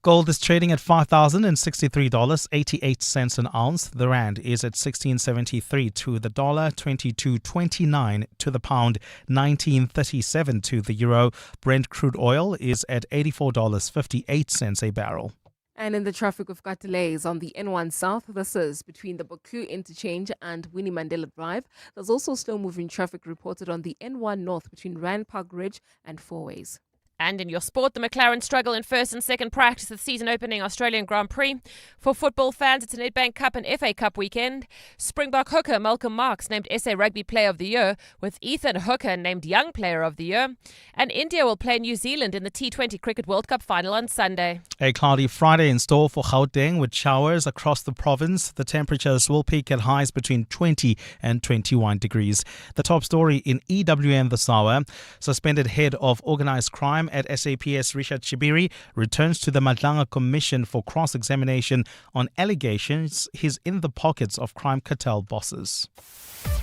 Gold is trading at $5,063.88 an ounce. The rand is at 16.73 to the dollar, 22.29 to the pound, 19.37 to the euro. Brent crude oil is at $84.58 a barrel. And in the traffic, we've got delays on the N1 South. This is between the Buku interchange and Winnie Mandela Drive. There's also slow-moving traffic reported on the N1 North between Rand Park Ridge and Fourways. And in your sport, the McLaren struggle in first and second practice of the season-opening Australian Grand Prix. For football fans, it's a Nedbank Cup and FA Cup weekend. Springbok hooker Malcolm Marx named SA Rugby Player of the Year, with Ethan Hooker named Young Player of the Year. And India will play New Zealand in the T20 Cricket World Cup final on Sunday. A cloudy Friday in store for Gauteng with showers across the province. The temperatures will peak at highs between 20 and 21 degrees. The top story in EWN this hour: suspended head of organised crime at SAPS Richard Shibiri returns to the Madlanga Commission for cross-examination on allegations he's in the pockets of crime cartel bosses.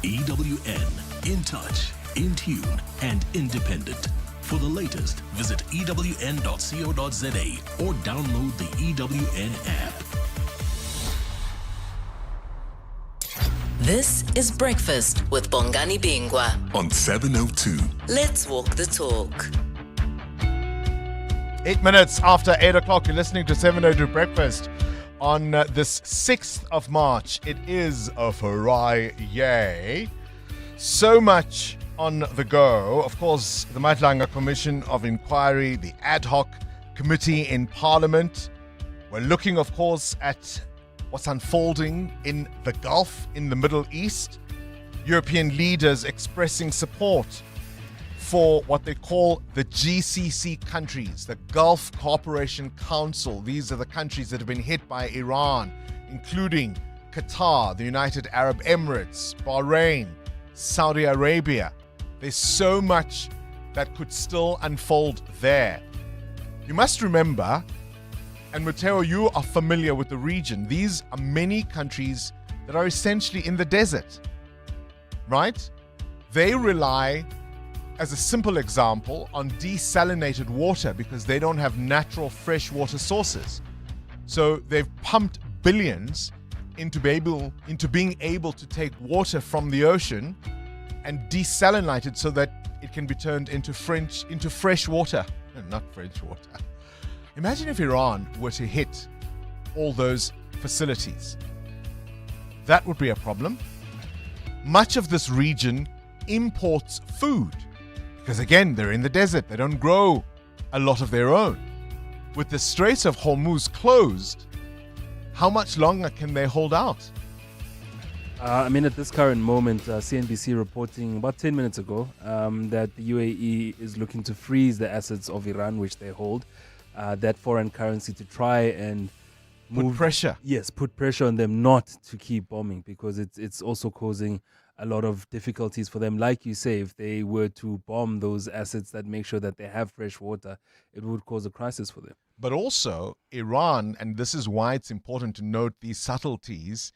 EWN, in touch, in tune, and independent. For the latest, visit ewn.co.za or download the EWN app. This is Breakfast with Bongani Bingwa on 702. Let's walk the talk. 8 minutes after 8 o'clock, you're listening to 702 Breakfast on this 6th of March. It is a Friday. So much on the go. Of course, the Madlanga Commission of Inquiry, the ad hoc committee in Parliament. We're looking, of course, at what's unfolding in the Gulf, in the Middle East. European leaders expressing support for what they call the GCC countries, the Gulf Cooperation Council. These are the countries that have been hit by Iran, including Qatar, the United Arab Emirates, Bahrain, Saudi Arabia. There's so much that could still unfold there. You must remember, and Matteo, you are familiar with the region, these are many countries that are essentially in the desert, right? They rely, as a simple example, on desalinated water because they don't have natural freshwater sources. So they've pumped billions into being able to take water from the ocean and desalinate it so that it can be turned into fresh water. Not French water. Imagine if Iran were to hit all those facilities. That would be a problem. Much of this region imports food because, again, they're in the desert. They don't grow a lot of their own. With the Straits of Hormuz closed, how much longer can they hold out? At this current moment, CNBC reporting about 10 minutes ago that the UAE is looking to freeze the assets of Iran, which they hold, that foreign currency, to try and Put pressure. Yes, put pressure on them not to keep bombing, because it's also causing a lot of difficulties for them. Like you say, if they were to bomb those assets that make sure that they have fresh water, it would cause a crisis for them. But also, Iran, and this is why it's important to note these subtleties,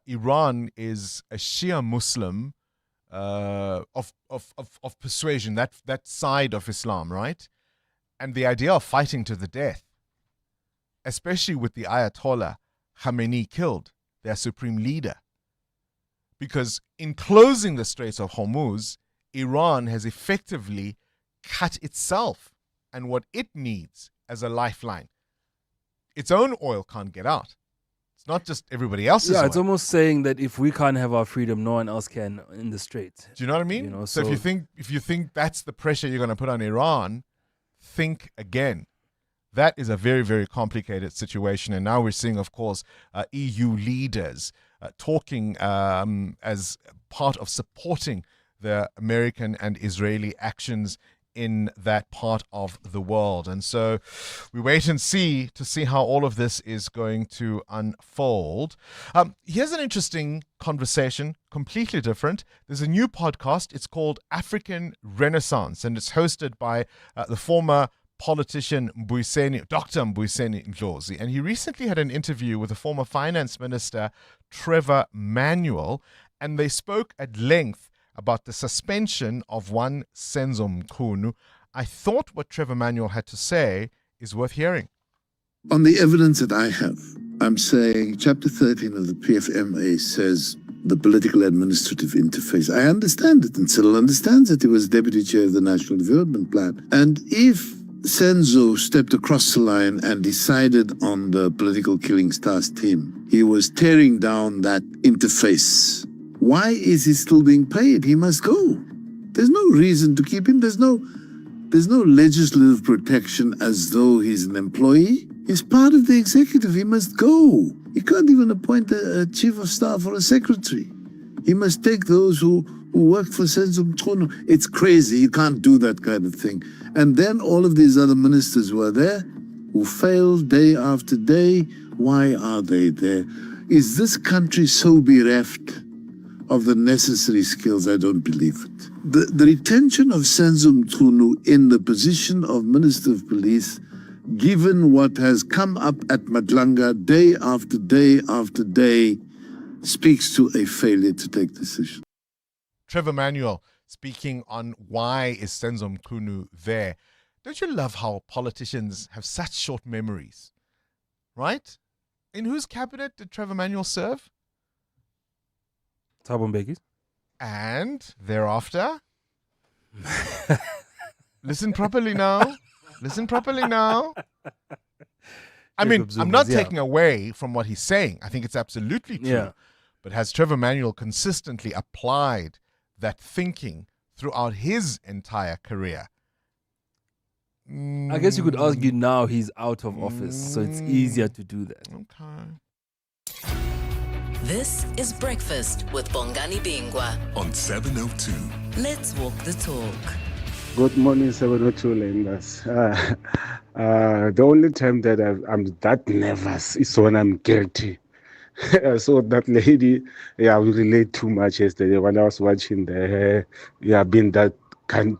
Iran is a Shia Muslim of persuasion, that side of Islam, right? And the idea of fighting to the death, especially with the Ayatollah Khamenei killed, their supreme leader. Because in closing the Straits of Hormuz, Iran has effectively cut itself and what it needs as a lifeline. Its own oil can't get out. It's not just everybody else's oil. It's almost saying that if we can't have our freedom, no one else can in the Strait. Do you know what I mean? So if you think that's the pressure you're going to put on Iran, think again. That is a very, very complicated situation. And now we're seeing, of course, EU leaders talking as part of supporting the American and Israeli actions in that part of the world. And so we wait and see to see how all of this is going to unfold. Here's an interesting conversation, completely different. There's a new podcast. It's called African Renaissance, and it's hosted by the former politician Dr. Mbuyiseni Ndlozi. And he recently had an interview with the former finance minister, Trevor Manuel, and they spoke at length about the suspension of one Senzo Mchunu. I thought what Trevor Manuel had to say is worth hearing. On the evidence that I have, I'm saying Chapter 13 of the PFMA says the political administrative interface. I understand it, and Cyril understands it. He was deputy chair of the National Development Plan. And if Senzo stepped across the line and decided on the political killing stars team, he was tearing down that interface. Why is he still being paid? He must go. There's no reason to keep him. There's no legislative protection as though he's an employee. He's part of the executive. He must go. He can't even appoint a chief of staff or a secretary. He must take those who work for Senzo Mchunu. It's crazy. You can't do that kind of thing. And then all of these other ministers who are there, who fail day after day, why are they there? Is this country so bereft of the necessary skills? I don't believe it. The retention of Senzo Mchunu in the position of Minister of Police, given what has come up at Madlanga day after day after day, speaks to a failure to take decisions. Trevor Manuel speaking on why is Senzo Mchunu there. Don't you love how politicians have such short memories? Right? In whose cabinet did Trevor Manuel serve? Thabo Mbeki's. And thereafter? Listen properly now. Listen properly now. I mean, I'm not taking away from what he's saying. I think it's absolutely true. Yeah. But has Trevor Manuel consistently applied that thinking throughout his entire career? I guess you could argue now he's out of office, so it's easier to do that. Okay. This is Breakfast with Bongani Bingwa on 702. Let's walk the talk. Good morning, 702 lenders. The only time that I'm that nervous is when I'm guilty. So that lady, we relate too much yesterday when I was watching being that kind,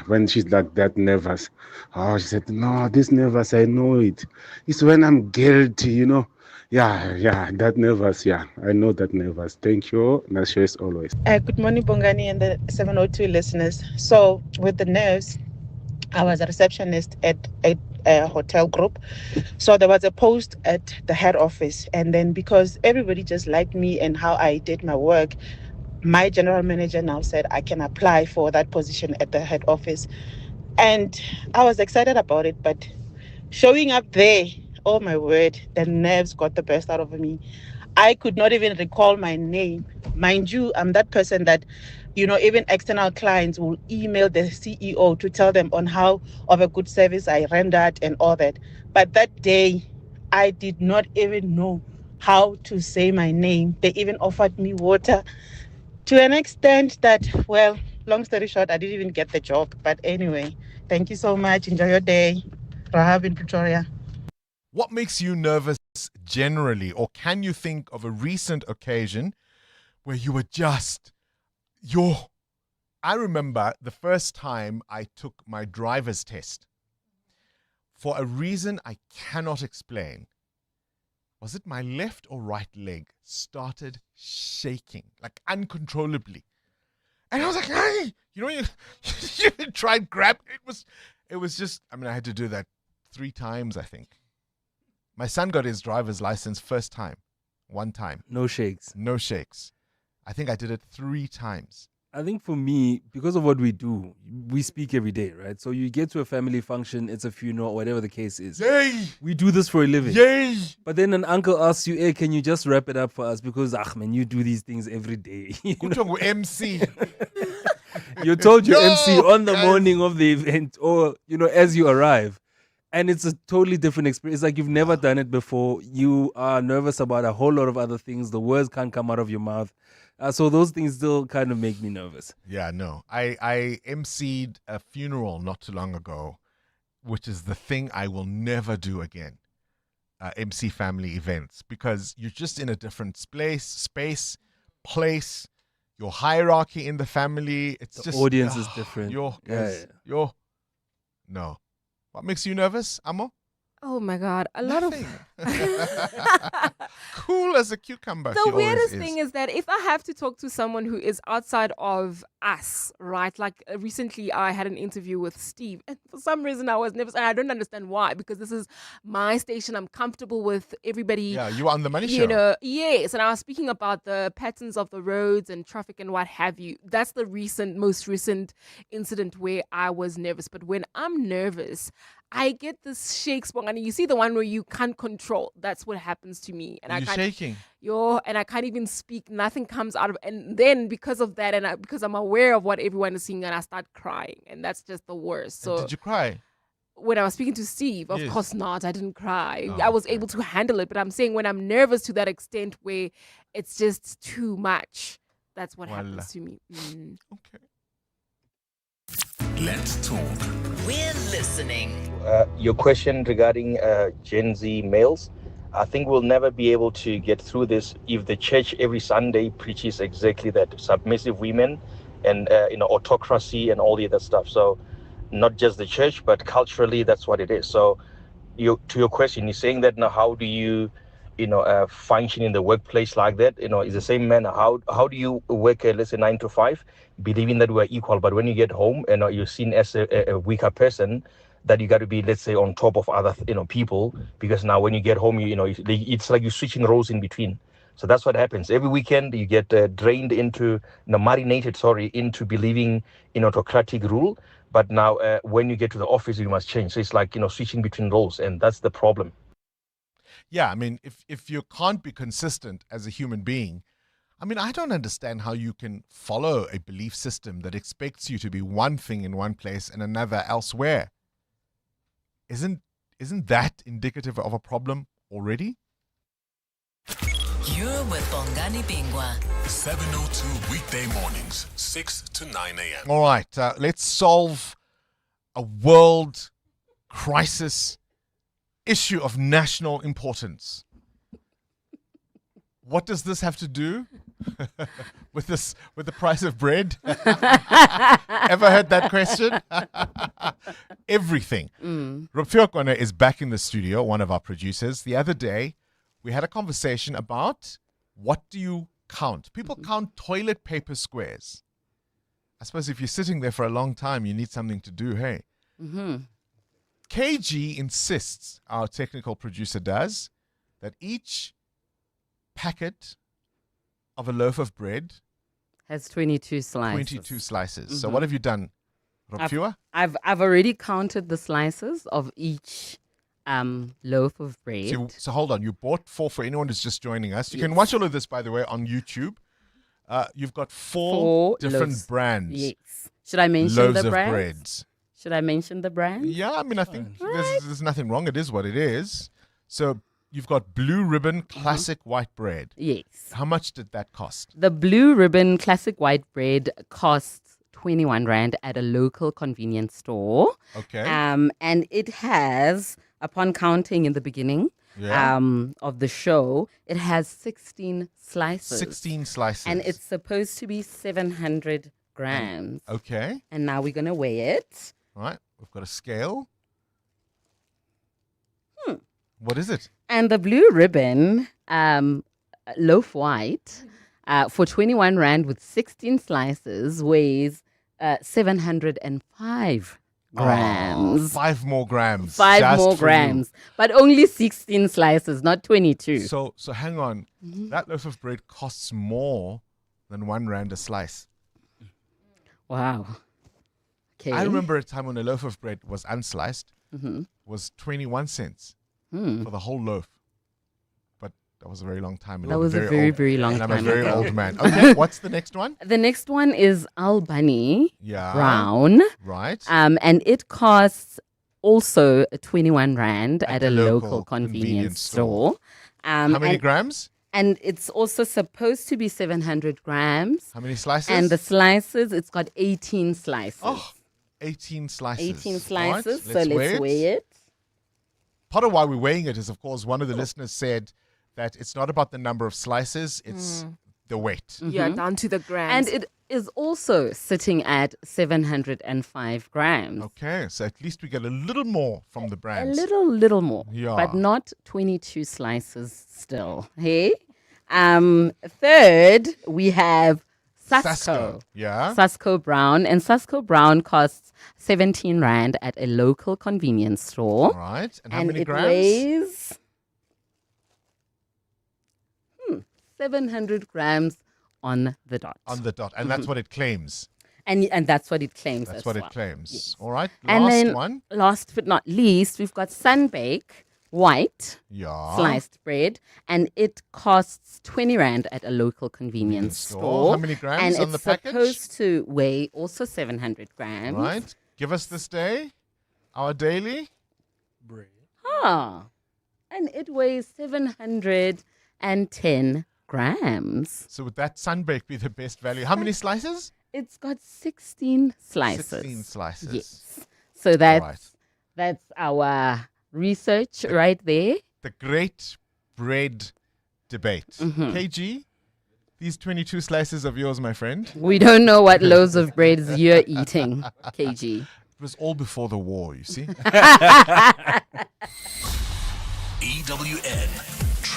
when she's like that nervous. Oh, she said, no, this nervous, I know it. It's when I'm guilty, that nervous, I know that nervous. Thank you, Nasha, as always. Good morning, Bongani and the 702 listeners. So with the nerves, I was a receptionist at a hotel group. So there was a post at the head office. And then because everybody just liked me and how I did my work, my general manager now said I can apply for that position at the head office. And I was excited about it. But showing up there, oh my word, the nerves got the best out of me. I could not even recall my name. Mind you, I'm that person that, even external clients will email the CEO to tell them on how of a good service I rendered and all that. But that day, I did not even know how to say my name. They even offered me water to an extent that, well, long story short, I didn't even get the job. But anyway, thank you so much. Enjoy your day. Rahab in Pretoria. What makes you nervous generally, or can you think of a recent occasion where you were just, I remember the first time I took my driver's test. For a reason I cannot explain, was it my left or right leg started shaking, like uncontrollably. And I was like, hey, you tried grab. It was just, I had to do that 3 times, I think. My son got his driver's license first time, 1 time. No shakes. No shakes. I think I did it 3 times. I think for me, because of what we do, we speak every day, right? So you get to a family function, it's a funeral, whatever the case is. Yay! We do this for a living. Yay! But then an uncle asks you, hey, can you just wrap it up for us? Because, man, you do these things every day. MC. You're told you're MC on the morning of the event or, as you arrive. And it's a totally different experience. It's like you've never done it before. You are nervous about a whole lot of other things. The words can't come out of your mouth. So those things still kind of make me nervous. Yeah, no. I emceed a funeral not too long ago, which is the thing I will never do again. MC family events, because you're just in a different space, place, your hierarchy in the family. It's The just audience is different. No. What makes you nervous, Amo? Oh my God, a lot of cool as a cucumber. The weirdest thing is that if I have to talk to someone who is outside of us, right? Like recently I had an interview with Steve, and for some reason I was nervous, and I don't understand why, because this is my station. I'm comfortable with everybody. Yeah, you were on the money show. Yes, and I was speaking about the patterns of the roads and traffic and what have you. That's the most recent incident where I was nervous. But when I'm nervous, I get this shakes, Bongani. You see the one where you can't control. That's what happens to me. And You're shaking. And I can't even speak. Nothing comes out of. And then because of that, because I'm aware of what everyone is seeing, and I start crying, and that's just the worst. So and did you cry? When I was speaking to Steve, of Yes. course not. I didn't cry. Oh, I was able to handle it, but I'm saying when I'm nervous to that extent where it's just too much, that's what happens to me. Okay. Let's talk. We're listening. Your question regarding Gen Z males, I think we'll never be able to get through this if the church every Sunday preaches exactly that: submissive women and autocracy and all the other stuff. So not just the church, but culturally, that's what it is. So to your question, you're saying that now, how do you function in the workplace like that? It's the same manner. How do you work, let's say 9 to 5, believing that we're equal, but when you get home and you're seen as a weaker person, that you got to be, let's say, on top of other people, because now when you get home, it's like you're switching roles in between. So that's what happens every weekend. You get marinated into believing in autocratic rule, but now when you get to the office, you must change. So it's like switching between roles, and that's the problem. Yeah, if you can't be consistent as a human being, I don't understand how you can follow a belief system that expects you to be one thing in one place and another elsewhere. Isn't that indicative of a problem already? You're with Bongani Bingwa. 702 weekday mornings, 6 to 9 a.m. All right, let's solve a world crisis issue of national importance. What does this have to do with the price of bread? Ever heard that question? Everything. Rupfiokwana is back in the studio, one of our producers. The other day, we had a conversation about what do you count? People count toilet paper squares. I suppose if you're sitting there for a long time, you need something to do, hey? KG insists, our technical producer does, that each packet of a loaf of bread has 22 slices. 22 slices. So what have you done, Rupfiwa? I've already counted the slices of each loaf of bread. So hold on, you bought 4 for anyone who's just joining us. You can watch all of this, by the way, on YouTube. You've got 4 different loaves. brands. Yes. Should I mention loaves the of brands? breads. Should I mention the brand? Yeah, I think there's nothing wrong. It is what it is. So you've got Blue Ribbon Classic White Bread. Yes. How much did that cost? The Blue Ribbon Classic White Bread costs 21 Rand at a local convenience store. Okay. And it has, upon counting in the beginning of the show, it has 16 slices. 16 slices. And it's supposed to be 700 grams. Okay. And now we're going to weigh it. All right. We've got a scale. What is it? And the Blue Ribbon loaf white for 21 Rand with 16 slices weighs 705 grams. 5 more grams. 5 just more for grams. you. But only 16 slices, not 22. So hang on. That loaf of bread costs more than 1 Rand a slice. Wow. Okay. I remember a time when a loaf of bread was unsliced, Mhm. was 21 cents for the whole loaf. But that was a very long time ago. That was a old, very long and time I'm a very ago. old man. Okay, what's the next one? The next one is Albany Yeah. Brown. Right. And it costs also 21 Rand at a local convenience store. How many grams? And it's also supposed to be 700 grams. How many slices? And the slices, it's got 18 slices. Oh, 18 slices. 18 slices. Right, So let's weigh it. Part of why we're weighing it is, of course, one of the listeners said that it's not about the number of slices, it's the weight. Yeah, down to the grams. And it is also sitting at 705 grams. Okay, so at least we get a little more from the A brands. little more. Yeah. But not 22 slices still. Hey? Third, we have Sasco. Yeah. Sasco Brown. And Sasco Brown costs 17 Rand at a local convenience store. Right. And how many it grams? weighs 700 grams on the dot. On the dot. And that's what it claims. And that's what it claims That's as what well. it claims. All right. And Last then, one. last but not least, we've got Sunbake White Yeah. sliced bread, and it costs 20 Rand at a local convenience store. How many grams and on the it's package? supposed to weigh also 700 grams. Right. Give us this day, our daily. Ah, and it weighs 710 grams. So would that sunbake be the best value? How many slices? It's got 16 slices. 16 slices. Yes. So that's our research right there. The great bread debate. KG, these 22 slices of yours, my friend. We don't know what loaves of bread you're eating, KG. It was all before the war, you see. EWN.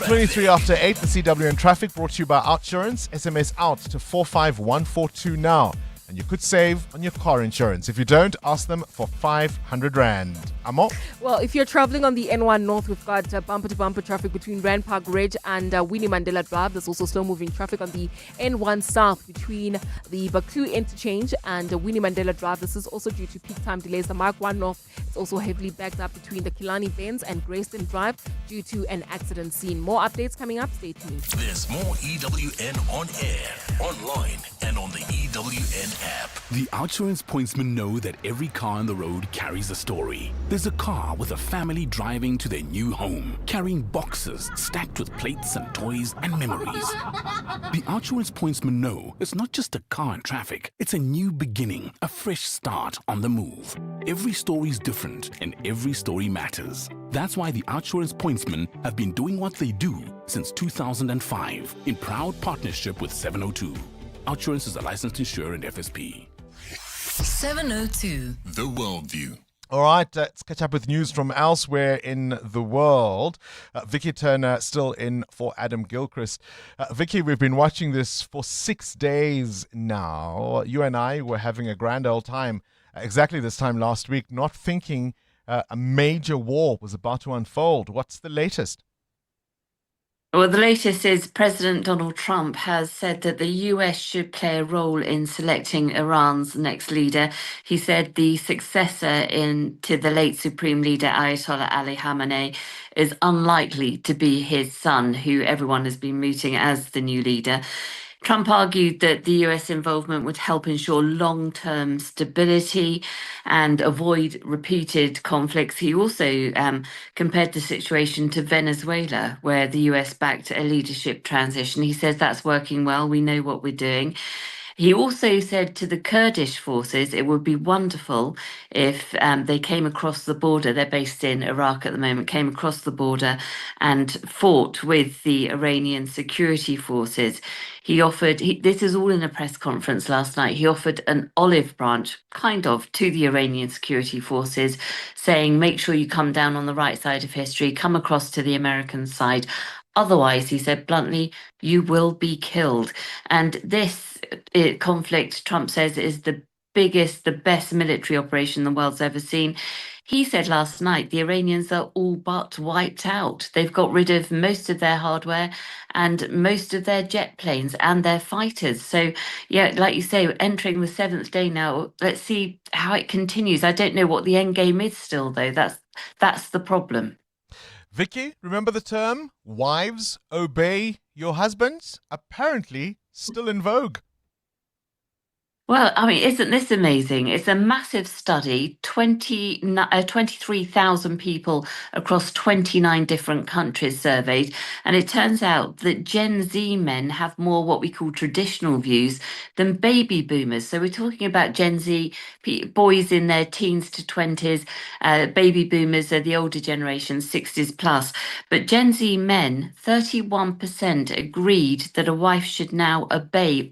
23 after 8, the CWN traffic brought to you by Outsurance. SMS out to 45142 now. And you could save on your car insurance. If you don't, ask them for 500 Rand. Amo? Well, if you're traveling on the N1 North, we've got bumper-to-bumper traffic between Rand Park Ridge and Winnie Mandela Drive. There's also slow-moving traffic on the N1 South between the Baklu Interchange and Winnie Mandela Drive. This is also due to peak time delays. The Mark 1 North is also heavily backed up between the Killarney Bends and Grayston Drive due to an accident scene. More updates coming up. Stay tuned. There's more EWN on air, online, and on the EWN app. The Outsurance pointsmen know that every car on the road carries a story. There's a car with a family driving to their new home, carrying boxes stacked with plates and toys and memories. The Outsurance pointsmen know it's not just a car in traffic, it's a new beginning, a fresh start on the move. Every story's different and every story matters. That's why the Outsurance pointsmen have been doing what they do since 2005 in proud partnership with 702. Outsurance is a licensed insurer and FSP. 702. The Worldview. All right, let's catch up with news from elsewhere in the world. Vicky Turner still in for Adam Gilchrist. Vicky, we've been watching this for 6 days now. You and I were having a grand old time exactly this time last week, not thinking a major war was about to unfold. What's the latest? Well, the latest is President Donald Trump has said that the US should play a role in selecting Iran's next leader. He said the successor to the late Supreme Leader Ayatollah Ali Khamenei is unlikely to be his son, who everyone has been mooting as the new leader. Trump argued that the US involvement would help ensure long-term stability and avoid repeated conflicts. He also compared the situation to Venezuela, where the US backed a leadership transition. He says that's working well. We know what we're doing. He also said to the Kurdish forces it would be wonderful if they came across the border. They're based in Iraq at the moment, came across the border and fought with the Iranian security forces. He offered, this is all in a press conference last night, he offered an olive branch, kind of, to the Iranian security forces, saying, make sure you come down on the right side of history, come across to the American side. Otherwise, he said bluntly, you will be killed. And this conflict, Trump says, is the biggest, the best military operation the world's ever seen. He said last night the Iranians are all but wiped out. They've got rid of most of their hardware and most of their jet planes and their fighters. So, yeah, like you say, entering the 7th day now. Let's see how it continues. I don't know what the end game is still, though. That's the problem. Vicky, remember the term wives obey your husbands? Apparently still in vogue. Well, I mean, isn't this amazing? It's a massive study, 23,000 people across 29 different countries surveyed. And it turns out that Gen Z men have more what we call traditional views than baby boomers. So we're talking about Gen Z boys in their teens to 20s. Baby boomers are the older generation, 60s plus. But Gen Z men, 31% agreed that a wife should now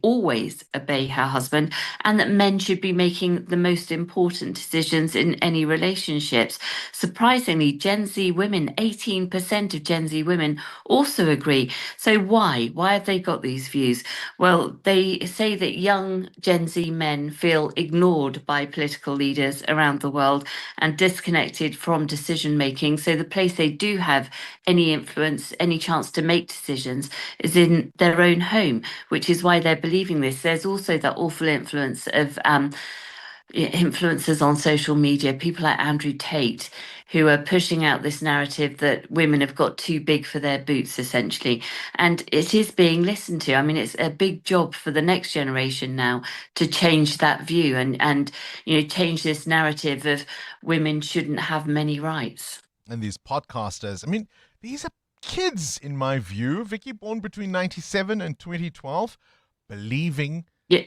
always obey her husband, and that men should be making the most important decisions in any relationships. Surprisingly, Gen Z women, 18% of Gen Z women also agree. So why? Why have they got these views? Well, they say that young Gen Z men feel ignored by political leaders around the world and disconnected from decision making. So the place they do have any influence, any chance to make decisions is in their own home, which is why they're believing this. There's also that awful influence of influencers on social media, people like Andrew Tate, who are pushing out this narrative that women have got too big for their boots, essentially. And it is being listened to. I mean, it's a big job for the next generation now to change that view and change this narrative of women shouldn't have many rights. And these podcasters, I mean, these are kids, in my view, Vicky, born between 97 and 2012, believing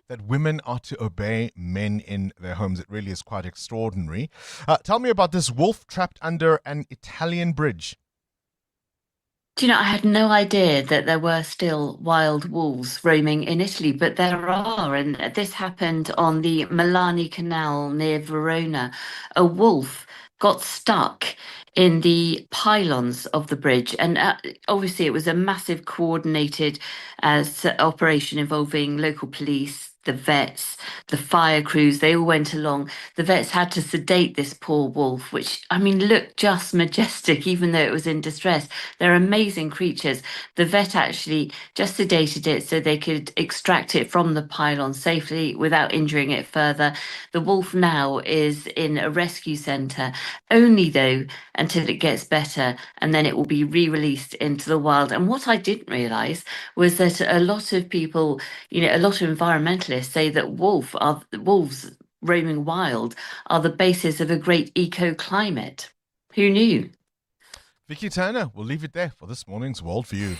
that women are to obey men in their homes. It really is quite extraordinary. Tell me about this wolf trapped under an Italian bridge. Do you know, I had no idea that there were still wild wolves roaming in Italy, but there are. And this happened on the Milani Canal near Verona. A wolf got stuck in the pylons of the bridge. And obviously it was a massive coordinated operation involving local police, the vets, the fire crews. They all went along. The vets had to sedate this poor wolf, which, I mean, looked just majestic, even though it was in distress. They're amazing creatures. The vet actually just sedated it so they could extract it from the pylon safely without injuring it further. The wolf now is in a rescue centre, only though until it gets better, and then it will be re-released into the wild. And what I didn't realise was that a lot of people, a lot of environmentalists say that wolves roaming wild are the basis of a great eco-climate. Who knew? Vicky Turner, we'll leave it there for this morning's Worldview.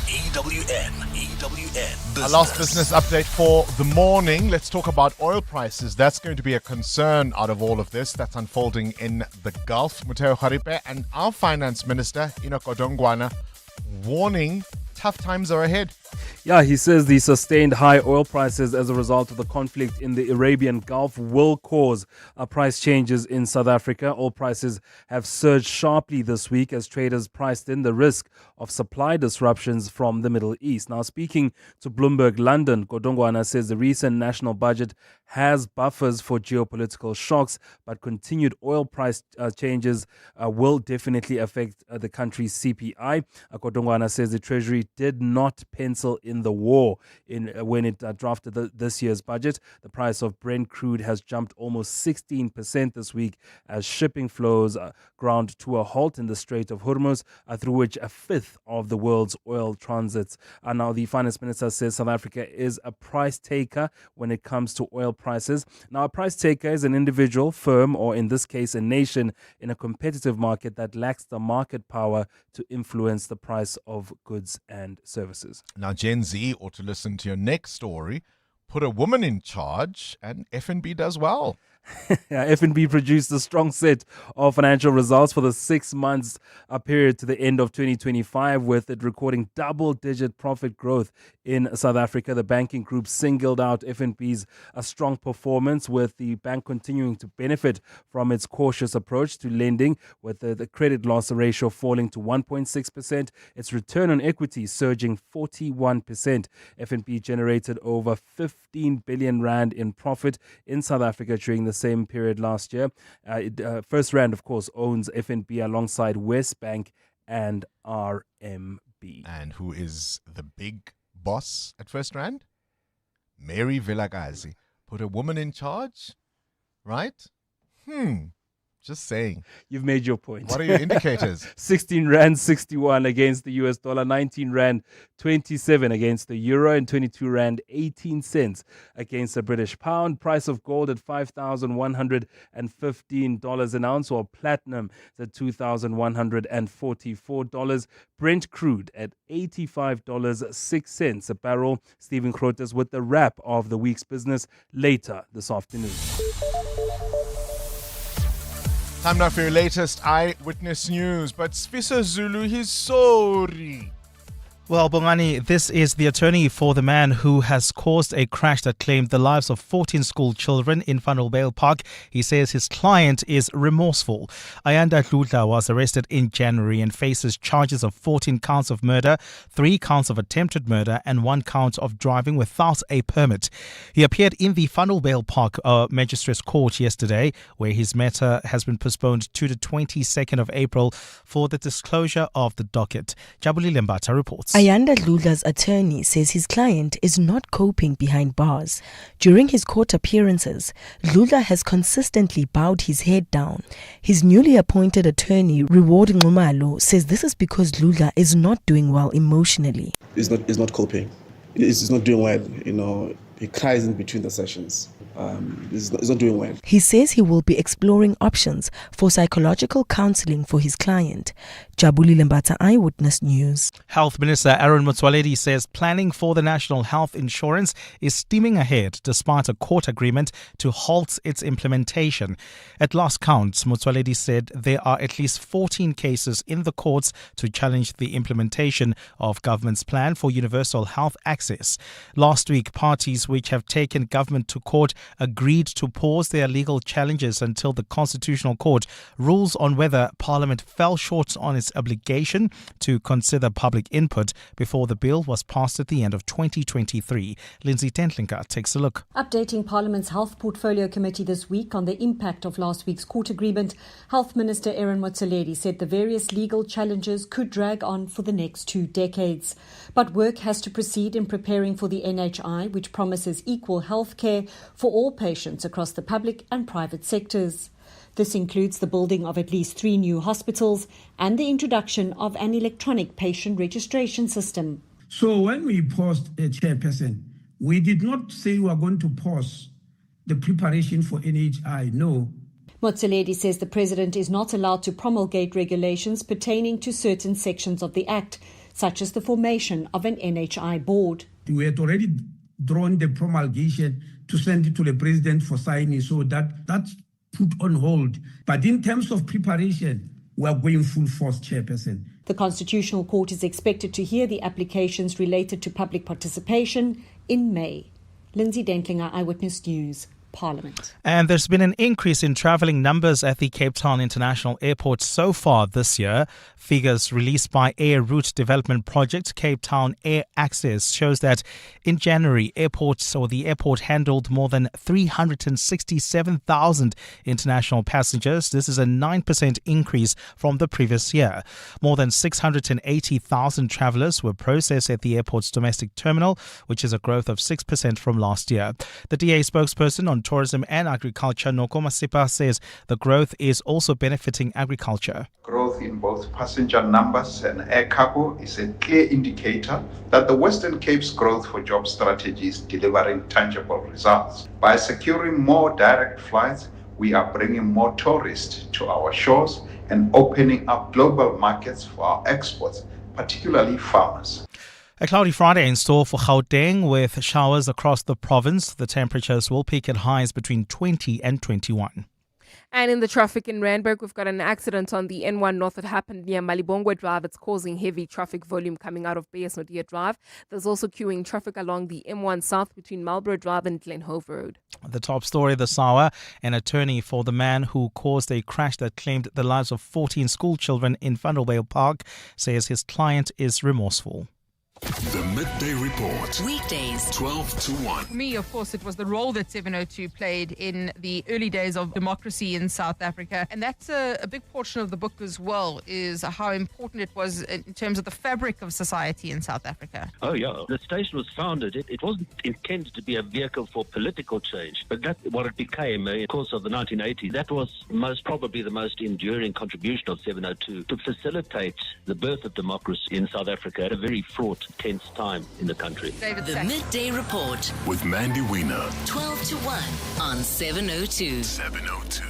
EWN. Our last business update for the morning. Let's talk about oil prices. That's going to be a concern out of all of this that's unfolding in the Gulf. Muteo Kharipe and our finance minister, Enoch Godongwana, warning tough times are ahead. Yeah, he says the sustained high oil prices as a result of the conflict in the Arabian Gulf will cause price changes in South Africa. Oil prices have surged sharply this week as traders priced in the risk of supply disruptions from the Middle East. Now, speaking to Bloomberg London, Godongwana says the recent national budget has buffers for geopolitical shocks, but continued oil price changes will definitely affect the country's CPI. Kodongwana says the Treasury did not pencil in the war when it drafted this year's budget. The price of Brent crude has jumped almost 16% this week as shipping flows ground to a halt in the Strait of Hormuz, through which a fifth of the world's oil transits. Now, the finance minister says South Africa is a price taker when it comes to oil prices. Now, a price taker is an individual, firm, or in this case, a nation in a competitive market that lacks the market power to influence the price of goods and services. Now, Gen Z ought to listen to your next story. Put a woman in charge, and FNB does well. FNB produced a strong set of financial results for the 6 months period to the end of 2025, with it recording double-digit profit growth in South Africa. The banking group singled out FNB's strong performance, with the bank continuing to benefit from its cautious approach to lending, with the credit loss ratio falling to 1.6%, its return on equity surging 41%. FNB generated over 15 billion rand in profit in South Africa during the same period last year. First Rand, of course, owns FNB alongside Westbank and RMB. And who is the big boss at First Rand? Mary Vilakazi. Put a woman in charge, right? Just saying. You've made your point. What are your indicators? 16 Rand 61 against the US dollar, 19 Rand 27 against the euro, and 22 Rand 18 cents against the British pound. Price of gold at $5,115 an ounce, or platinum at $2,144. Brent crude at $85.06 a barrel. Stephen Crotas with the wrap of the week's business later this afternoon. Time now for your latest eyewitness news. But Sfisa Zulu, he's sorry. Well, Bongani, this is the attorney for the man who has caused a crash that claimed the lives of 14 school children in Vanderbijl Park. He says his client is remorseful. Ayanda Dludla was arrested in January and faces charges of 14 counts of murder, 3 counts of attempted murder, and 1 count of driving without a permit. He appeared in the Vanderbijl Park Magistrates Court yesterday, where his matter has been postponed to the 22nd of April for the disclosure of the docket. Jabuli Lembata reports. Ayanda Dludla's attorney says his client is not coping behind bars. During his court appearances, Dludla has consistently bowed his head down. His newly appointed attorney, Reward Ngumalo, says this is because Dludla is not doing well emotionally. He's not coping. He's not doing well. He cries in between the sessions. He's not doing well. He says he will be exploring options for psychological counseling for his client. Jabuli Lembata, Eyewitness News. Health Minister Aaron Motsoaledi says planning for the national health insurance is steaming ahead despite a court agreement to halt its implementation. At last count, Motsoaledi said there are at least 14 cases in the courts to challenge the implementation of government's plan for universal health access. Last week, parties which have taken government to court agreed to pause their legal challenges until the Constitutional Court rules on whether Parliament fell short on its obligation to consider public input before the bill was passed at the end of 2023. Lindsay Tentlinka takes a look. Updating Parliament's Health Portfolio Committee this week on the impact of last week's court agreement, Health Minister Aaron Motsoaledi said the various legal challenges could drag on for the next 2 decades. But work has to proceed in preparing for the NHI, which promises equal health care for all patients across the public and private sectors. This includes the building of at least 3 new hospitals and the introduction of an electronic patient registration system. So when we paused, Chairperson, we did not say we are going to pause the preparation for NHI, no. Motsoaledi says the President is not allowed to promulgate regulations pertaining to certain sections of the Act, such as the formation of an NHI board. We had already drawn the promulgation to send it to the President for signing, so that's put on hold. But in terms of preparation, we are going full force, Chairperson. The Constitutional Court is expected to hear the applications related to public participation in May. Lindsay Dentlinger, Eyewitness News. Parliament. And there's been an increase in travelling numbers at the Cape Town International Airport so far this year. Figures released by Air Route Development Project Cape Town Air Access shows that in January, the airport handled more than 367,000 international passengers. This is a 9% increase from the previous year. More than 680,000 travellers were processed at the airport's domestic terminal, which is a growth of 6% from last year. The DA spokesperson on tourism and agriculture, Noko Masipa, says the growth is also benefiting agriculture. Growth in both passenger numbers and air cargo is a clear indicator that the Western Cape's growth for job strategy is delivering tangible results. By securing more direct flights, we are bringing more tourists to our shores and opening up global markets for our exports, particularly farmers. A cloudy Friday in store for Gauteng with showers across the province. The temperatures will peak at highs between 20 and 21. And in the traffic in Randburg, we've got an accident on the N1 North that happened near Malibongwe Drive. It's causing heavy traffic volume coming out of Bayes Nodia Drive. There's also queuing traffic along the M1 South between Marlborough Drive and Glenhove Road. The top story this hour, an attorney for the man who caused a crash that claimed the lives of 14 school children in Vanderbijl Park, says his client is remorseful. The Midday Report. Weekdays, 12 to 1. For me, of course, it was the role that 702 played in the early days of democracy in South Africa. And that's a big portion of the book as well, is how important it was in terms of the fabric of society in South Africa. Oh, yeah. The station was founded. It wasn't intended to be a vehicle for political change, but that's what it became in the course of the 1980s. That was most probably the most enduring contribution of 702 to facilitate the birth of democracy in South Africa at a very fraught, tense time in the country. The Midday Report with Mandy Wiener. 12 to 1 on 702. 702.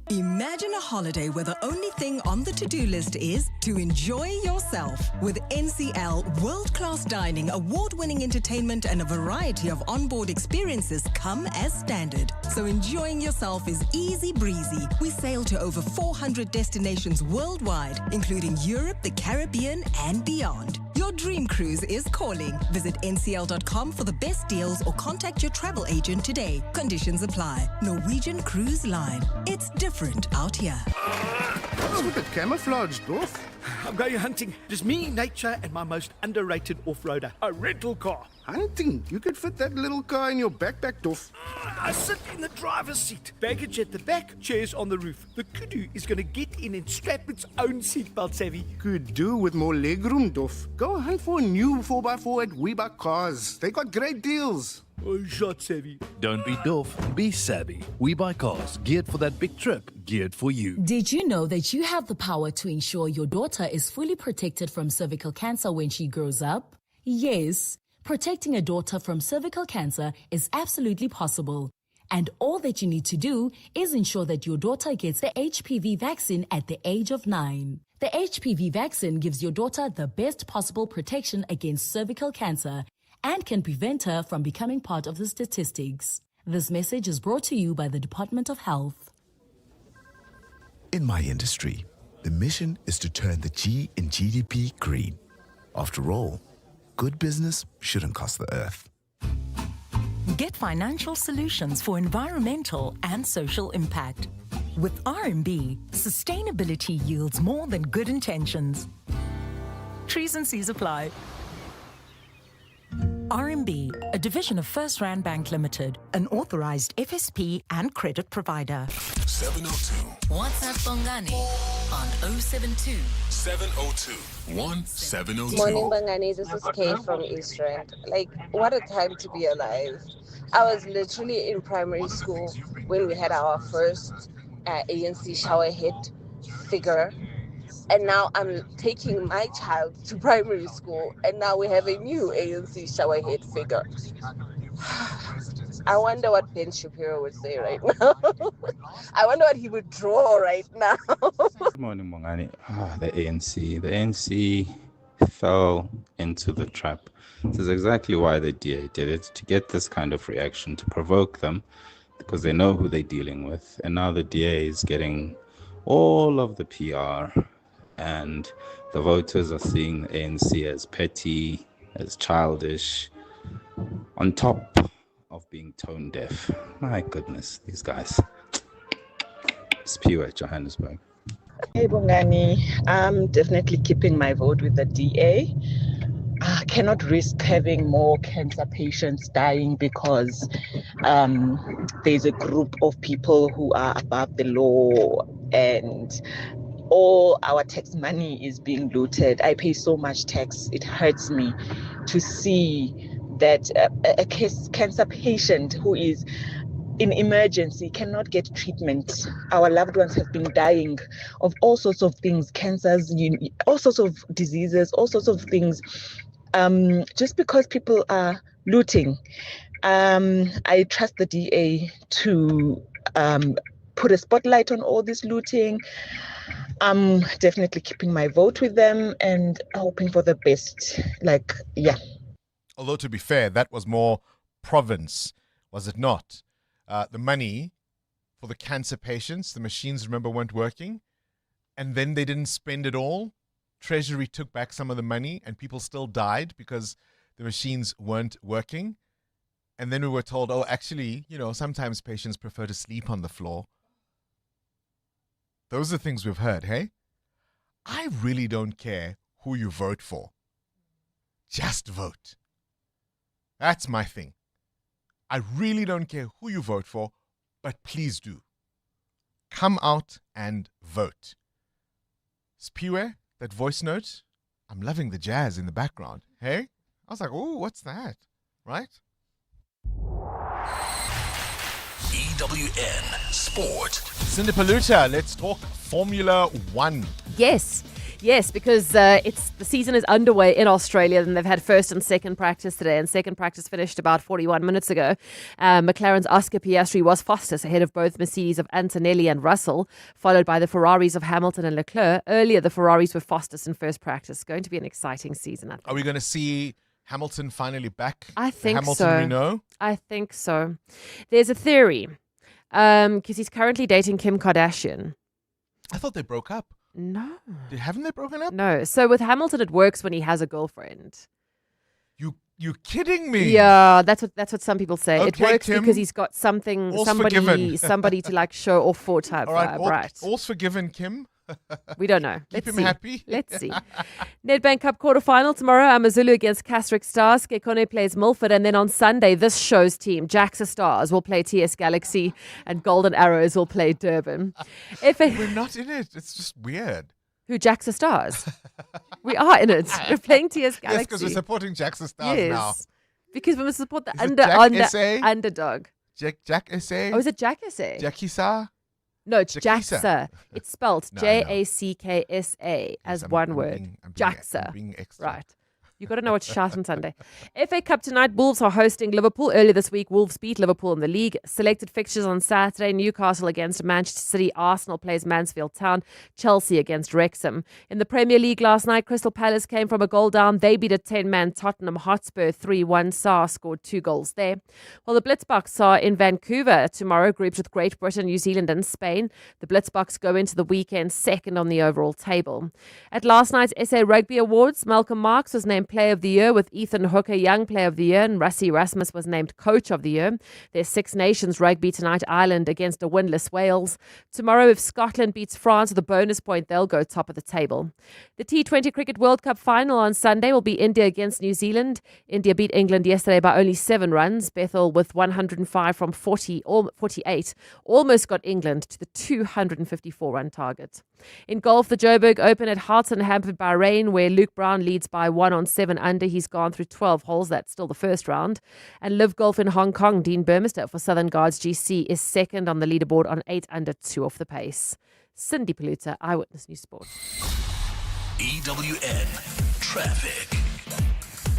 Imagine a holiday where the only thing on the to-do list is to enjoy yourself. With NCL, world-class dining, award-winning entertainment, and a variety of onboard experiences come as standard. So enjoying yourself is easy breezy. We sail to over 400 destinations worldwide, including Europe, the Caribbean, and beyond. Your dream cruise is calling. Visit ncl.com for the best deals or contact your travel agent today. Conditions apply. Norwegian Cruise Line. It's different out here. What's with the camouflage, Dorf? I'm going hunting. Just me, nature, and my most underrated off-roader, a rental car. Hunting? You could fit that little car in your backpack, Dorf. I sit in the driver's seat. Baggage at the back, chairs on the roof. The kudu is going to get in and strap its own seatbelt, Savvy. Could do with more legroom, Dorf. Go hunt for a new 4x4 at Weebuck Cars. They got great deals. Oh, shot, Savvy. Don't be doof, be savvy. We buy cars geared for that big trip, geared for you. Did you know that you have the power to ensure your daughter is fully protected from cervical cancer when she grows up? Yes, protecting a daughter from cervical cancer is absolutely possible. And all that you need to do is ensure that your daughter gets the HPV vaccine at the age of 9. The HPV vaccine gives your daughter the best possible protection against cervical cancer and can prevent her from becoming part of the statistics. This message is brought to you by the Department of Health. In my industry, the mission is to turn the G in GDP green. After all, good business shouldn't cost the earth. Get financial solutions for environmental and social impact. With RMB, sustainability yields more than good intentions. T's and C's apply. RMB, a division of First Rand Bank Limited, an authorized FSP and credit provider. 702. WhatsApp Bongani on 072 702 1702. Morning, Bongani. This is Kay from East Rand. What a time to be alive. I was literally in primary school when we had our first ANC showerhead figure. And now I'm taking my child to primary school, and now we have a new ANC showerhead figure. I wonder what Ben Shapiro would say right now. I wonder what he would draw right now. Good morning, Bongani. The ANC fell into the trap. This is exactly why the DA did it, to get this kind of reaction, to provoke them, because they know who they're dealing with. And now the DA is getting all of the PR. And the voters are seeing the ANC as petty, as childish. On top of being tone deaf. My goodness, these guys. It's pure at Johannesburg. Hey Bongani, I'm definitely keeping my vote with the DA. I cannot risk having more cancer patients dying because there's a group of people who are above the law and all our tax money is being looted. I pay so much tax, it hurts me to see that a cancer patient who is in emergency cannot get treatment. Our loved ones have been dying of all sorts of things, cancers, all sorts of diseases, all sorts of things, just because people are looting. I trust the DA to put a spotlight on all this looting. I'm definitely keeping my vote with them and hoping for the best. Although, to be fair, that was more province, was it not? The money for the cancer patients, the machines, remember, weren't working. And then they didn't spend it all. Treasury took back some of the money and people still died because the machines weren't working. And then we were told, oh, actually, sometimes patients prefer to sleep on the floor. Those are things we've heard, hey? I really don't care who you vote for. Just vote. That's my thing. I really don't care who you vote for, but please do. Come out and vote. Spiwe, that voice note, I'm loving the jazz in the background. Hey? I was like, oh, what's that? Right? EWN Sport. Cindy Paluta, let's talk Formula One. Yes, because the season is underway in Australia, and they've had first and second practice today, and second practice finished about 41 minutes ago. McLaren's Oscar Piastri was fastest ahead of both Mercedes of Antonelli and Russell, followed by the Ferraris of Hamilton and Leclerc. Earlier, the Ferraris were fastest in first practice. Going to be an exciting season, I think. Are we going to see Hamilton finally back? I think Hamilton so. We know? I think so. There's a theory, because he's currently dating Kim Kardashian. I thought they broke up. No. Haven't they broken up? No. So with Hamilton, it works when he has a girlfriend. You kidding me? Yeah, that's what some people say. It Okay, works Kim. because he's got somebody to show off for type All right, vibe, right? all's forgiven, Kim. We don't know. Keep Let's him see. happy. Let's see. Nedbank Cup quarterfinal tomorrow. Amazulu against Casrick Stars. Gekone plays Milford. And then on Sunday, this show's team, Jaxa Stars, will play TS Galaxy and Golden Arrows will play Durban. We're not in it. It's just weird. Who, Jaxa Stars? We are in it. We're playing TS Galaxy. Yes, because we're supporting Jaxa Stars now. Because we must support the SA? underdog. Jack SA? Oh, is it Jack SA? Jackie Sa? No, it's Jacksa. Jaxa. It's spelled No, Jacksa as one word. Jaxa. Being extra. Right. You've got to know what to shout on Sunday. FA Cup tonight, Wolves are hosting Liverpool. Earlier this week, Wolves beat Liverpool in the league. Selected fixtures on Saturday, Newcastle against Manchester City. Arsenal plays Mansfield Town. Chelsea against Wrexham. In the Premier League last night, Crystal Palace came from a goal down. They beat a 10-man Tottenham Hotspur 3-1. Sarr scored 2 goals there. Well, the Blitzboks are in Vancouver tomorrow, grouped with Great Britain, New Zealand and Spain. The Blitzboks go into the weekend second on the overall table. At last night's SA Rugby Awards, Malcolm Marx was named Player of the Year, with Ethan Hooker Young Player of the Year, and Rassie Rasmus was named Coach of the Year. There's Six Nations Rugby tonight, Ireland against a winless Wales. Tomorrow, if Scotland beats France with a bonus point, they'll go top of the table. The T20 Cricket World Cup final on Sunday will be India against New Zealand. India beat England yesterday by only 7 runs. Bethel with 105 from 48 almost got England to the 254-run target. In golf, the Joburg Open at Harton hampered by rain, where Luke Brown leads by 1 on 7 under. He's gone through 12 holes. That's still the first round. And Live Golf in Hong Kong, Dean Burmester for Southern Guards GC is second on the leaderboard on 8 under, 2 off the pace. Cindy Paluta, Eyewitness News Sport. EWN Traffic.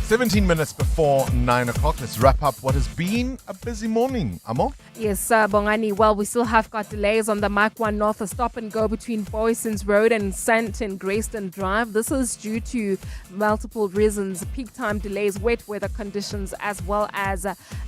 17 minutes before 9 o'clock. Let's wrap up what has been a busy morning. Amo? Yes, Bongani. Well, we still have got delays on the Mark 1 North, a stop and go between Boyson's Road and Santon Greyston Drive. This is due to multiple reasons: peak time delays, wet weather conditions, as well as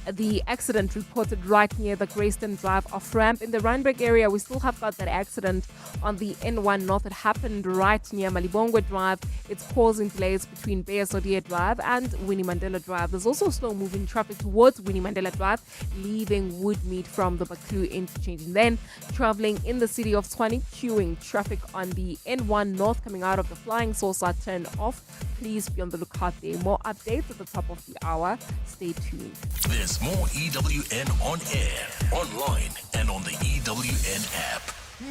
the accident reported right near the Greyston Drive off ramp. In the Randburg area, we still have got that accident on the N1 North. It happened right near Malibongwe Drive. It's causing delays between Beasodia Drive and and Winnie Mandela Drive. There's also slow-moving traffic towards Winnie Mandela Drive, leaving Woodmead from the Baku interchange. And then traveling in the city of Tshwane, queuing traffic on the N1 North coming out of the Flying Saucer turn off. Please be on the lookout there. More updates at the top of the hour. Stay tuned. There's more EWN on air, online, and on the EWN app.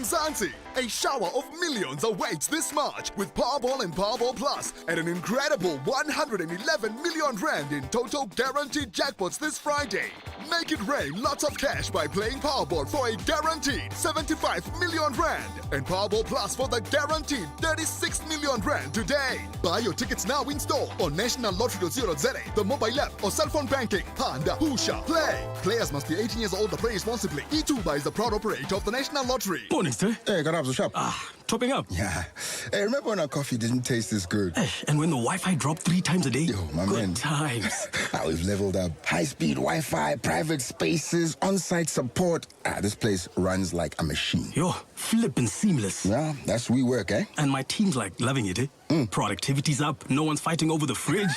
Mzansi, a shower of millions awaits this March with Powerball and Powerball Plus at an incredible 111 million rand in total guaranteed jackpots this Friday. Make it rain lots of cash by playing Powerball for a guaranteed 75 million rand and Powerball Plus for the guaranteed 36 million rand today. Buy your tickets now in store on nationallottery.co.za, the mobile app or cell phone banking. Handa, Husha, play. Players must be 18 years old to play responsibly. E2 is the proud operator of the National Lottery. Morning, sir. Hey, got up the shop. Topping up. Yeah. Hey, remember when our coffee didn't taste this good? And when the Wi-Fi dropped 3 times a day? Yo, my good man. times. We've leveled up. High-speed Wi-Fi, private spaces, on-site support. This place runs like a machine. Yo, flippin' seamless. Yeah, that's WeWork, eh? And my team's like loving it, eh? Productivity's up. No one's fighting over the fridge.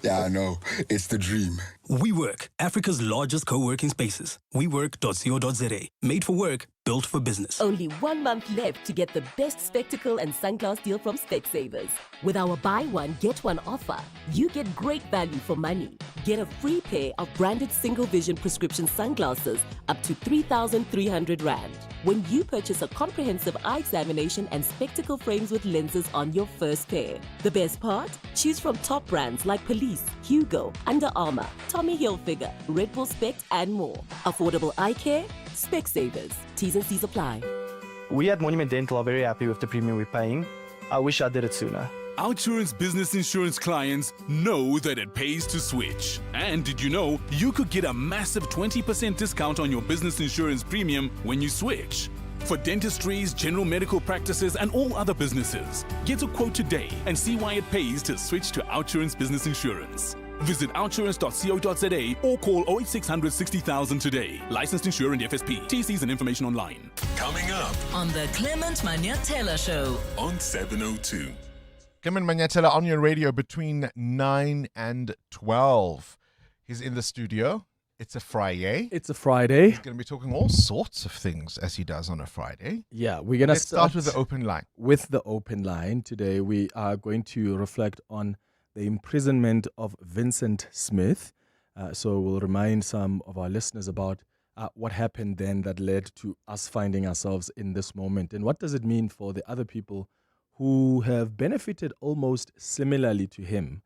Yeah, I know. It's the dream. WeWork, Africa's largest co-working spaces. WeWork.co.za. Made for work, built for business. Only 1 month left to get the best spectacle and sunglass deal from Specsavers. With our buy one, get one offer, you get great value for money. Get a free pair of branded single vision prescription sunglasses up to 3,300 Rand. When you purchase a comprehensive eye examination and spectacle frames with lenses on your first pair. The best part? Choose from top brands like Police, Hugo, Under Armour, Tommy Hilfiger, Red Bull Spect, and more. Affordable eye care? Specsavers. T's and C's apply. We at Monument Dental are very happy with the premium we're paying. I wish I did it sooner. Outsurance business insurance clients know that it pays to switch. And did you know you could get a massive 20% discount on your business insurance premium when you switch? For dentistries, general medical practices, and all other businesses, get a quote today and see why it pays to switch to Outsurance business insurance. Visit outsurance.co.za or call 08600 60,000 today. Licensed insurer and FSP. TCs and information online. Coming up on the Clement Manyatela Show on 702. Clement Manyatela on your radio between 9 and 12. He's in the studio. It's a Friday. It's a Friday. He's going to be talking all sorts of things as he does on a Friday. Yeah, we're going to start with the open line. With the open line today, we are going to reflect on the imprisonment of Vincent Smith. So we'll remind some of our listeners about what happened then that led to us finding ourselves in this moment. And what does it mean for the other people who have benefited almost similarly to him,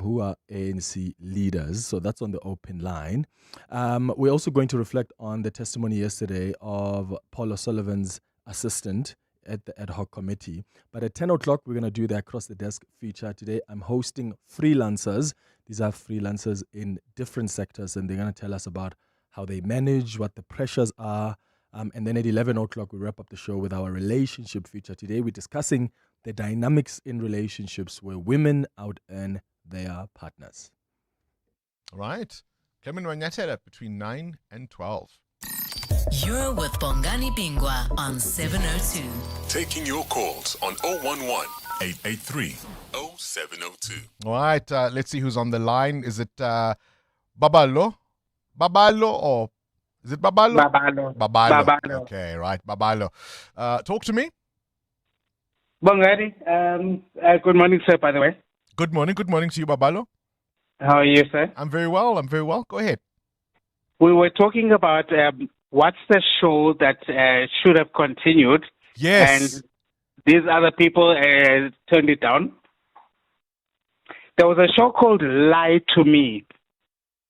who are ANC leaders. So that's on the open line. We're also going to reflect on the testimony yesterday of Paul O'Sullivan's assistant at the ad hoc committee. But at 10 o'clock, we're going to do the Across the Desk feature today. I'm hosting freelancers. These are freelancers in different sectors, and they're going to tell us about how they manage, what the pressures are. And then at 11 o'clock, we wrap up the show with our relationship feature. Today, we're discussing the dynamics in relationships where women out-earn their partners. All right. Clement Manyatela between 9 and 12. You're with Bongani Bingwa on 702. Taking your calls on 011-883-0702. All right. Let's see who's on the line. Is it Babalo? Babalo or... Is it Babalo? Babalo. Okay, right. Babalo. Talk to me. Bongani, good morning, sir, by the way. Good morning to you, Babalo. How are you, sir? I'm very well. Go ahead. We were talking about what's the show that should have continued. Yes. And these other people turned it down. There was a show called Lie to Me.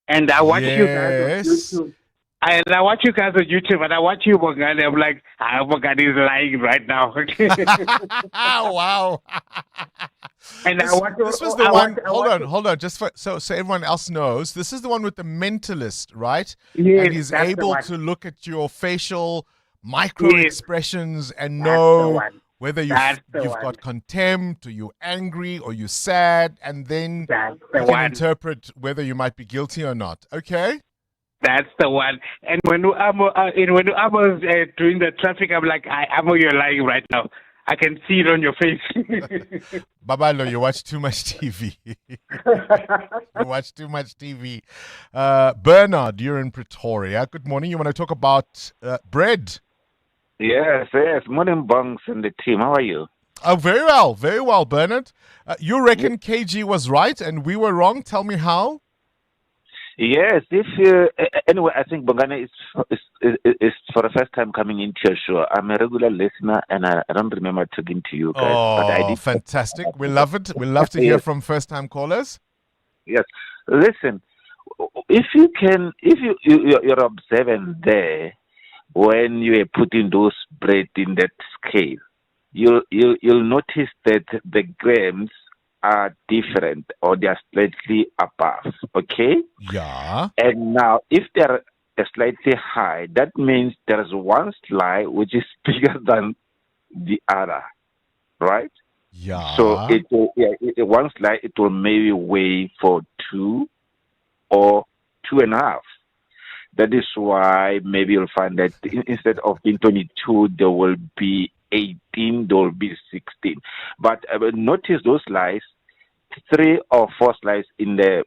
And I watched you guys on YouTube. I watch you guys on YouTube, and I watch you, Bongani. I'm like, Bongani is lying right now. Wow. And this was the one. Hold on. Just so everyone else knows, this is the one with the mentalist, right? Yes, and he's that's able the one. to look at your facial micro expressions and know whether you've got contempt, or you're angry, or you're sad, and then you can interpret whether you might be guilty or not. Okay. That's the one. And when I was doing the traffic, I'm like, Amo, you're lying right now. I can see it on your face. Babalo, you watch too much TV. You watch too much TV. Bernard, you're in Pretoria. Good morning. You want to talk about bread? Yes. Morning, Bunks and the team. How are you? Oh, very well, Bernard. You reckon KG was right and we were wrong? Tell me how. Yes. Anyway, I think Bongani is for the first time coming into your show. I'm a regular listener, and I don't remember talking to you guys. But I did. Fantastic! We love it. We love to hear from first-time callers. Yes. Listen, if you're observant there when you are putting those bread in that scale, you'll notice that the grams are different, or they are slightly above. Okay. Yeah. And now, if they're slightly high, that means there's one slice which is bigger than the other, right? Yeah. So one slice it will maybe weigh for 2 or 2.5. That is why maybe you'll find that instead of being 22, there will be 18, there will be 16. But notice those slices, 3 or 4 slices in the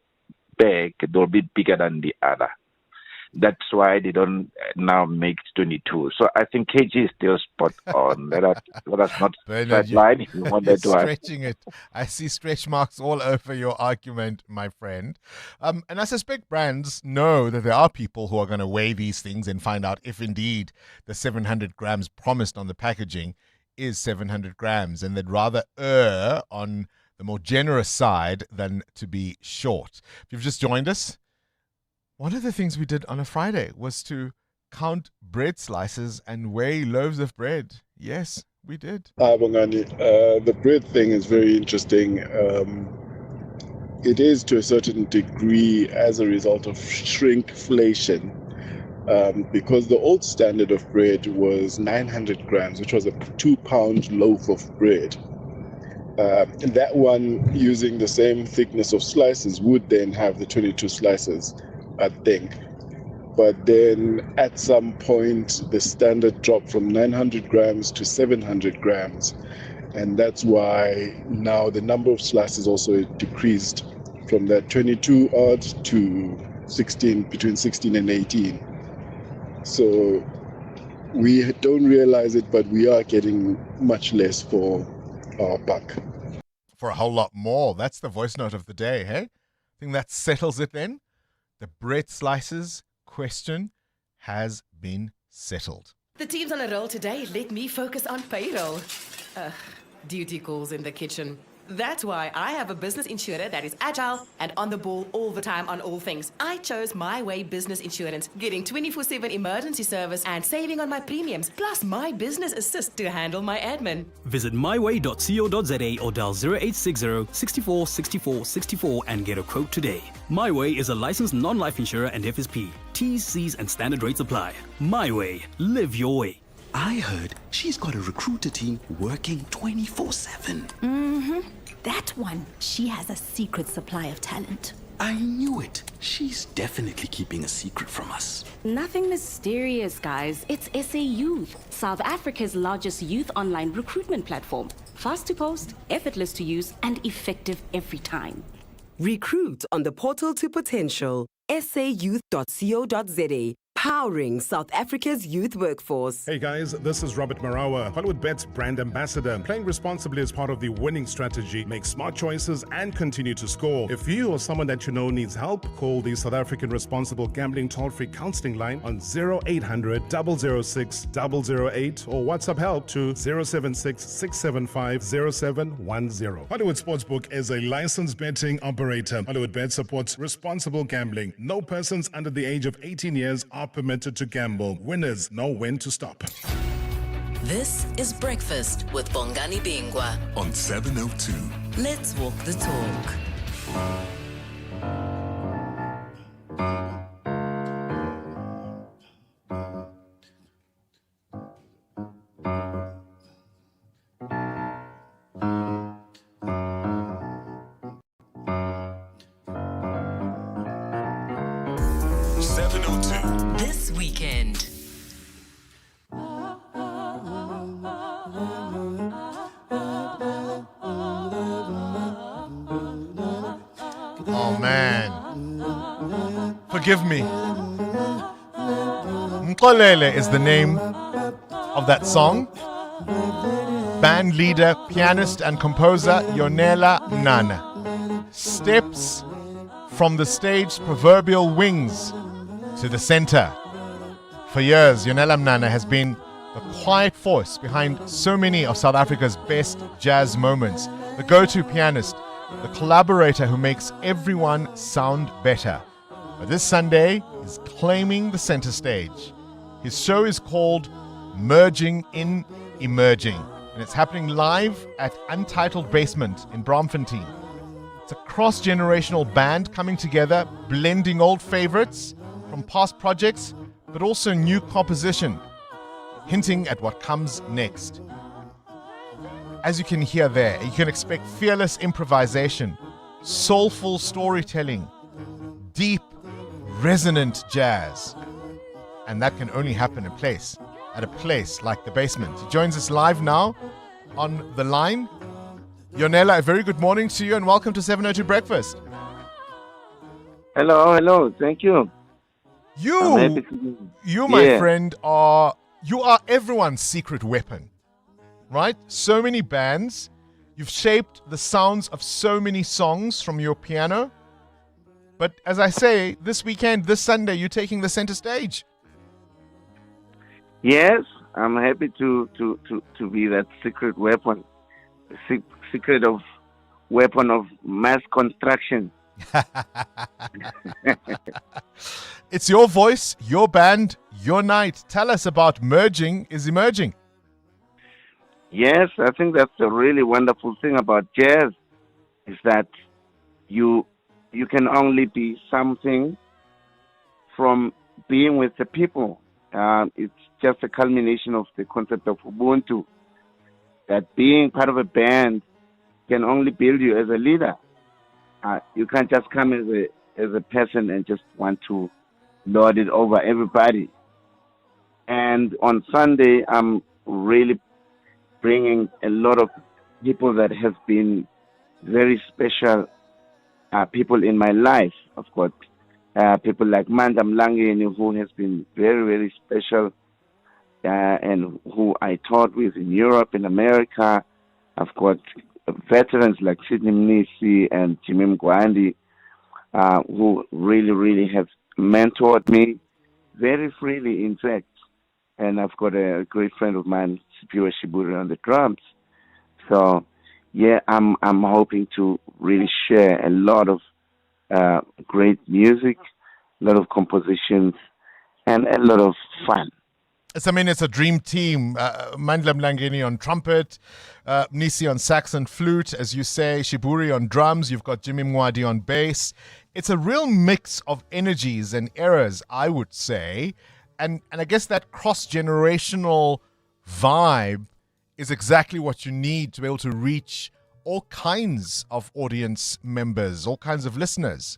bag, they'll be bigger than the other. That's why they don't now make 22. So I think KG is still spot on. Let us not sideline if you want that to stretching it. I see stretch marks all over your argument, my friend. And I suspect brands know that there are people who are going to weigh these things and find out if indeed the 700 grams promised on the packaging is 700 grams, and they'd rather err on the more generous side than to be short. If you've just joined us, one of the things we did on a Friday was to count bread slices and weigh loaves of bread. Yes, we did. Bongani, the bread thing is very interesting. It is to a certain degree as a result of shrinkflation, because the old standard of bread was 900 grams, which was a 2-pound loaf of bread. And that one, using the same thickness of slices, would then have the 22 slices, I think. But then at some point, the standard dropped from 900 grams to 700 grams. And that's why now the number of slices also decreased from that 22 odd to 16, between 16 and 18. So we don't realize it, but we are getting much less for our buck. For a whole lot more. That's the voice note of the day, hey? I think that settles it then. The bread slices question has been settled. The team's on a roll today. Let me focus on payroll. Duty calls in the kitchen. That's why I have a business insurer that is agile and on the ball all the time on all things. I chose My Way Business Insurance, getting 24/7 emergency service and saving on my premiums, plus my business assist to handle my admin. Visit myway.co.za or dial 0860 64 64 64 and get a quote today. My Way is a licensed non-life insurer and FSP. T's, C's and standard rates apply. My Way. Live your way. I heard she's got a recruiter team working 24/7. That one, she has a secret supply of talent. I knew it. She's definitely keeping a secret from us. Nothing mysterious, guys. It's SA Youth, South Africa's largest youth online recruitment platform. Fast to post, effortless to use, and effective every time. Recruit on the portal to potential, sayouth.co.za. Powering South Africa's youth workforce. Hey guys, this is Robert Marawa, HollywoodBet's brand ambassador. Playing responsibly is part of the winning strategy. Make smart choices and continue to score. If you or someone that you know needs help, call the South African Responsible Gambling Toll-Free Counseling Line on 0800 006 008 or WhatsApp help to 076 675 0710. Hollywood Sportsbook is a licensed betting operator. HollywoodBet supports responsible gambling. No persons under the age of 18 years are permitted to gamble. Winners know when to stop. This is Breakfast with Bongani Bingwa on 702. Let's walk the talk. This weekend. man. Forgive me. Mkolele is the name of that song. Band leader, pianist, and composer Yonela Mnana steps from the stage's proverbial wings to the center. For years, Yonela Mnana has been the quiet force behind so many of South Africa's best jazz moments, the go-to pianist, the collaborator who makes everyone sound better. But this Sunday, he's claiming the center stage. His show is called Merging in Emerging, and it's happening live at Untitled Basement in Braamfontein. It's a cross-generational band coming together, blending old favorites from past projects, but also new composition, hinting at what comes next. As you can hear there, you can expect fearless improvisation, soulful storytelling, deep, resonant jazz. And that can only happen at a place like the Basement. He joins us live now on the line. Yonela, a very good morning to you and welcome to 702 Breakfast. Hello. Thank you. You, my friend, are everyone's secret weapon, right? So many bands. You've shaped the sounds of so many songs from your piano. But as I say, this weekend, this Sunday, you're taking the center stage. Yes, I'm happy to be that secret weapon, secret of weapon of mass construction. It's your voice, your band, your night. Tell us about Merging is Emerging. Yes, I think that's a really wonderful thing about jazz, is that you can only be something from being with the people. It's just a culmination of the concept of Ubuntu, that being part of a band can only build you as a leader. You can't just come as a person and just want to lord it over everybody. And on Sunday, I'm really bringing a lot of people that have been very special people in my life. Of course, people like Manda Mlangeni, who has been very, very special, and who I taught with in Europe, in America. I've got veterans like Sidney Mnisi and Jimmy Mgwandi, who really, really have mentored me very freely, in fact. And I've got a great friend of mine, Sipiwa Shiburi, on the drums. So, yeah, I'm hoping to really share a lot of great music, a lot of compositions, and a lot of fun. It's a dream team. Mandla Mlangeni on trumpet, Mnisi on sax and flute, as you say, Shiburi on drums. You've got Jimmy Mwadi on bass. It's a real mix of energies and eras, I would say. And I guess that cross-generational vibe is exactly what you need to be able to reach all kinds of audience members, all kinds of listeners.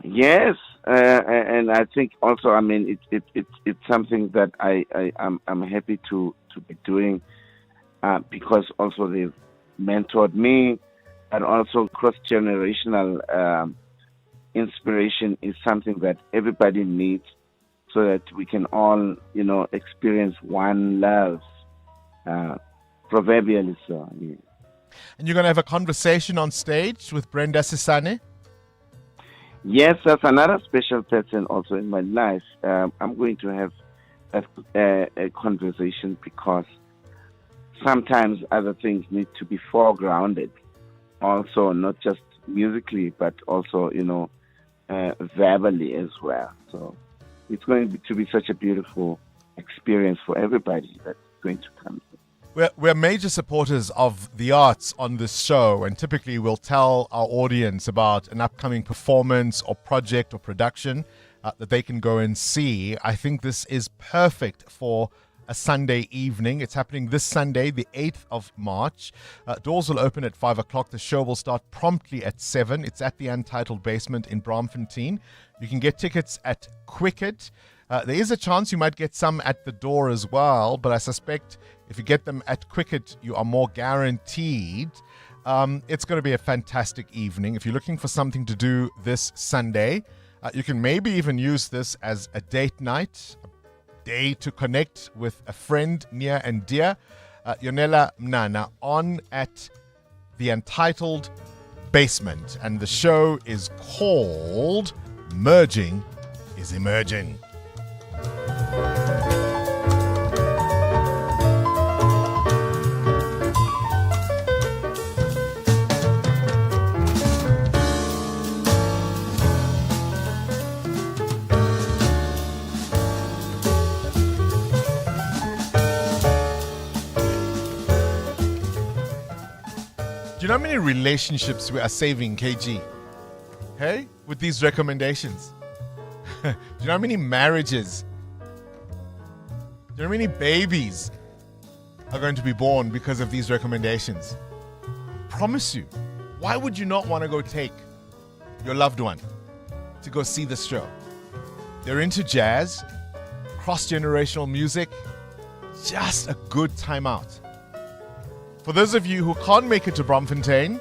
Yes, and I think also, it's something that I'm happy to be doing because also they've mentored me, and also cross-generational inspiration is something that everybody needs, so that we can all, experience one love, proverbially so. Yeah. And you're going to have a conversation on stage with Brenda Sisane? Yes, that's another special person also in my life. I'm going to have a conversation because sometimes other things need to be foregrounded. Also, not just musically, but also, verbally as well. So it's going to be such a beautiful experience for everybody that's going to come. We're major supporters of the arts on this show, and typically we'll tell our audience about an upcoming performance or project or production that they can go and see. I think this is perfect for a Sunday evening. It's happening this Sunday, the 8th of March. Doors will open at 5 o'clock. The show will start promptly at 7. It's at the Untitled Basement in Braamfontein. You can get tickets at Quicket. There is a chance you might get some at the door as well, but I suspect if you get them at Quicket, you are more guaranteed. It's going to be a fantastic evening. If you're looking for something to do this Sunday, you can maybe even use this as a date night, a day to connect with a friend near and dear. Yonela Mnana on at the Untitled Basement, and the show is called Merging is Emerging. Do you know how many relationships we are saving, KG? Hey? With these recommendations. Do you know how many marriages? Do you know how many babies are going to be born because of these recommendations? Promise you. Why would you not want to go take your loved one to go see this show? They're into jazz, cross-generational music, just a good time out. For those of you who can't make it to Bromfontein,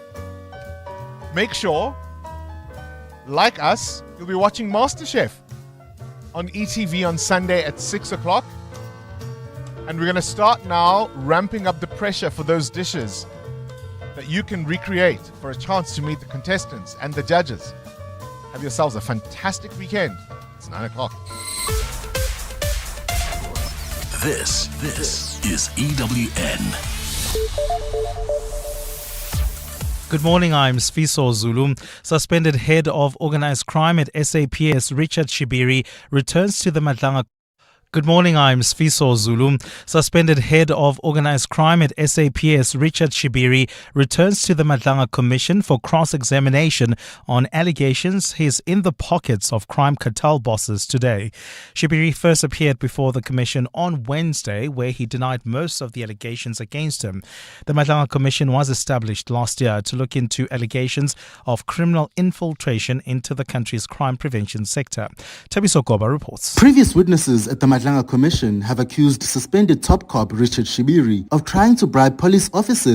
make sure, like us, you'll be watching MasterChef on ETV on Sunday at 6 o'clock. And we're going to start now ramping up the pressure for those dishes that you can recreate for a chance to meet the contestants and the judges. Have yourselves a fantastic weekend. It's 9 o'clock. This is EWN. Good morning, I'm Sfiso Zulu. Suspended head of organized crime at SAPS, Richard Shibiri, returns to the Madlanga. Good morning, I'm Sfiso Zulu. Suspended head of organized crime at SAPS, Richard Shibiri, returns to the Madlanga Commission for cross-examination on allegations he's in the pockets of crime cartel bosses today. Shibiri first appeared before the commission on Wednesday, where he denied most of the allegations against him. The Madlanga Commission was established last year to look into allegations of criminal infiltration into the country's crime prevention sector. Tabiso Goba reports. Previous witnesses at the Madlanga Commission have accused suspended top cop Richard Shibiri of trying to bribe police officers